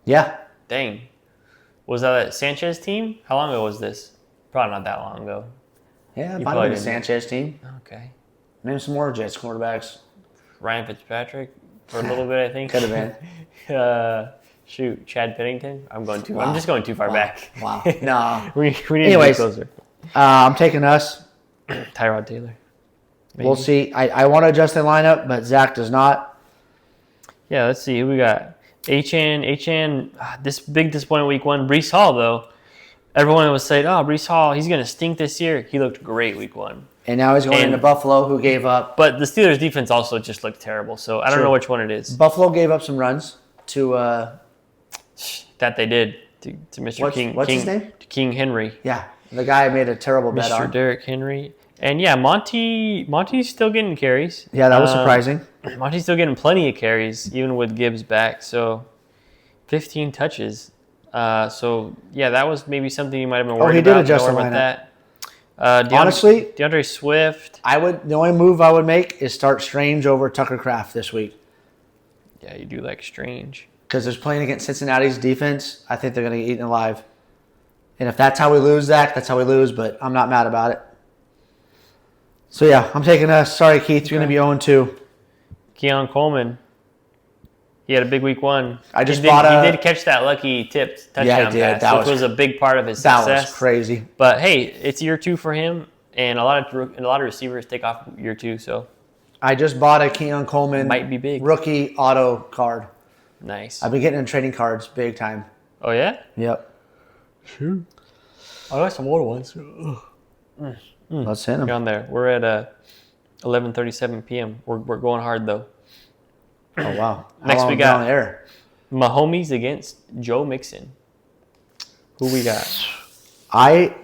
Yeah. Dang. Was that Sanchez team? How long ago was this? Probably not that long ago. Yeah, You might have probably been a didn't. Sanchez team. Okay. Name some more Jets quarterbacks. Ryan Fitzpatrick for a little bit, I think. Could have been. Shoot, Chad Pennington. I'm Wow. just going too far Wow. back. Wow. No. we need Anyways. to be closer. I'm taking us. Tyrod Taylor. Maybe. We'll see. I want to adjust the lineup, but Zach does not. Yeah, let's see who we got. HN, this big disappointment week 1. Breece Hall, though. Everyone was saying, Breece Hall, he's going to stink this year. He looked great week 1. And now he's going And- into Buffalo, who gave up. But the Steelers' defense also just looked terrible, so I don't True. know which one it is Buffalo gave up some runs to, that they did to Mr. King. what's his name? To King Henry. yeah, the guy made a terrible bet Mr. on. Derrick Henry. And yeah, Monty's still getting carries. Yeah, that was surprising. Monty's still getting plenty of carries, even with Gibbs back. So 15 touches. So yeah, that was maybe something you might have been worried he did about. adjust Don't the worry about lineup. that. Honestly, DeAndre Swift. the only move I would make is start Strange over Tucker Kraft this week. Yeah, you do like Strange. Because they're playing against Cincinnati's defense. I think they're going to get eaten alive. And if that's how we lose, Zach, that's how we lose, but I'm not mad about it. So yeah, I'm taking us. Sorry, Keith, you're going to be 0-2. Keon Coleman. He had a big week 1. I just he bought He did catch that lucky tipped touchdown Yeah, he did. pass, That which was- was a big part of his That success. was crazy. But hey, it's year 2 for him, and a lot of receivers take off year 2, so I just bought a Keon Coleman might be big. rookie auto card. Nice. I've been getting in trading cards big time. Oh yeah? Yep. Sure. I got some older ones. Let's hit Get them. on there. We're at 11:37 p.m. We're going hard though. Oh, wow. How Next long we is it got- on the air? Mahomes against Joe Mixon. Who we got? I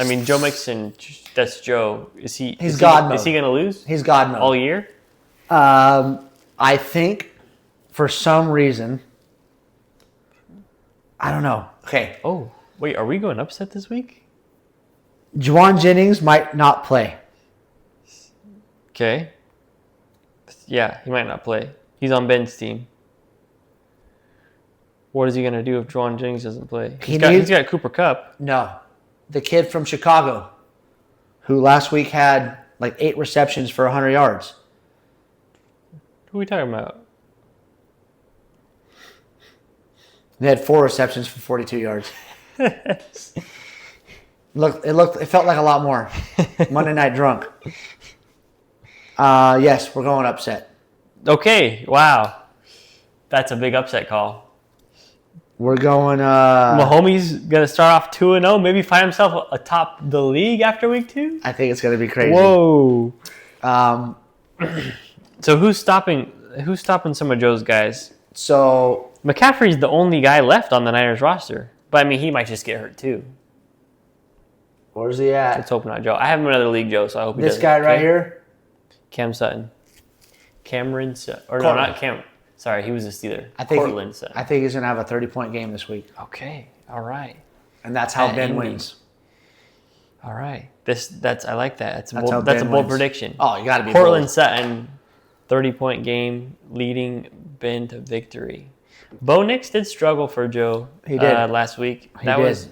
mean, Joe Mixon. That's Joe. Is he? He's is God he, mode. Is he gonna lose He's God mode. all year? I think for some reason, I don't know. Okay. Oh, wait. Are we going upset this week? Juwan Jennings might not play. Okay. Yeah, he might not play. He's on Ben's team. What is he gonna do if Juwan Jennings doesn't play? He's got Cooper Kupp. No. The kid from Chicago. who last week had like 8 receptions for 100 yards. Who are we talking about? They had 4 receptions for 42 yards. It felt like a lot more. Monday Night Drunk. Yes, we're going upset. Okay, wow. That's a big upset call. We're going. Mahomes gonna start off 2-0, maybe find himself atop the league after week 2. I think it's gonna be crazy. Whoa. Um, So who's stopping some of Joe's guys? so McCaffrey's the only guy left on the Niners roster, but I mean he might just get hurt too. where's he at? Let's hope not, Joe. I have him in another league, Joe, so I hope he This doesn't. guy right Okay? here. Cam Sutton. Cameron Sutton. Or no, Cortland. not Cam. Sorry, he was a Steeler. I think Cortland Sutton. I think he's gonna have a 30-point game this week, Okay, all right. and that's how At Ben Indy. wins. All right. I like that. That's That's how a Ben bold wins. prediction. Oh, you got to be Portland bold. Sutton, 30-point game, leading Ben to victory. Bo Nix did struggle for Joe. He did. Last week. He That did. was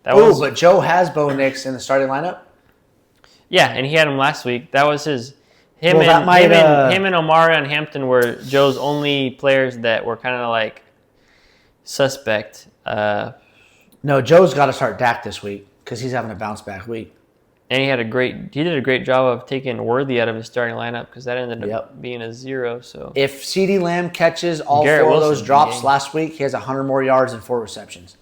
Oh, but Joe has Bo Nix in the starting lineup. yeah, and he had him last week. That was his. Him Well, that and might, him and Omari and Hampton were Joe's only players that were kind of like suspect. No, Joe's got to start Dak this week because he's having a bounce back week. And he did a great job of taking Worthy out of his starting lineup because that ended up being a 0. So If CeeDee Lamb catches all Garrett 4 of Wilson's those drops game. last week, he has 100 more yards and 4 receptions.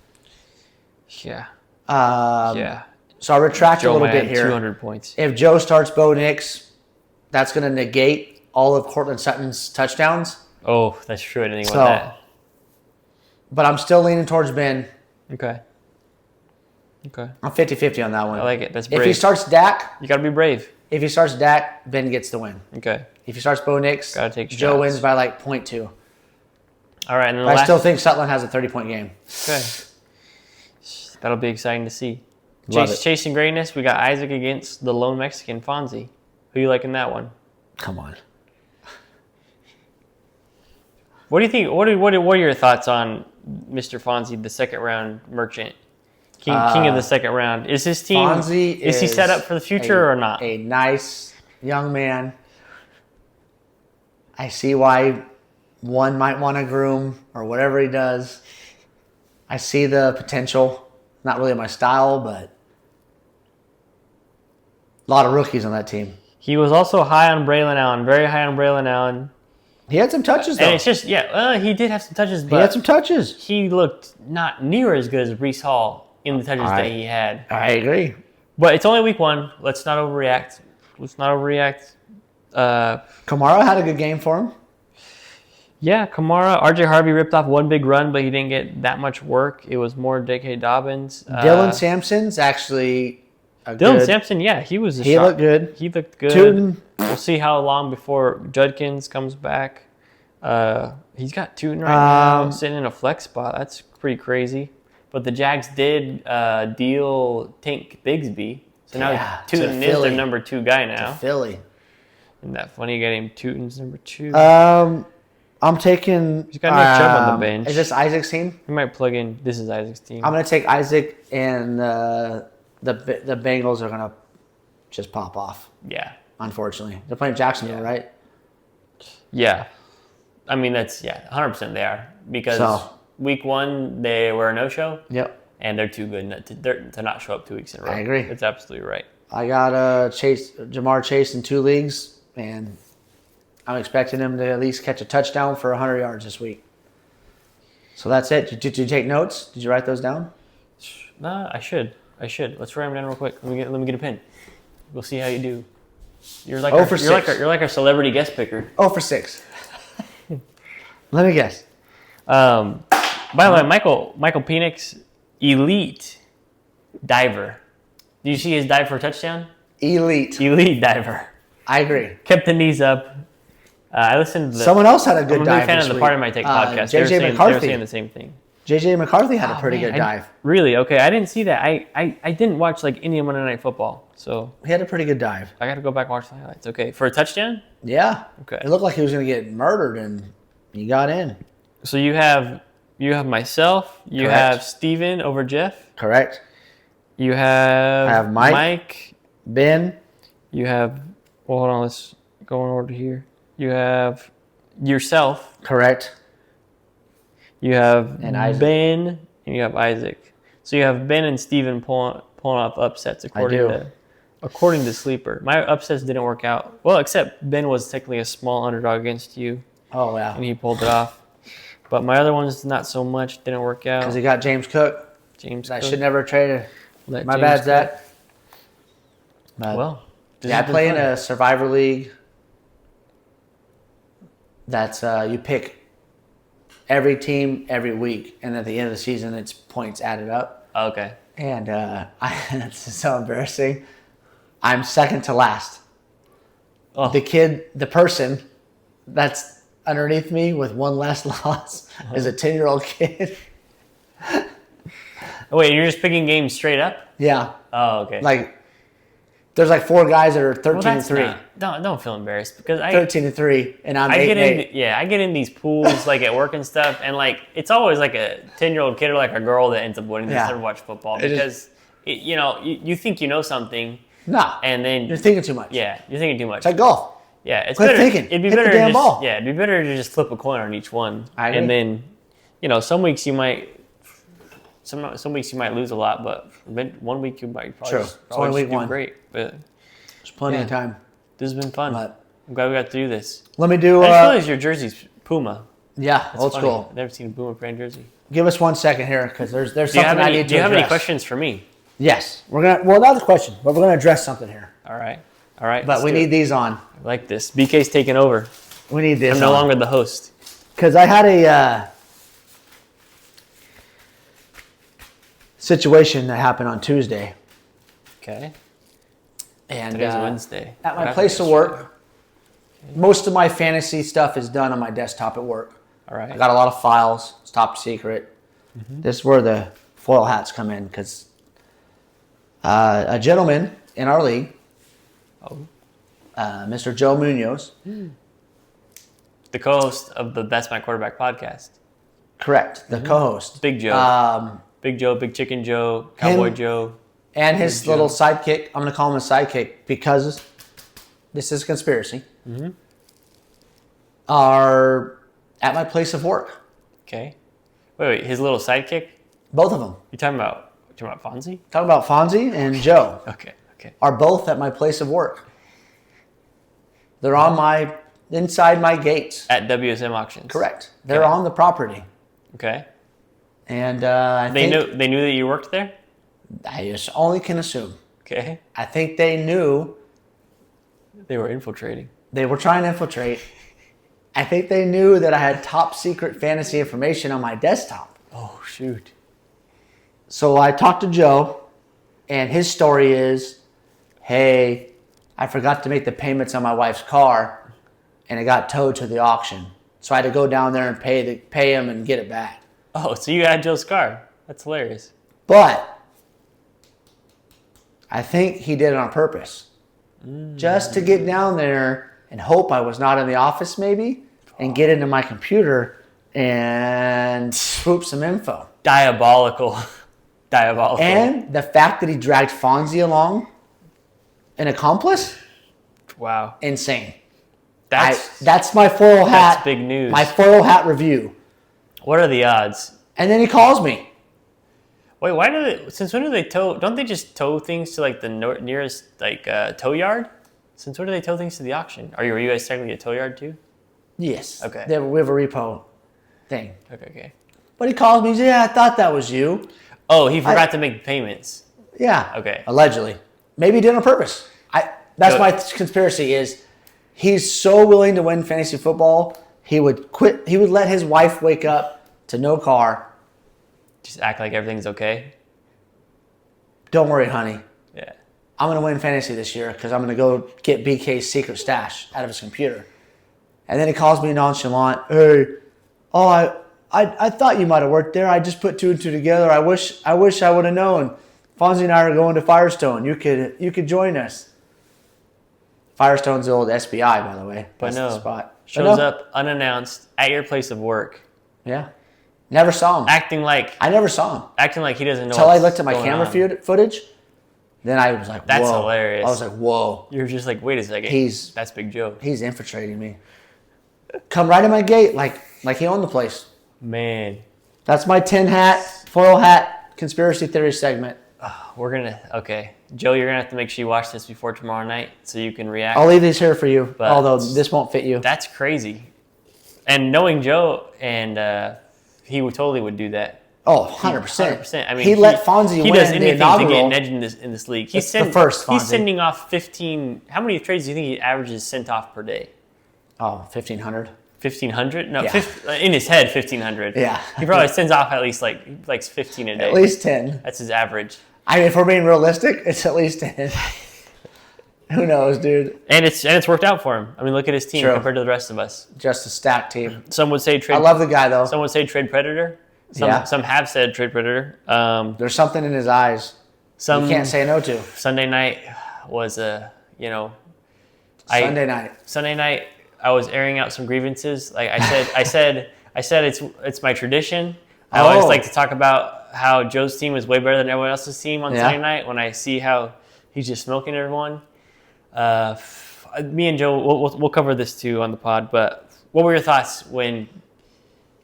yeah, Yeah. So I retract Joe a little might bit have here. 200 points. If Joe starts Bo Nix, that's going to negate all of Cortland Sutton's touchdowns. Oh, that's true. I didn't think So- about that. But I'm still leaning towards Ben. Okay. I'm 50-50 on that one. I like it. That's If he brave. starts Dak, You got to be brave. Ben gets the win. Okay. If he starts Bo Nix, Gotta take Joe shots. wins by like 0.2. All right. And then But the I still last. think Sutton has a 30-point game. Okay. That'll be exciting to see. Love it. Chasing greatness. We got Isaac against the lone Mexican Fonzie. Who you like in that one? Come on. What do you think? What are your thoughts on Mr. Fonzie, the second round merchant, king of the second round? Is his team? Fonzie is he set up for the future or not? A nice young man. I see why one might want to groom or whatever he does. I see the potential. Not really my style, but a lot of rookies on that team. He was also high on Braylon Allen, very high on Braylon Allen. He had some touches, though. And it's just, he did have some touches, He had but some touches. he looked not near as good as Brees Hall in the touches that he had. I agree. But it's only week 1. Let's not overreact. Kamara had a good game for him. Yeah, Kamara. RJ Harvey ripped off one big run, but he didn't get that much work. It was more J.K. Dobbins. Dylan Sampson's actually a Dylan good. Sampson, yeah, he was a He shot. looked good. He looked good. Tootin. We'll see how long before Judkins comes back. He's got Tootin right now, sitting in a flex spot. That's pretty crazy. But the Jags did deal Tank Bigsby. So now Yeah, to Tootin is their Philly. number 2 guy now. Philly. Isn't that funny getting Tootin's number 2? I'm taking. He's got Nick Chubb on the bench. Is this Isaac's team? We might plug in. This is Isaac's team. I'm going to take Isaac, and the Bengals are going to just pop off, Yeah. unfortunately. They're playing Jacksonville, right? Yeah. I mean, that's, 100% they are. Because So- week 1, they were a no-show. Yep. And they're too good to not show up 2 weeks in a row. I agree. That's absolutely right. I got Jamar Chase in 2 leagues, and I'm expecting him to at least catch a touchdown for 100 yards this week. So that's it. Did you take notes? Did you write those down? Nah, I should. Let's write them down real quick. Let me get a pen. We'll see how you do. You're like 0 for 6. you're like our celebrity guest picker. Oh, for 6. Let me guess. By the way, Michael Penix, elite diver. Did you see his dive for a touchdown? Elite. Elite diver. I agree. Kept the knees up. I listened to the. Someone else had a good I'm a dive big fan this of the week. Part of My Take podcast. They were J.J. saying McCarthy. the same thing. J.J. McCarthy had a Oh, pretty man, good dive. Really? Okay, I didn't see that. I didn't watch like Indian Monday Night Football, so He had a pretty good dive. I got to go back and watch the highlights. Okay, for a touchdown. Yeah. Okay. It looked like he was going to get murdered, and he got in. So you have myself. You Correct. have Steven over Jeff. Correct. You have I have Mike. Ben. You have, well, hold on, let's go in order here. You have yourself. Correct. You have And Isaac. Ben, and you have Isaac. So you have Ben and Steven pulling off upsets according to Sleeper. My upsets didn't work out. Well, except Ben was technically a small underdog against you, Oh, wow. and he pulled it off. But my other ones, not so much. Didn't work out. Because he got James Cook. James I Cook. should never have traded. Let My James bad, Cook. Zach. But, Well, this yeah, I has been play in fun. a Survivor League. That's you pick every team every week, and at the end of the season, it's points added up. Okay. And it's so embarrassing. I'm second to last. Oh. The person that's underneath me with one less loss is a 10-year-old kid. Oh, wait, you're just picking games straight up? Yeah. Oh, okay. Like, there's like 4 guys that are 13 well, and that's 3. don't feel embarrassed because 13 and 3, and I'm I 8 get and 8. I get in these pools like at work and stuff, and like it's always like a 10-year-old kid or like a girl that ends up winning. Yeah. They never watch football It because you think you know something, Nah. and then You're thinking too much. yeah, you're thinking too much. It's like golf. Yeah, it's Quit better. thinking. It'd be Hit the better damn to ball. it'd be better to just flip a coin on each one, I agree. and then some weeks you might. Some weeks you might lose a lot, but one week you might probably True. just, It's only week do 1. great. But There's plenty of Yeah. time. this has been fun. But I'm glad we got to do this. let me do. I just realized your jersey's Puma. Yeah, That's old funny. school. I've never seen a Puma brand jersey. Give us 1 second here because there's Do you something have I any? need to Do you have address. any questions for me? Yes, we're gonna. Well, not the question, but we're gonna address something here. All right. But let's we do need it. these on. I like this. BK's taking over. We need this. I'm no longer the host. Because I had a situation that happened on Tuesday, Okay. and Today's Wednesday. at What my place of happened work, most of my fantasy stuff is done on my desktop at work. All right. I got a lot of files. It's top secret. This is where the foil hats come in because a gentleman in our league, Oh. Mr. Joe Munoz, The co-host of the That's My Quarterback podcast. correct, the co-host, Big Joe. Big Big Chicken Joe, Cowboy him- Joe. and his Joe. little sidekick. I'm going to call him a sidekick because this is a conspiracy. Are at my place of work. Okay. Wait. His little sidekick? Both of them. You talking about Fonzie? Talking about Fonzie and Joe Okay. are both at my place of work. They're on inside my gates. At WSM auctions. Correct. They're Okay. on the property. Okay. And I They think knew that you worked there? I just only can assume. Okay. I think they knew They were infiltrating. they were trying to infiltrate. I think they knew that I had top secret fantasy information on my desktop. Oh shoot. So I talked to Joe, and his story is, hey, I forgot to make the payments on my wife's car, and it got towed to the auction. So I had to go down there and pay him and get it back. Oh, so you had Joe's car. That's hilarious. But I think he did it on purpose. Just to get down there and hope I was not in the office maybe, and get into my computer and swoop some info. Diabolical. Diabolical. And the fact that he dragged Fonzie along, an accomplice, wow. insane. That's That's my foil hat. that's big news. My foil hat review. What are the odds? And then he calls me. Wait, why do they? Since when do they tow? Don't they just tow things to like the nearest like tow yard? Since when do they tow things to the auction? Were you guys technically a tow yard too? Yes. Okay. We have a repo thing. Okay. But he calls me. He says, yeah, I thought that was you. Oh, he forgot to make the payments. Yeah. Okay. Allegedly. Maybe he did it on purpose. That's Good. my conspiracy is he's so willing to win fantasy football, he would quit. He would let his wife wake up to no car. Just act like everything's okay. Don't worry, honey. Yeah. I'm going to win fantasy this year because I'm going to go get BK's secret stash out of his computer. And then he calls me nonchalant. Hey, I thought you might have worked there. I just put 2 and 2 together. I wish I would have known. Fonzie and I are going to Firestone. You could join us. Firestone's the old SBI, by the way. But That's no. the spot. But Shows no. up unannounced at your place of work, Yeah. Never saw him. acting like I never saw him. he doesn't know. Until I what's looked at my going camera on. footage. Then I was like, whoa. That's hilarious. I was like, whoa. You're just like, wait a second. That's Big Joe. He's infiltrating me. Come right in my gate like he owned the place. Man. That's my tin hat, foil hat, conspiracy theory segment. Okay. Joe, you're going to have to make sure you watch this before tomorrow night so you can react. I'll leave these here for you, But although this won't fit you. That's crazy. And knowing Joe, and he totally would do that. Oh, 100%. 100%. I mean, he let Fonzie he win does the anything inaugural. to get an edge in this league. It's the first Fonzie. He's sending off 15. How many trades do you think he averages sent off per day? Oh, 1,500. 1,500? No, Yeah. In his head, 1,500. Yeah. He probably sends off at least like 15 a day. At least 10. That's his average. I mean, if we're being realistic, it's at least 10. Who knows, dude? And it's worked out for him. I mean, look at his team True. compared to the rest of us. Just a stacked team. Some would say trade. I love the guy, though. Some would say trade predator. Some have said trade predator. There's something in his eyes you can't say no to. Sunday night was Sunday night. Sunday night, I was airing out some grievances. Like I said it's my tradition. I always like to talk about how Joe's team is way better than everyone else's team on Sunday night when I see how he's just smoking everyone. Me and Joe, we'll cover this too on the pod. But what were your thoughts when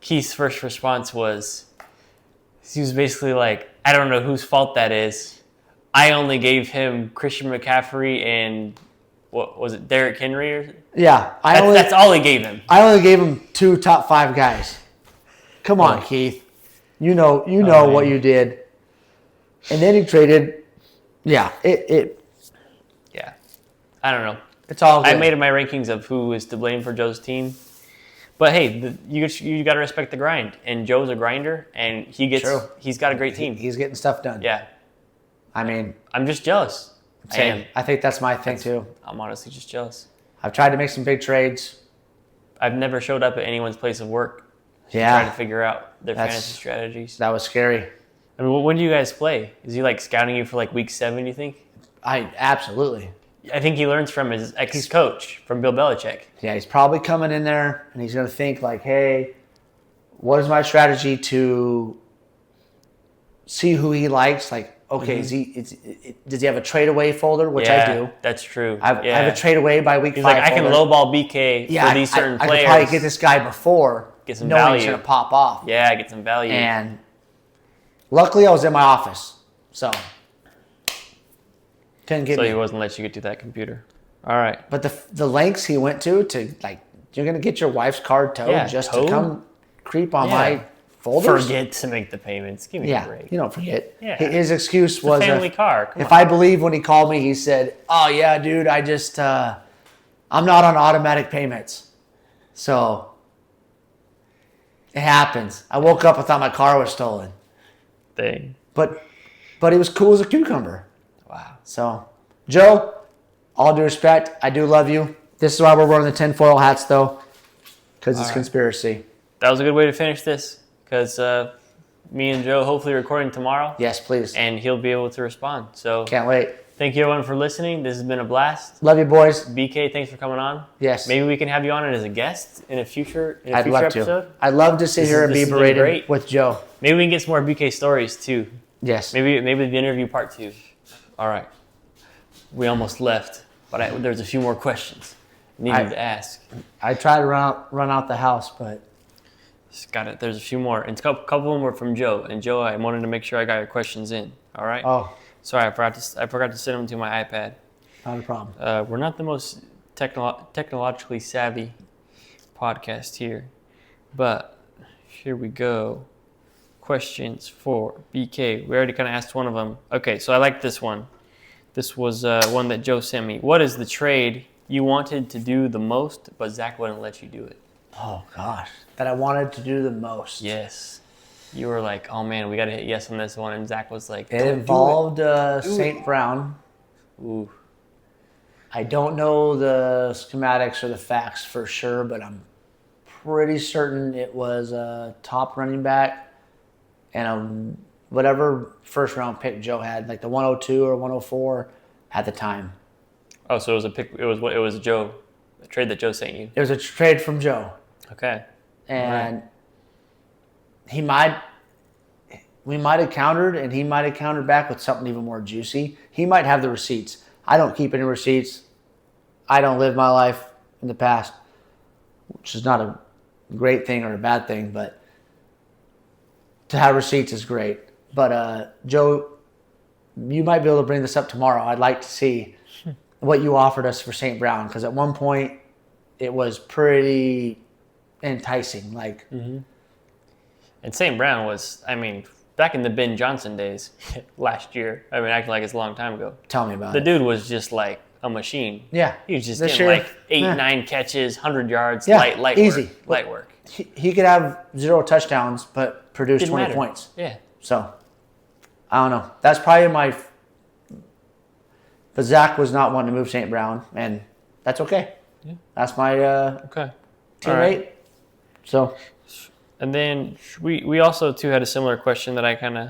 Keith's first response was? He was basically like, I don't know whose fault that is. I only gave him Christian McCaffrey and what was it, Derrick Henry? Yeah. That's all he gave him. I only gave him 2 top 5 guys. Come on, Keith. You know what you did. And then he traded. Yeah. Yeah. I don't know. It's all good. I made my rankings of who is to blame for Joe's team. But hey, you got to respect the grind. And Joe's a grinder, and he's got a great team. He's getting stuff done. Yeah. I mean, I'm just jealous. same. I think that's my thing too. I'm honestly just jealous. I've tried to make some big trades. I've never showed up at anyone's place of work Yeah. trying to figure out their fantasy strategies. That was scary. I mean, when do you guys play? Is he like scouting you for like week 7, you think? Absolutely. I think he learns from his ex-coach, from Bill Belichick. Yeah, he's probably coming in there and he's going to think like, hey, what is my strategy to see who he likes? Like, okay, does he have a trade away folder, which I do. That's true. I have a trade away by week 5. He's like, I can lowball BK for these certain I players. could probably get this guy before, Get some knowing value. he's going to pop off. Yeah, get some value. And luckily I was in my office, so couldn't get So me. he wasn't let you get to that computer. All right. But the lengths he went to like, you're going to get your wife's card towed to come creep on my folders? Forget to make the payments. Give me a break. You don't forget. Yeah. His excuse It's was a family car. Come if on. I believe when he called me, he said, "Oh yeah, dude, I just I'm not on automatic payments." So it happens. I woke up and thought my car was stolen. Thing. But he was cool as a cucumber. Wow. So, Joe, all due respect, I do love you. This is why we're wearing the tinfoil hats, though, because it's conspiracy. That was a good way to finish this, because me and Joe hopefully recording tomorrow. Yes, please. And he'll be able to respond. So Can't wait. thank you everyone for listening. This has been a blast. Love you, boys. BK, thanks for coming on. Yes. Maybe we can have you on as a guest in a future I'd love episode. to. I'd love to sit here and be this has been berated great. with Joe. Maybe we can get some more BK stories too. Yes. Maybe the interview part 2. All right. We almost left, but there's a few more questions needed to ask. I tried to run out the house, but Just got it. There's a few more, and a couple of them were from Joe. And Joe, I wanted to make sure I got your questions in. All right. oh, Sorry, I forgot to send them to my iPad. not a problem. We're not the most technologically savvy podcast here, but here we go. Questions for BK. We already kind of asked one of them. Okay, so I like this one. This was one that Joe sent me. What is the trade you wanted to do the most, but Zach wouldn't let you do it? Oh gosh, that I wanted to do the most. Yes. You were like, oh man, we got to hit yes on this one. And Zach was like, It "Don't do involved St. Brown. Ooh. I don't know the schematics or the facts for sure, but I'm pretty certain it was a top running back and whatever first round pick Joe had, like the 102 or 104 at the time. Oh, so it was a pick. It was Joe, a trade that Joe sent you. It was a trade from Joe. Okay. And he might, we might have countered, and he might have countered back with something even more juicy. He might have the receipts. I don't keep any receipts. I don't live my life in the past, which is not a great thing or a bad thing, but to have receipts is great. But Joe, you might be able to bring this up tomorrow. I'd like to see what you offered us for St. Brown, because at one point it was pretty enticing. Like, And St. Brown was, I mean, back in the Ben Johnson days last year. I mean, acting like it's a long time ago. tell me about The it. dude was just like a machine. Yeah, He was just this getting year, like 8, 9 catches, 100 yards, Yeah, light easy. work. Light work. he could have 0 touchdowns, but produce Didn't 20 matter. points. Yeah. So, I don't know. That's probably my. But Zach was not wanting to move St. Brown, and that's okay. Yeah. That's my Okay. teammate. All right. So, And then we also too had a similar question that I kind of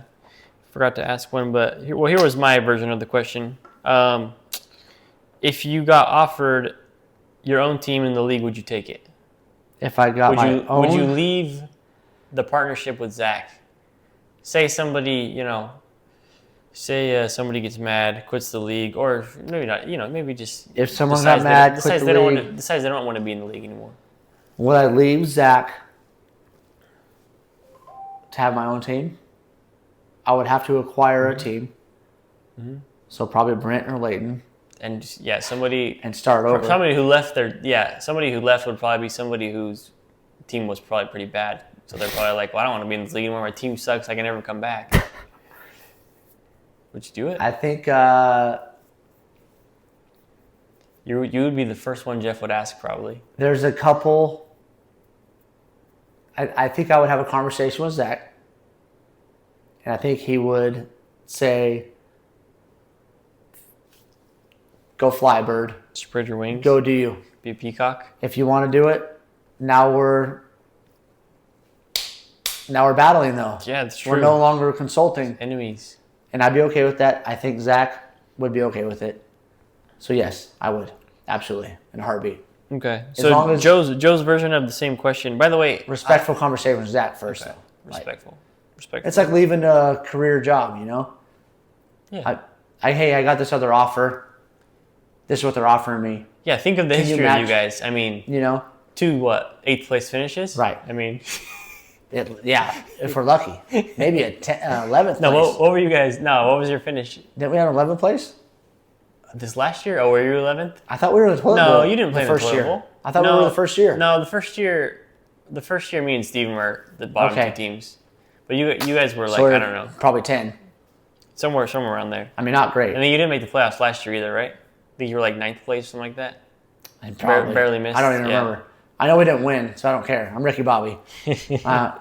forgot to ask one, but here was my version of the question. If you got offered your own team in the league, would you take it? if I got Would you leave the partnership with Zach? Say somebody, somebody gets mad, quits the league, or maybe not, maybe just if someone decides got mad, decides quit they the don't league, want decides they don't want to be in the league anymore. would I leave Zach to have my own team? I would have to acquire a team. So probably Brent or Leighton, And just, yeah, somebody and start over. somebody who left somebody who left would probably be somebody whose team was probably pretty bad. So they're probably like, well, I don't want to be in this league anymore. My team sucks. I can never come back. Would you do it? I think You would be the first one Jeff would ask, probably. there's a couple. I think I would have a conversation with Zach, and I think he would say, "Go fly, bird. Spread your wings. Go do you. Be a peacock. If you want to do it, now we're battling though. Yeah, that's true. We're no longer consulting, Enemies. and I'd be okay with that. I think Zach would be okay with it. So yes, I would absolutely in a heartbeat. Okay. As long as- Joe's version of the same question. By the way, Respectful conversation with Zach first, okay. though. Like, Respectful. Respectful. it's like leaving a career job, you know. Yeah. Hey, I got this other offer. This is what they're offering me. Yeah, think of the Can you history of you match- guys. I mean, You know, 2 8th place finishes? Right. I mean, if we're lucky, maybe a 11th no, place. what were you guys? No, what was your finish Didn't we have an 11th place? this last year? Oh, were you 11th? I thought we were in the toilet No, bowl you didn't play the in the first toilet year. bowl. I thought we were the first year. No, the first year, me and Steven were the bottom Okay. 2 teams. But you guys were like, So we're I don't know, probably 10. somewhere around there. I mean, not great. And then you didn't make the playoffs last year either, right? I think you were like 9th place, something like that. I probably barely missed, I don't even yeah. remember. I know we didn't win, so I don't care. I'm Ricky Bobby. I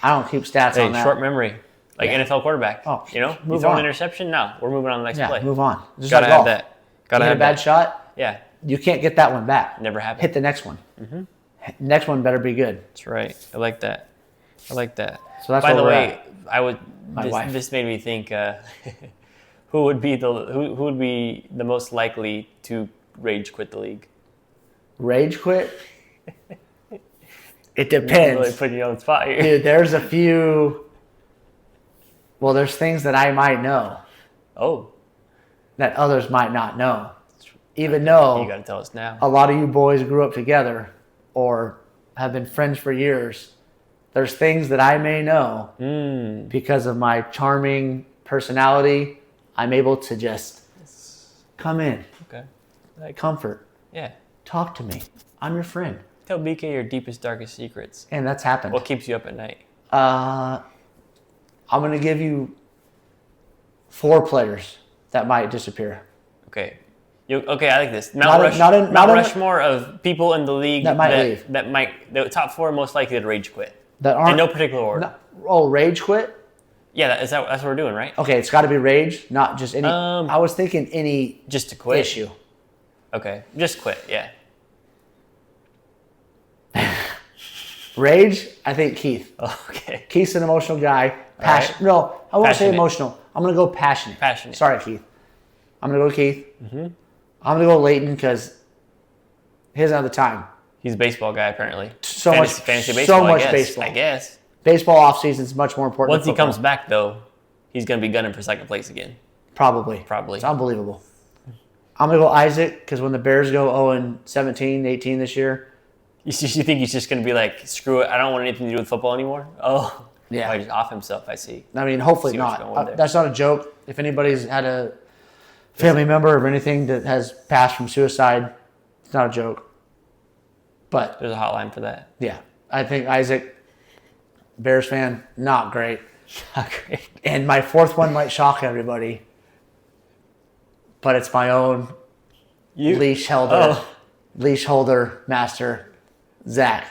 don't keep stats Hey, on that. short memory, like Yeah. NFL quarterback. Oh, you move throw an on. interception. No, we're moving on to the next Yeah, play. move on. Just Gotta like have golf. that. Gotta You hit have a bad that. shot, Yeah, you can't get that one back. never happened. Hit the next one. Next one better be good. That's right. I like that. So that's By where the we're way, at. I would. My wife. This made me think. Who would be the most likely to rage quit the league? Rage quit? It Really depends. putting you on the spot here. Dude, there's a few. Well, there's things that I might know Oh, that others might not know. Even though you got to tell us now. a lot of you boys grew up together or have been friends for years, there's things that I may know because of my charming personality. I'm able to just come in, Okay. Like, comfort, yeah. talk to me. I'm your friend. Tell BK your deepest, darkest secrets. And that's happened. What keeps you up at night? I'm going to give you 4 players that might disappear. Okay. Okay, I like this. Not in- Mount not in- Rushmore of people in the league That might leave. The top 4 most likely to rage quit. That In aren't. no particular order. Rage quit? Yeah, that's what we're doing, right? Okay, it's got to be rage, not just any. Um, I was thinking any Just to quit. issue. Okay, just quit. Yeah. Rage, I think Keith. Okay. Keith's an emotional guy. right. No, I won't say Passionate. emotional. I'm going to go passionate. Passionate. Sorry, Keith. I'm going to go Keith. I'm going to go Leighton because he doesn't have the time. He's a baseball guy apparently. So fantasy much baseball. so much I guess. baseball. I guess. Baseball offseason is much more important. Once than he football. comes back, though, he's going to be gunning for second place again. Probably. It's unbelievable. I'm going to go Isaac because when the Bears go 0-17, 18 this year. You think he's just going to be like, screw it, I don't want anything to do with football anymore? Oh, yeah. He's off himself, I see. I mean, hopefully not. That's not a joke. If anybody's had a family member or anything that has passed from suicide, it's not a joke. But there's a hotline for that. Yeah. I think Isaac, Bears fan, not great. Not great. And my fourth one might shock everybody, but it's my own leash holder master, Zach.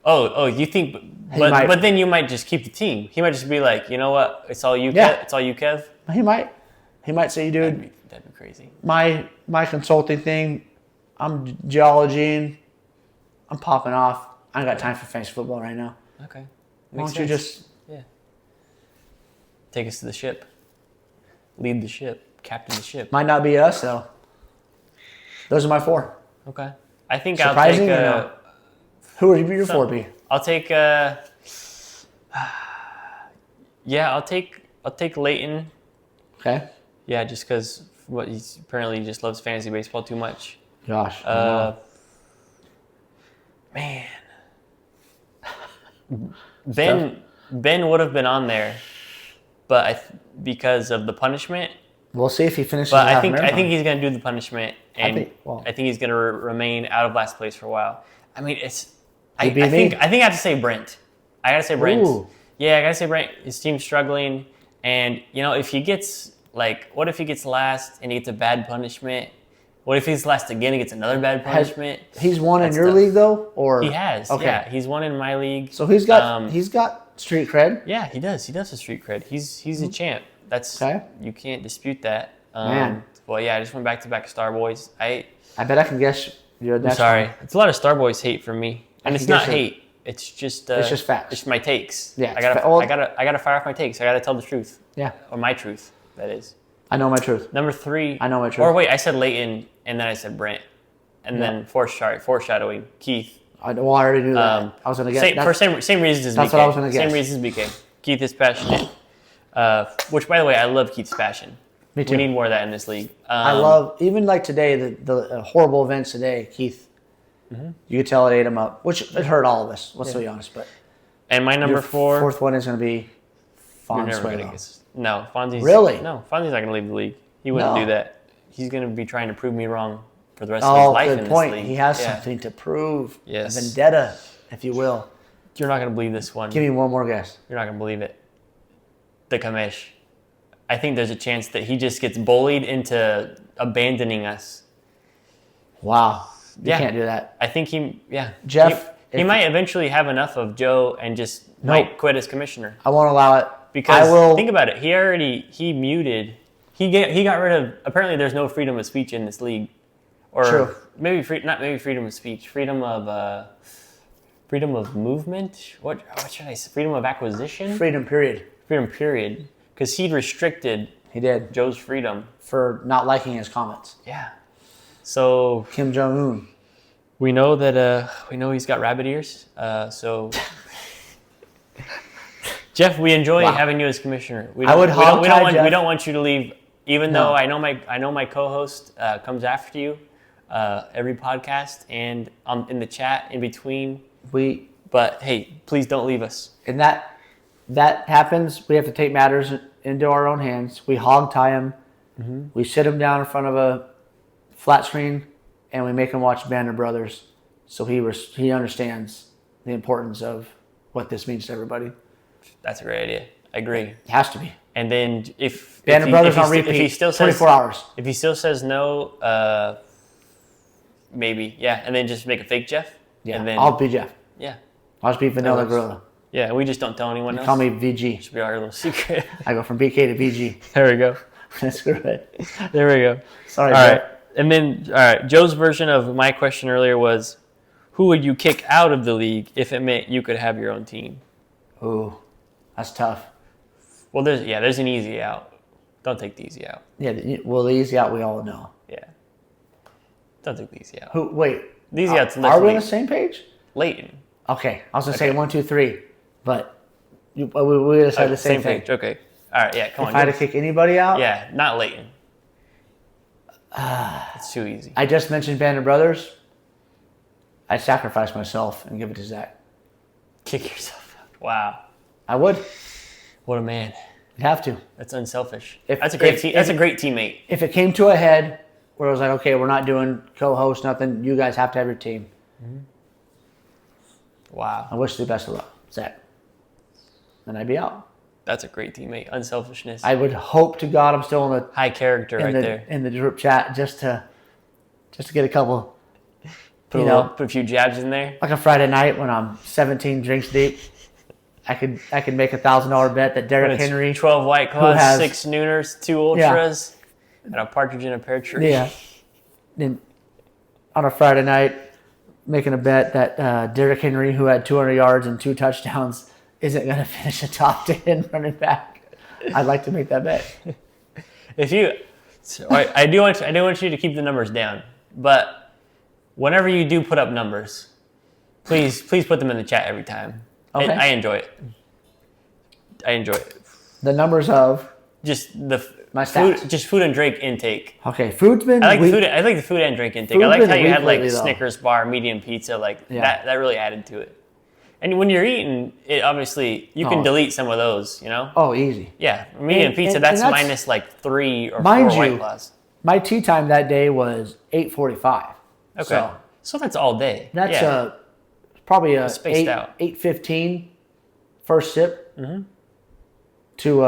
Oh, you think? But then you might just keep the team. He might just be like, you know what? It's all you. Yeah. It's all you, Kev. He might say, dude. That'd be crazy. My consulting thing, I'm geology. I'm popping off. I ain't got time for fantasy football right now. Okay. Why don't you just take us to the ship? Lead the ship. Captain the ship. Might not be us though. Those are my four. Okay. I think Surprising I'll take. No? Who would your four be? I'll take. I'll take Leighton. Okay. Yeah, just because he's apparently just loves fantasy baseball too much. Gosh. Man. Ben would have been on there, but because of the punishment. We'll see if he finishes. But I think he's going to do the punishment, and I think he's going to remain out of last place for a while. I mean, I think I have to say Brent. I got to say Brent. Ooh. Yeah, I got to say Brent. His team's struggling, and if he gets what if he gets last and he gets a bad punishment? What if he's last again and gets another bad punishment? He's won in your league though, or he has? Okay. Yeah, he's won in my league. So he's got street cred. Yeah, he does. He does have street cred. He's a champ. That's you can't dispute that. Man. Well, yeah, I just went back to back Star Boys. I bet I can guess you're I'm sorry. It's a lot of Star Boys hate from me, and it's not hate. It's just facts. It's my takes. Yeah, I gotta fire off my takes. I gotta tell the truth. Yeah, or my truth. That is. I know my truth. Number 3. I know my truth. Or wait, I said Leighton, and then I said Brent, and then foreshadowing Keith. I already knew that. I was gonna guess. Same reasons as BK. That's what I was gonna guess. Same reasons as BK. Keith is passionate. Which, by the way, I love Keith's passion. Me too. We need more of that in this league. I love, even like today, the horrible events today, Keith, you could tell it ate him up, which it hurt all of us, let's be honest. But and my number 4. Fourth one is going to be Fonsuelo. No, Fonzie's. Really? No, Fonzie's not going to leave the league. He wouldn't do that. He's going to be trying to prove me wrong for the rest of his life in this league. He has something to prove. Yes. Vendetta, if you will. You're not going to believe this one. Give me one more guess. You're not going to believe it. The Kamesh. I think there's a chance that he just gets bullied into abandoning us. Wow. You can't do that. I think Jeff. He might eventually have enough of Joe and just might quit as commissioner. I won't allow it. Because think about it. He muted. He got rid of. Apparently, there's no freedom of speech in this league, or True. not maybe freedom of speech, freedom of movement. What should I say? Freedom of acquisition. Freedom period. Freedom period. Because he restricted. He did Joe's freedom for not liking his comments. Yeah. So Kim Jong-un. We know that. We know he's got rabbit ears. So. Jeff, we enjoy having you as commissioner. We don't want you to leave, even though I know my co-host comes after you every podcast and in the chat in between. But hey, please don't leave us. And that happens. We have to take matters into our own hands. We hog tie him. Mm-hmm. We sit him down in front of a flat screen, and we make him watch Band of Brothers, so he understands the importance of what this means to everybody. That's a great idea. I agree. It has to be. And then if Band of Brothers on repeat, if he still 24 hours. If he still says no, maybe. Yeah. And then just make a fake Jeff. Yeah. And then, I'll be Jeff. Yeah. I'll just be Vanilla Gorilla. Yeah. We just don't tell anyone else. Call me VG. Should be our little secret. I go from BK to VG. There we go. Screw it. There we go. Sorry, all right. And then, all right. Joe's version of my question earlier was, who would you kick out of the league if it meant you could have your own team? Ooh. That's tough. Well, there's an easy out. Don't take the easy out. Yeah, the easy out we all know. Yeah. Don't take the easy out. Wait. The easy out's Are we on the same page? Leighton. Okay. I was going to say 1, 2, 3, but We just said the same thing. page. Okay. All right. Yeah. Come If on. I had to kick anybody out, Yeah. Not Leighton. It's too easy. I just mentioned Band of Brothers. I'd sacrifice myself and give it to Zach. Kick yourself out. Wow. I would. What a man. I'd have to. That's unselfish. If- That's a great if- That's a great teammate. If it came to a head where it was like, okay, we're not doing co-host, nothing, you guys have to have your team. Wow. I wish you the best of luck, Zach. And I'd be out. That's a great teammate. Unselfishness. I would hope to God I'm still in High character right there. the group chat just to get a couple, Put a few jabs in there. like a Friday night when I'm 17 drinks deep. I could make $1,000 bet that Derrick It's Henry. 12 White Claws, has- 6 Nooners, 2 Ultras, and a partridge in a pear tree. Yeah. Then on a Friday night, making a bet that Derrick Henry, who had 200 yards and 2 touchdowns, isn't going to finish a top 10 running back. I'd like to make that bet. If you, I do want you to keep the numbers down, but whenever you do put up numbers, please put them in the chat every time. Okay. I enjoy it. I enjoy it. The numbers of Just the My food, stats. just food and drink intake. okay, food's been I like weak. I like the food and drink intake. Food's I like been how you weak had like lately, though. Snickers bar, medium pizza, like Yeah. that really added to it. And when you're eating, it obviously you can Oh. delete some of those, you know? Oh, easy. Yeah, medium And- pizza and that's that's- minus like 3 or 4 Mind White you, Claws. My tea time that day was 8:45. Okay, so that's all day. That's yeah. probably a Spaced out. 8:15 first sip to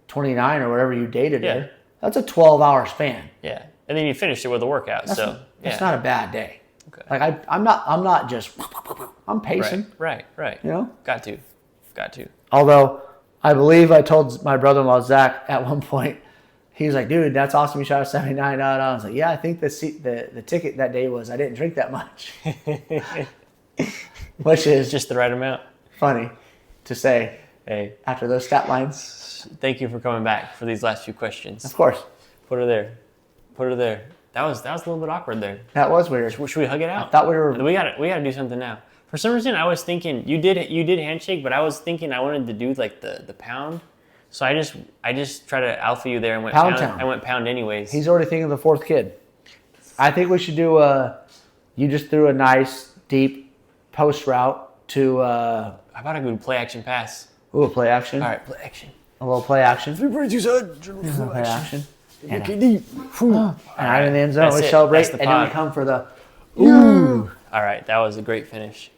8:29 or whatever you dated Yeah. there. That's a 12-hour span. Yeah, and then you finished it with a workout. So That's yeah. not a bad day. Okay. Like I'm not just I'm pacing. Right. You know. Got to. Although I believe I told my brother-in-law Zach at one point, he was like, "Dude, that's awesome. You shot a 79." I was like, "Yeah, I think the ticket that day was I didn't drink that much," which is Just the right amount. funny to say Hey, after those stat lines. thank you for coming back for these last few questions. Of course, Put her there. That was a little bit awkward there. that was weird. Should we hug it out? Thought we were. We got to do something now. For some reason, I was thinking you did handshake, but I was thinking I wanted to do like the pound. So I just tried to alpha you there and went Pound pound. town. I went pound anyways. He's already thinking of the fourth kid. I think we should do you just threw a nice deep post route to How about a good play action pass? a play action. All right, play action. A little play action. Pretty good. Play action. And deep. I'm in the end zone. That's We it. celebrate, That's the and then we pod. come for the All right, that was a great finish.